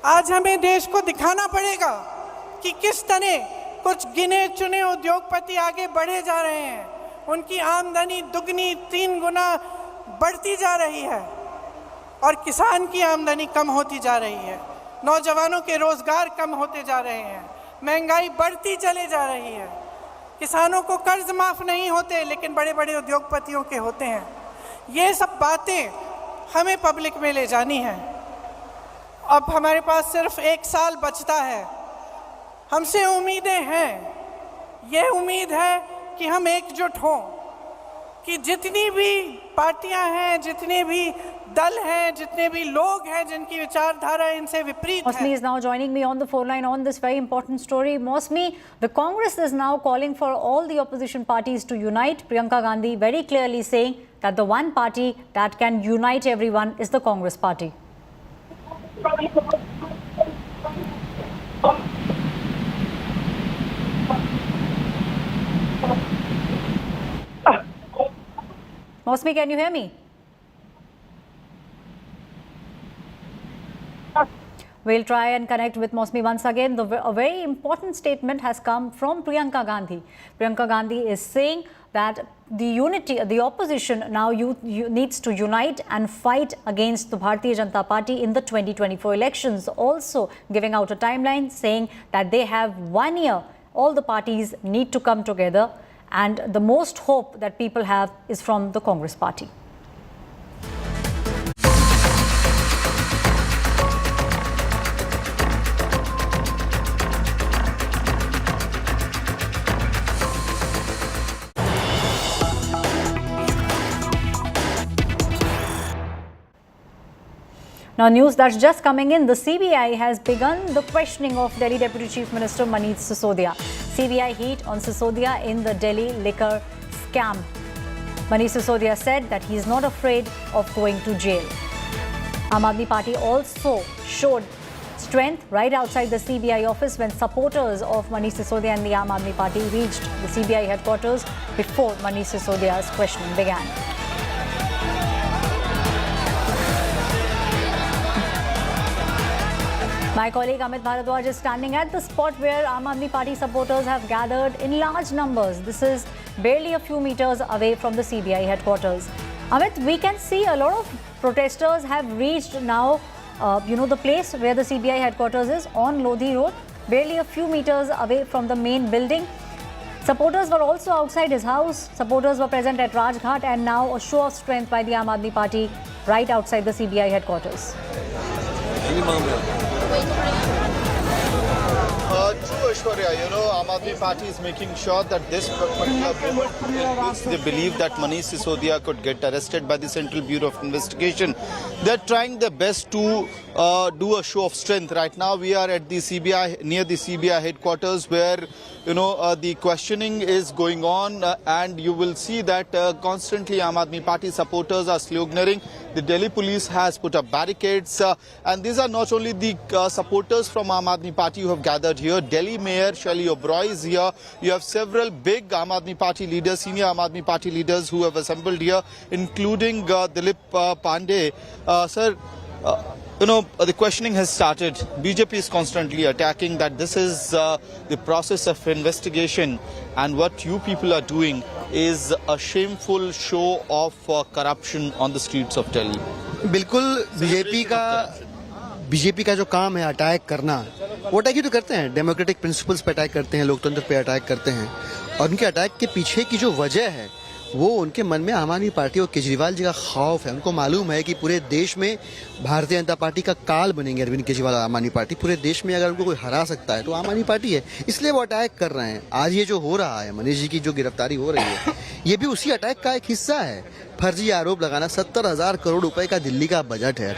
S8: आज हमें देश को दिखाना पड़ेगा कि किस तरह कुछ गिने चुने उद्योगपति आगे बढ़े जा रहे हैं. उनकी आमदनी दुगनी 3 गुना बढ़ती जा रही है और किसान की आमदनी कम होती जा रही है. नौजवानों के रोजगार कम होते जा रहे हैं. महंगाई बढ़ती चले जा रही है. किसानों को कर्ज माफ नहीं होते, लेकिन बड़े बड़े उद्योगपतियों के होते हैं. ये सब बातें हमें पब्लिक में ले जानी है. अब हमारे पास सिर्फ 1 साल बचता है. हमसे उम्मीदें हैं. ये उम्मीद है कि हम एकजुट हों, कि जितनी भी पार्टियां हैं, जितने भी दल हैं, जितने भी लोग हैं जिनकी विचारधारा इनसे विपरीत है.
S1: Mosmi is now joining me on the phone line on this very important story. Mosmi, the Congress is now calling for all the opposition parties to unite. Priyanka Gandhi very clearly saying that the one party that can unite everyone is the Congress party. Mosmi, can you hear me? We'll try and connect with Mosmi once again. A very important statement has come from Priyanka Gandhi. Priyanka Gandhi is saying that the opposition now needs to unite and fight against the Bharatiya Janata Party in the 2024 elections. Also giving out a timeline saying that they have 1 year. All the parties need to come together and the most hope that people have is from the Congress party. Now, news that's just coming in, the CBI has begun the questioning of Delhi Deputy Chief Minister Manish Sisodia. CBI heat on Sisodia in the Delhi liquor scam. Manish Sisodia said that he is not afraid of going to jail. Aam Aadmi Party also showed strength right outside the CBI office when supporters of Manish Sisodia and the Aam Aadmi Party reached the CBI headquarters before Manish Sisodia's questioning began. My colleague Amit Bharadwaj is standing at the spot where Aam Aadmi Party supporters have gathered in large numbers. This is barely a few meters away from the CBI headquarters. Amit, we can see a lot of protesters have reached now, the place where the CBI headquarters is on Lodhi Road, barely a few meters away from the main building. Supporters were also outside his house. Supporters were present at Rajghat, and now a show of strength by the Aam Aadmi Party right outside the CBI headquarters.
S9: True, Aishwarya. Aam Aadmi Party is making sure that this particular moment in which they believe that Manish Sisodia could get arrested by the Central Bureau of Investigation, they're trying their best to do a show of strength. Right now, we are at the CBI, near the CBI headquarters, where the questioning is going on, and you will see that constantly Aam Aadmi Party supporters are sloganeering. The Delhi police has put up barricades, and these are not only the supporters from Aam Aadmi Party who have gathered here. Delhi Mayor Shelley Oberoi is here. You have several big Aam Aadmi Party leaders, senior Aam Aadmi Party leaders who have assembled here, including Dilip Pandey. Sir, the questioning has started. BJP is constantly attacking that this is the process of investigation, and what you people are doing is a shameful show of corruption on the streets of Delhi.
S12: बिल्कुल BJP का जो काम है attack करना, वो attack ही तो करते हैं, डेमोक्रेटिक प्रिंसिपल्स पे अटैक करते हैं, लोकतंत्र पे अटैक करते हैं, और उनके अटैक के पीछे की जो वजह है वो उनके मन में आम आदमी पार्टी और केजरीवाल जी का खौफ है। उनको मालूम है कि पूरे देश में भारतीय जनता पार्टी का काल बनेंगे अरविंद केजरीवाल और आम आदमी पार्टी। पूरे देश में अगर उनको कोई हरा सकता है तो आम आदमी पार्टी है, इसलिए वो अटैक कर रहे हैं। आज ये जो हो रहा है, मनीष जी की जो गिरफ्तारी हो रही है, ये भी उसी अटैक का एक हिस्सा है। फर्जी आरोप लगाना, 70,000 करोड़ रुपए का दिल्ली का बजट है,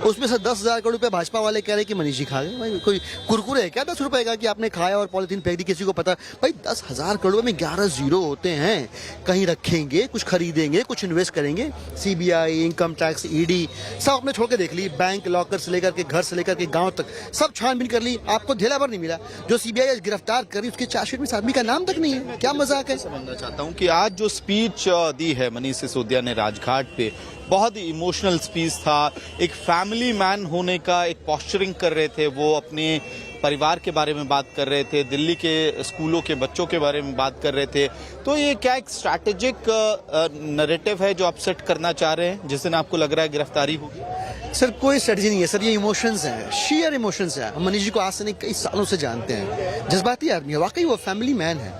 S12: उसमें से 10,000 करोड़ रुपए भाजपा वाले कह रहे हैं कि मनीष जी खा गए। कोई कुरकुरे है क्या 10 रुपए का कि आपने खाया और पॉलिथीन फेंक दी, किसी को पता? भाई 10,000 करोड़ में 11 जीरो होते हैं। कहीं रखेंगे, कुछ खरीदेंगे, कुछ इन्वेस्ट करेंगे। सीबीआई, इनकम टैक्स, ईडी सब आपने छोड़ के देख ली। बैंक लॉकर से लेकर के घर से लेकर के गांव तक सब छानबीन कर ली, आपको ढेला भर नहीं मिला। जो सीबीआई आज गिरफ्तार करी उसके चार्जशीट में इस आदमी का नाम तक नहीं है। क्या मजाक है?
S9: समझना चाहता हूँ कि आज जो स्पीच दी है मनीष सिसोदिया ने राजघाट पे, बहुत ही इमोशनल स्पीच था। एक फैमिली मैन होने का एक पोस्चरिंग कर रहे थे, वो अपने परिवार के बारे में बात कर रहे थे, दिल्ली के स्कूलों के बच्चों के बारे में बात कर रहे थे। तो ये क्या एक स्ट्रैटेजिक नैरेटिव है जो आप सेट करना चाह रहे हैं जिस दिन आपको लग रहा है गिरफ्तारी होगी?
S12: सर कोई स्ट्रेटजी नहीं है सर, ये इमोशंस हैं, शेयर इमोशंस हैं। हम मनीष जी को आज से नहीं कई सालों से जानते हैं, जज्बाती आदमी है, वाकई वो फैमिली मैन है।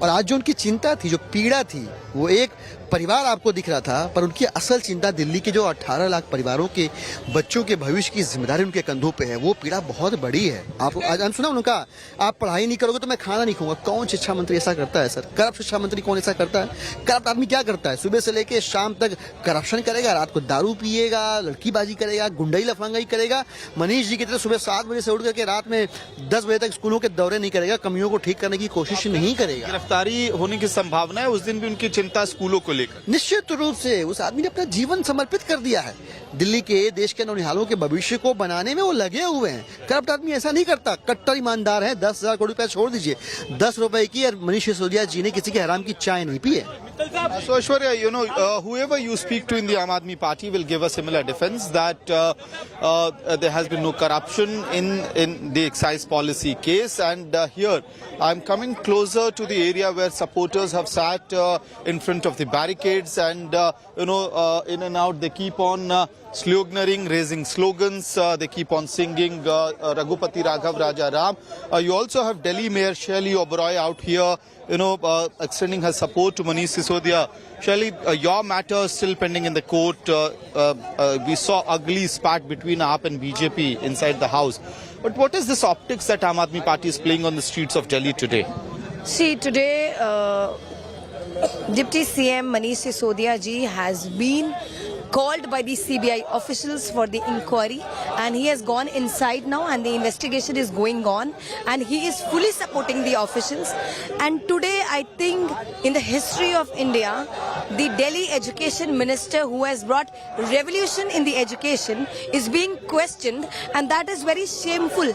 S12: और आज जो उनकी चिंता थी, जो पीड़ा थी, वो एक परिवार आपको दिख रहा था, पर उनकी असल चिंता दिल्ली के जो 18 लाख परिवारों के बच्चों के भविष्य की जिम्मेदारी उनके कंधों पे है। वो पीड़ा बहुत बड़ी है। आप आज हम सुना उन्होंने कहा आप पढ़ाई नहीं करोगे तो मैं खाना नहीं खाऊंगा। कौन शिक्षा मंत्री ऐसा करता है सर? करप्ट शिक्षा मंत्री कौन ऐसा करता है? करप्ट आदमी क्या करता है? सुबह से लेके शाम तक करप्शन करेगा, रात को दारू पिएगा, लड़कीबाजी करेगा, गुंडाई लफंगाई करेगा। मनीष जी की तरह सुबह 7 बजे से उठ करके रात में 10 बजे तक स्कूलों के दौरे नहीं करेगा, कमियों को ठीक करने की कोशिश नहीं करेगा।
S9: गिरफ्तारी होने की संभावना है, उस दिन भी उनकी चिंता स्कूलों को लेकर।
S12: निश्चित रूप से उस आदमी ने अपना जीवन समर्पित कर दिया है। दिल्ली के, देश के नौनिहालों के भविष्य को बनाने में वो लगे हुए हैं। करप्ट आदमी ऐसा नहीं करता, कट्टर ईमानदार है। 10,000 करोड़ रुपया छोड़ दीजिए, 10 रुपए की और मनीष सिसोदिया जी ने किसी के हराम की चाय नहीं पी है।
S9: So Aishwarya, whoever you speak to in the Aam Aadmi Party will give a similar defense that there has been no corruption in the excise policy case. And here I'm coming closer to the area where supporters have sat in front of the barricades, and in and out they keep on sloganeering, raising slogans. They keep on singing Raghupati Raghav Raja Ram. You also have Delhi Mayor Shelley Oberoi out here, extending her support to Manish Sisodia. Shelley, your matter is still pending in the court. We saw ugly spat between AAP and BJP inside the house. But what is this optics that Aam Aadmi Party is playing on the streets of Delhi today?
S13: See, today, Deputy CM Manish Sisodia ji has been called by the CBI officials for the inquiry, and he has gone inside now and the investigation is going on, and he is fully supporting the officials. And today, I think in the history of India, the Delhi education minister who has brought revolution in the education is being questioned, and that is very shameful.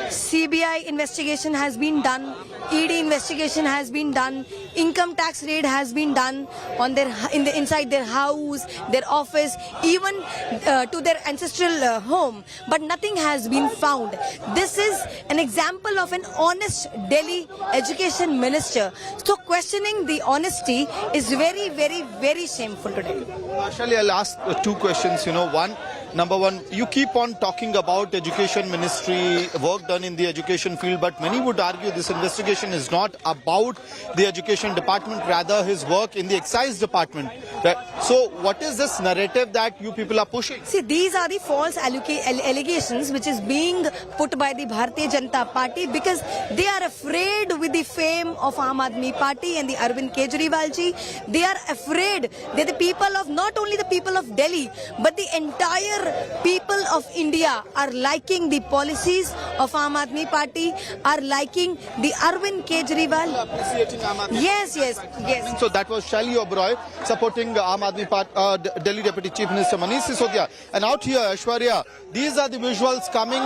S13: CBI investigation has been done, ED investigation has been done, income tax raid has been done on their inside their house, their office, even to their ancestral home, but nothing has been found. This is an example of an honest Delhi education minister. So questioning the honesty is very, very, very shameful today.
S9: Actually, I'll ask two questions. Number one, you keep on talking about education ministry, work done in the education field, but many would argue this investigation is not about the education department, rather his work in the excise department. So what is this narrative that you people are pushing?
S13: See, these are the false allegations which is being put by the Bharatiya Janata Party because they are afraid with the fame of Aam Aadmi Party and the Arvind Kejriwal ji. They are afraid that the people of, not only the people of Delhi, but the entire people of India are liking the policies of Aam Aadmi Party, are liking the Arvind Kejriwal.
S9: Appreciating Aam Aadmi
S13: Yes, yes, yes.
S9: So that was Shelley Oberoi supporting Aam Aadmi Party, Delhi Deputy Chief Minister Manish Sisodia. And out here, Aishwarya, these are the visuals coming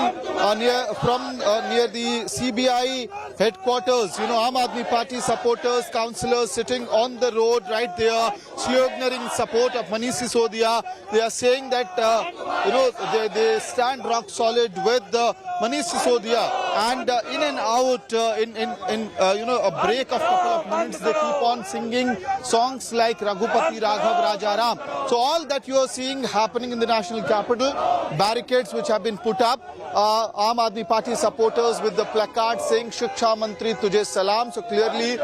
S9: near the CBI headquarters. Aam Aadmi Party supporters, councillors sitting on the road right there, sloganeering support of Manish Sisodia. They are saying that they stand rock solid with Manish Sisodia, and in and out in a break of couple of minutes they keep on singing songs like Raghupati Raghav Raja Ram. So all that you are seeing happening in the national capital, barricades which have been put up, Aam Aadmi Party supporters with the placard saying Shiksha Mantri Tujhe Salam. So clearly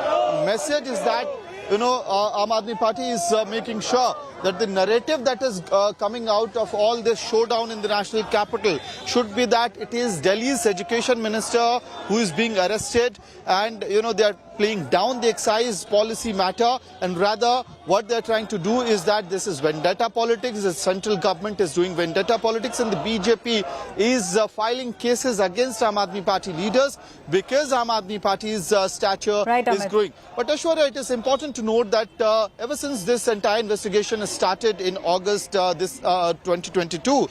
S9: message is that Aam Aadmi Party is making sure that the narrative that is coming out of all this showdown in the national capital should be that it is Delhi's education minister who is being arrested, and they are playing down the excise policy matter, and rather what they are trying to do is that this is vendetta politics. The central government is doing vendetta politics, and the BJP is filing cases against Aam Aadmi Party leaders because Aam Aadmi Party's stature is growing. But Aishwarya, it is important to note that ever since this entire investigation has started in August 2022,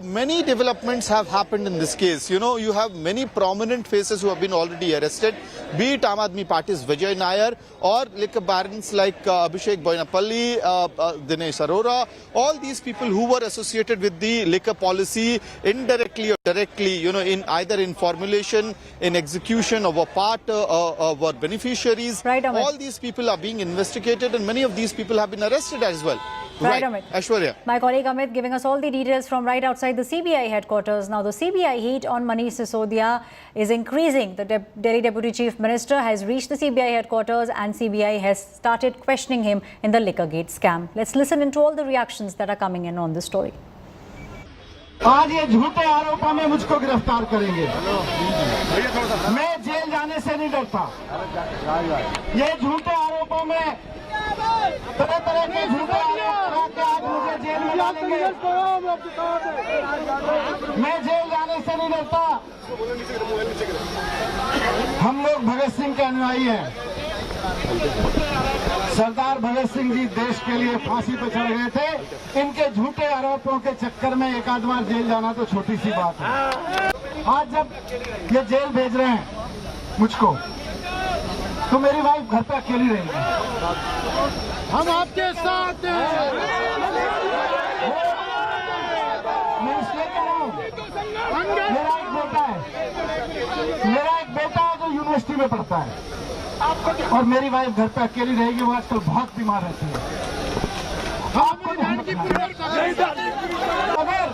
S9: many developments have happened in this case. You have many prominent faces who have been already arrested, be it Aam Aadmi Party's Vijay Nair or liquor barons like Abhishek Boinapalli, Dinesh Arora, all these people who were associated with the liquor policy indirectly or directly, in either in formulation, in execution, of a part, were beneficiaries.
S1: Right, Amit.
S9: All these people are being investigated, and many of these people have been arrested as well.
S1: Right, Amit.
S9: Aishwarya.
S1: My colleague Amit giving us all the details from right outside the CBI headquarters. Now, the CBI heat on Manish Sisodia is increasing. The Delhi Deputy Chief Minister has reached the CBI headquarters and CBI has started questioning him in the Liquorgate scam. Let's listen into all the reactions that are coming in on this story.
S7: आज ये झूठे आरोपों में मुझको गिरफ्तार करेंगे। मैं jail जाने से नहीं डरता। ये झूठे आरोपों में तरह तरह के झूठे आरोप के आज मुझे जेल में डालेंगे। मैं जेल जाने से नहीं डरता। हम लोग भगत सिंह के अनुयायी हैं। सरदार भगत सिंह जी देश के लिए फांसी पर चढ़ गए थे। इनके झूठे आरोपों के चक्कर में एक आध बार जेल जाना तो छोटी सी बात है। आज जब ये जेल भेज रहे हैं मुझको, तो मेरी वाइफ घर पे अकेली रहेगी। हम आपके साथ हैं। मैं इसलिए कह रहा हूँ, मेरा एक बेटा है जो यूनिवर्सिटी में पढ़ता है, और मेरी वाइफ घर पे अकेली रहेगी। वो आजकल बहुत बीमार रहती है। आपको अगर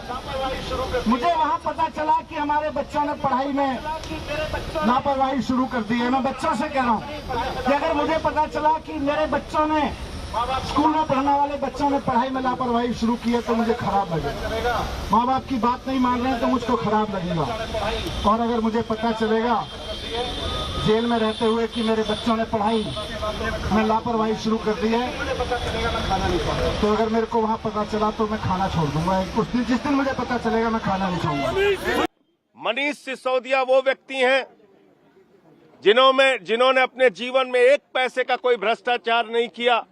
S7: मुझे वहाँ पता चला कि हमारे बच्चों ने पढ़ाई में लापरवाही शुरू कर दी है, मैं बच्चों से कह रहा हूँ कि अगर मुझे पता चला कि मेरे बच्चों ने, स्कूल में पढ़ने वाले बच्चों ने पढ़ाई में लापरवाही शुरू की है, तो मुझे खराब लगेगा। माँ बाप की बात नहीं मान रहे हैं तो मुझको खराब लगेगा। और अगर मुझे पता चलेगा जेल में रहते हुए कि मेरे बच्चों ने पढ़ाई में लापरवाही शुरू कर दी है, तो अगर मेरे को वहाँ पता चला तो मैं खाना छोड़ दूंगा। उस दिन, जिस दिन मुझे पता चलेगा, मैं खाना नहीं खाऊंगा।
S14: मनीष सिसोदिया वो व्यक्ति हैं जिन्होंने अपने जीवन में एक पैसे का कोई भ्रष्टाचार नहीं किया।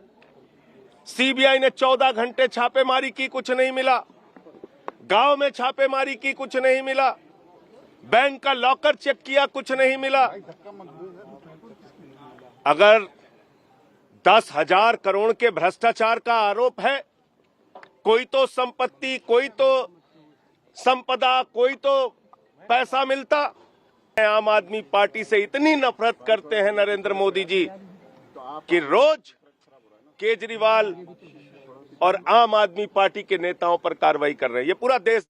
S14: सीबीआई ने 14 घंटे छापेमारी की, कुछ नहीं मिला। गांव में छापेमारी की, कुछ नहीं मिला। बैंक का लॉकर चेक किया, कुछ नहीं मिला। अगर 10,000 करोड़ के भ्रष्टाचार का आरोप है, कोई तो संपत्ति, कोई तो संपदा, कोई तो पैसा मिलता। आम आदमी पार्टी से इतनी नफरत करते हैं नरेंद्र मोदी जी कि रोज केजरीवाल और आम आदमी पार्टी के नेताओं पर कार्रवाई कर रहे हैं। ये पूरा देश।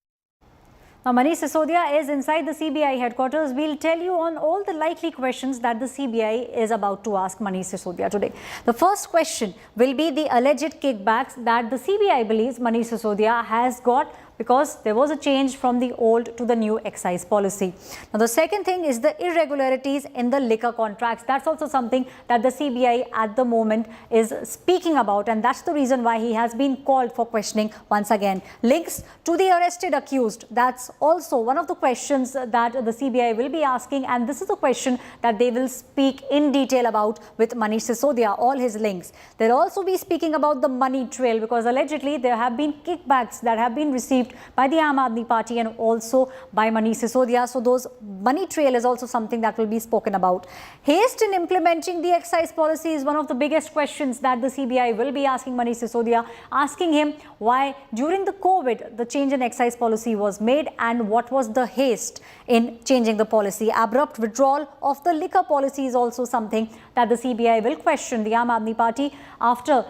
S1: Now, Manish Sisodia is inside the CBI headquarters. We'll tell you on all the likely questions that the CBI is about to ask Manish Sisodia today. The first question will be the alleged kickbacks that the CBI believes Manish Sisodia has got because there was a change from the old to the new excise policy. Now, the second thing is the irregularities in the liquor contracts. That's also something that the CBI at the moment is speaking about, and that's the reason why he has been called for questioning once again. Links to the arrested accused, that's also one of the questions that the CBI will be asking, and this is a question that they will speak in detail about with Manish Sisodia, all his links. They'll also be speaking about the money trail, because allegedly there have been kickbacks that have been received by the Aam Aadmi Party and also by Manish Sisodia. So those money trail is also something that will be spoken about. Haste in implementing the excise policy is one of the biggest questions that the CBI will be asking Manish Sisodia, asking him why during the COVID the change in excise policy was made and what was the haste in changing the policy. Abrupt withdrawal of the liquor policy is also something that the CBI will question the Aam Aadmi Party after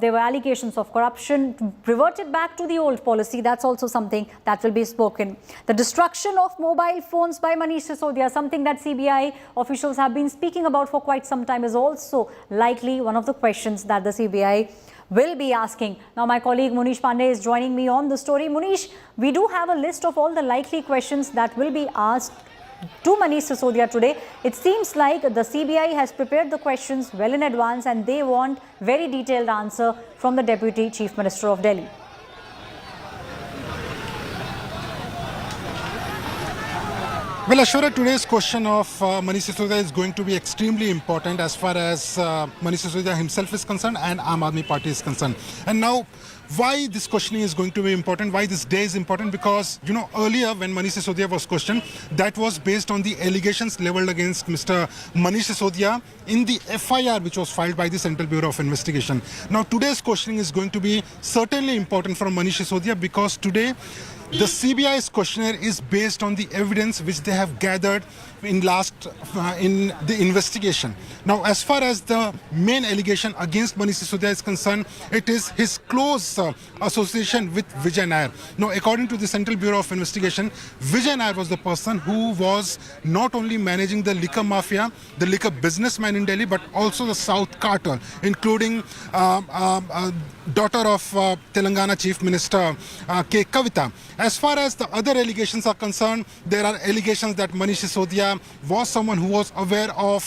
S1: there were allegations of corruption, reverted back to the old policy. That's also something that will be spoken. The destruction of mobile phones by Manish Sisodia, something that CBI officials have been speaking about for quite some time, is also likely one of the questions that the CBI will be asking. Now, my colleague Munish Pandey is joining me on the story. Munish, we do have a list of all the likely questions that will be asked to Manish Sisodia today. It seems like the CBI has prepared the questions well in advance and they want very detailed answer from the Deputy Chief Minister of Delhi.
S15: Well, Ashwara, today's question of Manish Sisodia is going to be extremely important as far as Manish Sisodia himself is concerned and Aam Aadmi Party is concerned. And now, why this questioning is going to be important, why this day is important, because, you know, earlier when Manish Sisodia was questioned, that was based on the allegations leveled against Mr. Manish Sisodia in the FIR which was filed by the Central Bureau of Investigation. Now, today's questioning is going to be certainly important for Manish Sisodia because today, the CBI's questionnaire is based on the evidence which they have gathered in the investigation. Now, as far as the main allegation against Manish Sisodia is concerned, it is his close association with Vijay Nair. Now, according to the Central Bureau of Investigation, Vijay Nair was the person who was not only managing the liquor mafia, the liquor businessman in Delhi, but also the South cartel, including daughter of Telangana Chief Minister K. Kavita. As far as the other allegations are concerned, there are allegations that Manish Sisodia was someone who was aware of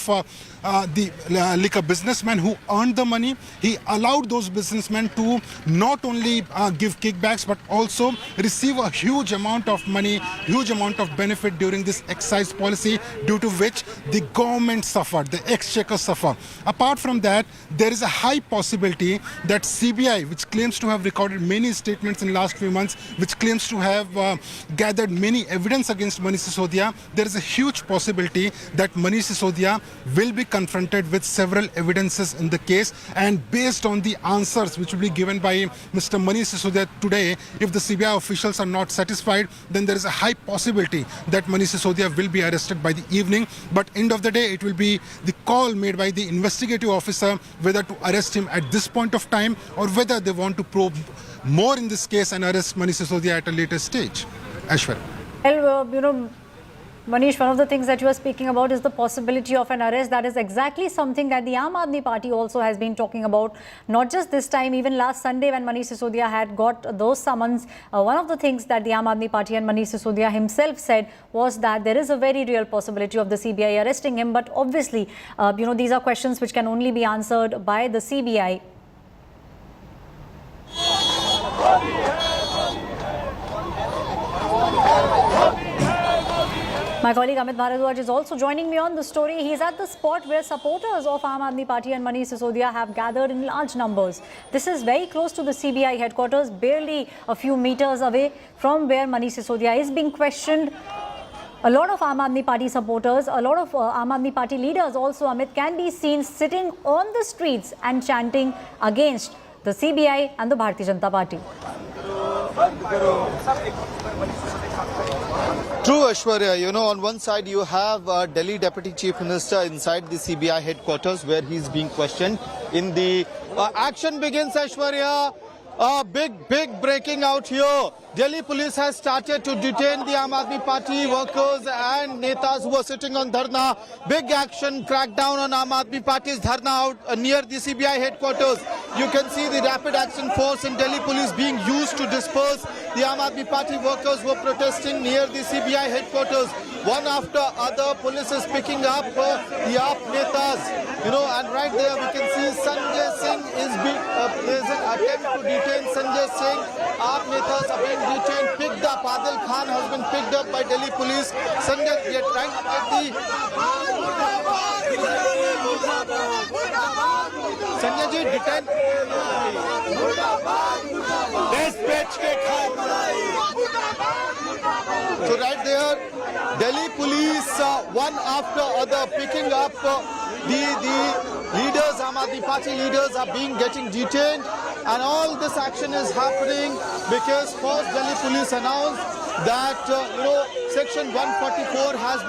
S15: the liquor businessmen who earned the money. He allowed those businessmen to not only give kickbacks but also receive a huge amount of money, huge amount of benefit during this excise policy, due to which the government suffered, the exchequer suffered. Apart from that, there is a high possibility that CBI, which claims to have recorded many statements in the last few months, which claims to have gathered many evidence against Manish Sisodia, there is a huge possibility that Manish Sisodia will be confronted with several evidences in the case, and based on the answers which will be given by Mr. Manish Sisodia today, if the CBI officials are not satisfied, then there is a high possibility that Manish Sisodia will be arrested by the evening. But end of the day, it will be the call made by the investigative officer whether to arrest him at this point of time or whether they want to probe more in this case and arrest Manish Sisodia at a later stage. Ashwar.
S1: Well, Manish, one of the things that you are speaking about is the possibility of an arrest. That is exactly something that the Aam Aadmi Party also has been talking about. Not just this time, even last Sunday when Manish Sisodia had got those summons, one of the things that the Aam Aadmi Party and Manish Sisodia himself said was that there is a very real possibility of the CBI arresting him. But obviously, these are questions which can only be answered by the CBI. My colleague Amit Bharadwaj is also joining me on the story. He's at the spot where supporters of Aam Aadmi Party and Manish Sisodia have gathered in large numbers. This is very close to the CBI headquarters, barely a few meters away from where Manish Sisodia is being questioned. A lot of Aam Aadmi Party supporters, a lot of Aam Aadmi Party leaders also, Amit, can be seen sitting on the streets and chanting against the CBI and the Bharatiya Janata Party.
S9: True, Aishwarya. On one side you have Delhi Deputy Chief Minister inside the CBI headquarters where he's being questioned. In the action begins, Aishwarya. Big breaking out here. Delhi police has started to detain the Aam Aadmi Party workers and netas who were sitting on dharna. Big action, crackdown on Aam Aadmi Party's dharna out near the CBI headquarters. You can see the rapid action force and Delhi police being used to disperse the Aam Aadmi Party workers who were protesting near the CBI headquarters. One after other, police is picking up the AAP netas. And right there we can see Sanjay Singh there's an attempt to detain Sanjay Singh. AAP netas are being detained, picked up. Adil Khan has been picked up by Delhi police. Sanjay, they are trying to get Sanjay ji detained. So right there, Delhi police, one after other, picking up the leaders, Aam Aadmi Party leaders are getting detained, and all this action is happening because first Delhi police announced that Section 144 has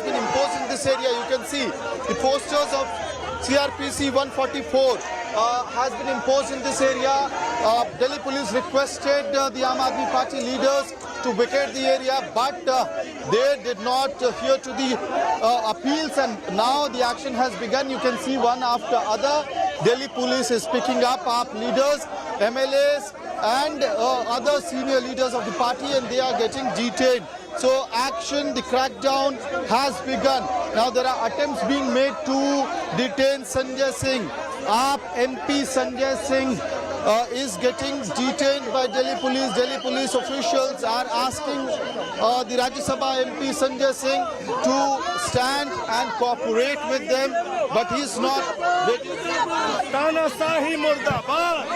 S9: been imposed in this area. You can see the posters of CRPC 144 has been imposed in this area. Delhi police requested the Aam Aadmi Party leaders to vacate the area, but they did not hear to the appeals, and now the action has begun. You can see one after other. Delhi police is picking up AAP leaders, MLAs and other senior leaders of the party, and they are getting detained. So action, the crackdown has begun. Now there are attempts being made to detain Sanjay Singh. AAP MP Sanjay Singh is getting detained by Delhi police. Delhi police officials are asking the Rajya Sabha MP Sanjay Singh to stand and cooperate with them, but he's not. Tanasahi Murdabad.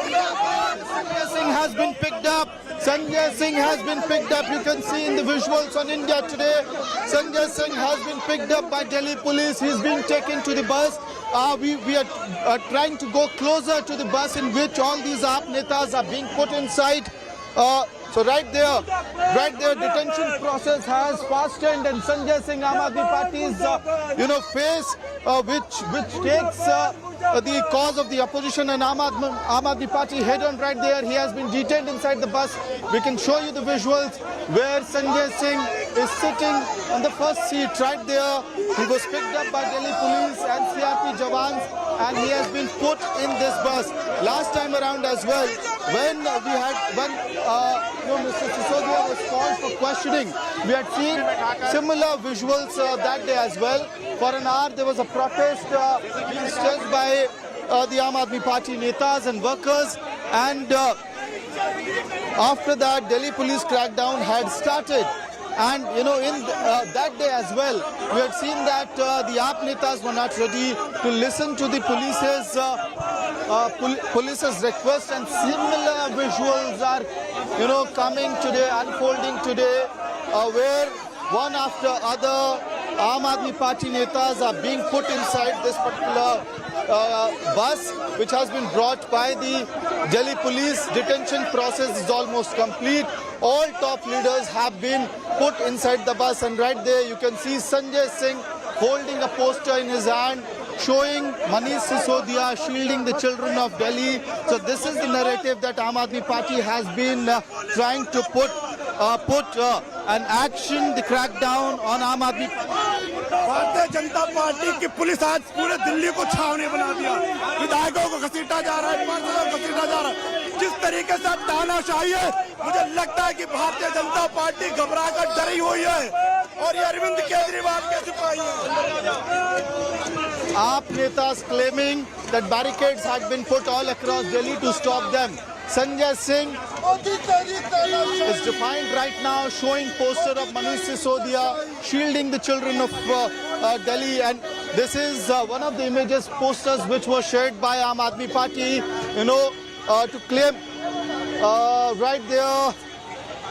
S9: Sanjay Singh has been picked up. Sanjay Singh has been picked up. You can see in the visuals on India Today. Sanjay Singh has been picked up by Delhi police. He's being taken to the bus. We are trying to go closer to the bus in which all these AAP netas are being put inside. So right there, detention process has fastened, and Sanjay Singh, Aam Aadmi Party's, face, which takes the cause of the opposition and Aam Aadmi Party head on right there. He has been detained inside the bus. We can show you the visuals where Sanjay Singh is sitting on the first seat right there. He was picked up by Delhi police and CRP jawans, and he has been put in this bus. Last time around as well, when Mr. Sisodia was called for questioning, we had seen similar visuals that day as well. For an hour, there was a protest being staged by the Aam Aadmi Party netas and workers, and after that, Delhi police crackdown had started. And in that day as well, we had seen that the AAP netas were not ready to listen to the police's police's request, and similar visuals are, coming today, unfolding today, where one after other Aam Aadmi Party netas are being put inside this particular bus, which has been brought by the Delhi police. Detention process is almost complete. All top leaders have been put inside the bus, and right there you can see Sanjay Singh holding a poster in his hand showing Manish Sisodia shielding the children of Delhi. So this is the narrative that Aam Aadmi Party has been trying to put an action, the crackdown on Aam Aadmi.
S10: Bharatiya Janata party की police आज पूरे दिल्ली को छावनी बना दिया। विधायकों को घसीटा जा रहा है, पार्षदों को घसीटा जा रहा है। जिस तरीके से तानाशाही है, मुझे लगता है कि भारतीय जनता पार्टी घबरा कर डरी हुई है और ये अरविंद केजरीवाल के सिपाही हैं।
S9: AAP netas claiming that barricades had been put all across Delhi to stop them. Sanjay Singh is defined right now, showing poster of Manish Sisodia shielding the children of Delhi, and this is one of the images, posters which were shared by Aam Aadmi Party, to claim right there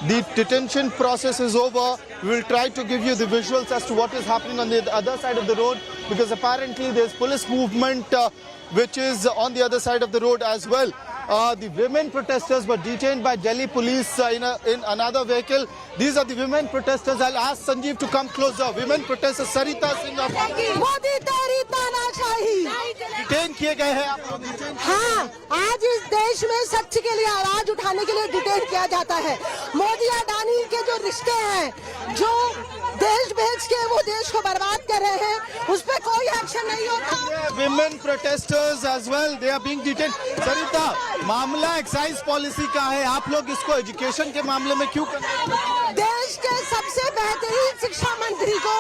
S9: the detention process is over. We will try to give you the visuals as to what is happening on the other side of the road, because apparently there's police movement which is on the other side of the road as well. The women protesters were detained by Delhi police in another vehicle. These are the women protesters. I'll ask Sanjeev to come closer. Women protesters, Sarita Singh.
S16: Modi तेरी तानाशाही
S9: detain किए गए हैं आप लोग?
S16: हाँ, आज इस देश में सच के लिए आवाज उठाने के लिए डिटेन किया जाता है। मोदी अडानी के जो रिश्ते हैं, जो देश बेच के वो देश को बर्बाद कर रहे हैं, उस पर कोई एक्शन नहीं होता।
S9: Women protesters as well, they are being detained. Sarita, मामला एक्साइज पॉलिसी का है, आप लोग इसको एजुकेशन के मामले में क्यों कर रहे हैं?
S16: देश के सबसे बेहतरीन शिक्षा मंत्री को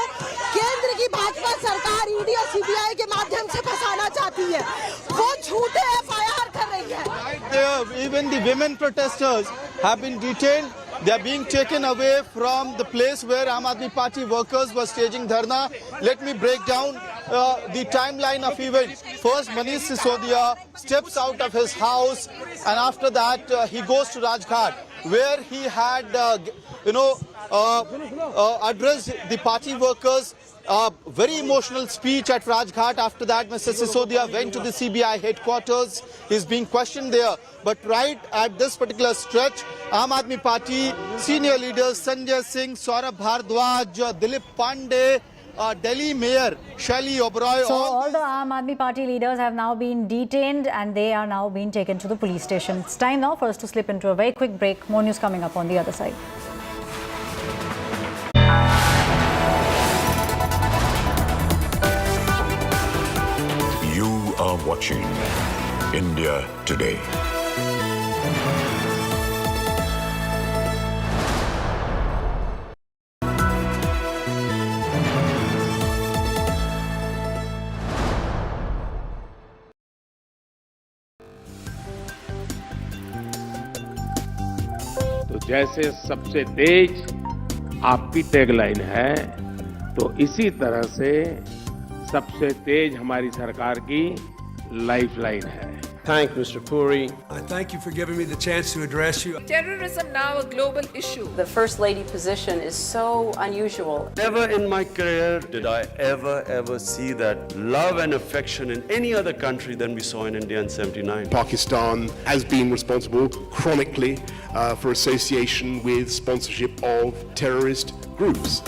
S16: केंद्र की भाजपा सरकार ईडी और सीबीआई के माध्यम से फंसाना चाहती है। वो झूठे एफआईआर कर रही है।
S9: Right there, even the women protesters have been detained. They are being taken away from the place where Aam Aadmi Party workers were staging dharna. Let me break down the timeline of events. First, Manish Sisodia steps out of his house, and after that he goes to Rajghat, where he had addressed the party workers. Very emotional speech at Rajghat. After that, Mr. Sisodia went to the CBI headquarters. He's being questioned there. But right at this particular stretch, Aam Aadmi Party senior leaders Sanjay Singh, Saurabh Bhardwaj, Dilip Pandey, Delhi Mayor Shaili Oberoi.
S1: So all the Aam Aadmi Party leaders have now been detained and they are now being taken to the police station. It's time now for us to slip into a very quick break. More news coming up on the other side.
S17: You are watching India Today.
S18: तो जैसे सबसे तेज आपकी tagline है, तो इसी तरह से सबसे तेज हमारी सरकार की लाइफलाइन है।
S19: Thank Mr. Puri.
S20: I thank you for giving me the chance to address you.
S21: Terrorism now a global issue.
S22: The First Lady position is so unusual.
S19: Never in my career did I ever see that love and affection in any other country than we saw in India in '79.
S28: Pakistan has been responsible chronically for association with sponsorship of terrorist groups.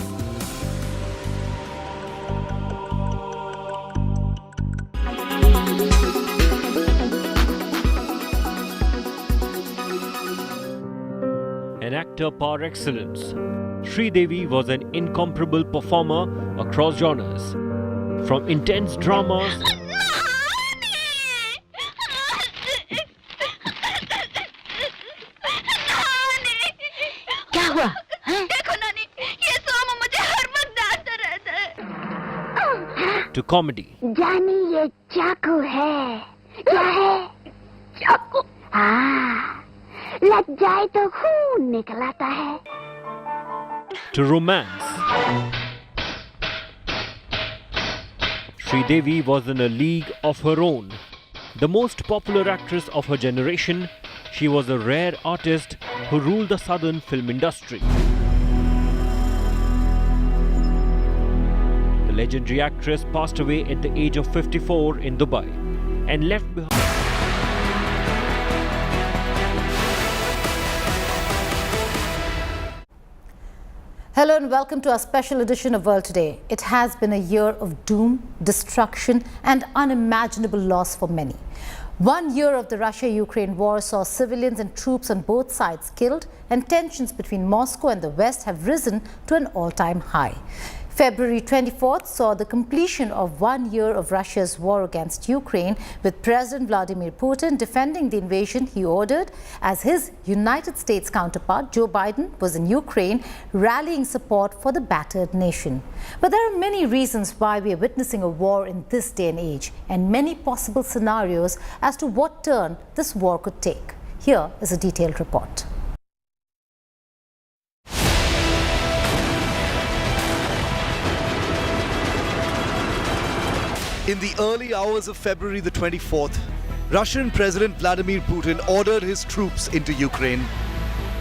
S25: An actor par excellence, Sridevi was an incomparable performer across genres. From intense dramas
S29: क्या हुआ? देखो नानी, ये सोम मुझे हर वक्त डांटता रहता है।
S25: to comedy.
S29: जानी ये चाकू है, क्या है? चाकू। हाँ, लग जाए तो खून निकल आता है।
S25: To romance. Sridevi was in a league of her own. The most popular actress of her generation, she was a rare artist who ruled the southern film industry. The legendary actress passed away at the age of 54 in Dubai and left behind.
S1: Hello and welcome to our special edition of World Today. It has been a year of doom, destruction and unimaginable loss for many. 1 year of the Russia-Ukraine war saw civilians and troops on both sides killed, and tensions between Moscow and the West have risen to an all-time high. February 24th saw the completion of 1 year of Russia's war against Ukraine, with President Vladimir Putin defending the invasion he ordered, as his United States counterpart Joe Biden was in Ukraine rallying support for the battered nation. But there are many reasons why we are witnessing a war in this day and age, and many possible scenarios as to what turn this war could take. Here is a detailed report.
S2: In the early hours of February the 24th, Russian President Vladimir Putin ordered his troops into Ukraine.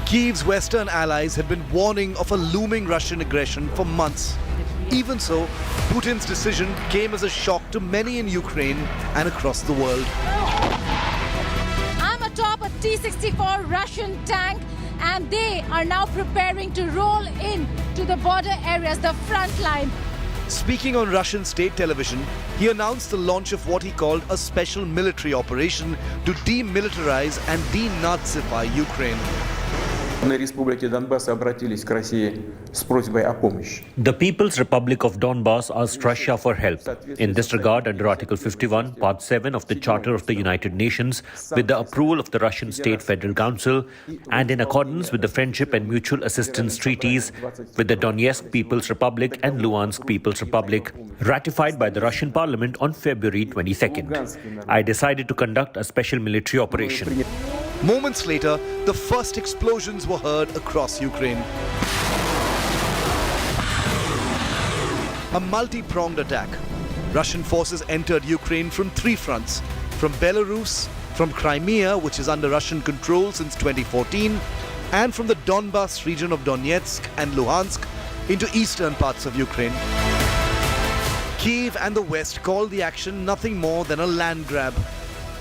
S2: Kyiv's Western allies had been warning of a looming Russian aggression for months. Even so, Putin's decision came as a shock to many in Ukraine and across the world.
S3: I'm atop a T-64 Russian tank, and they are now preparing to roll in to the border areas, the front line.
S2: Speaking on Russian state television, he announced the launch of what he called a special military operation to demilitarize and denazify Ukraine.
S4: Республики Донбасс обратились к России с просьбой о помощи.
S25: The People's Republic of Donbass asked Russia for help. In this regard, under Article 51, Part 7 of the Charter of the United Nations, with the approval of the Russian State Federal Council, and in accordance with the Friendship and Mutual Assistance Treaties with the Donetsk People's Republic and Luhansk People's Republic, ratified by the Russian Parliament on February 22nd, I decided to conduct a special military operation.
S2: Moments later, the first explosions were heard across Ukraine. A multi-pronged attack. Russian forces entered Ukraine from 3 fronts: from Belarus, from Crimea, which is under Russian control since 2014, and from the Donbas region of Donetsk and Luhansk into eastern parts of Ukraine. Kyiv and the West called the action nothing more than a land grab,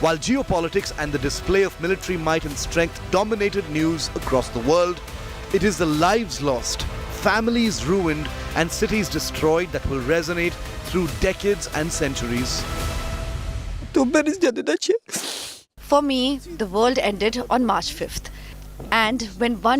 S2: while geopolitics and the display of military might and strength dominated news across the world. It is the lives lost, families ruined, and cities destroyed that will resonate through decades and centuries.
S5: For me, the world ended on March 5th. And when one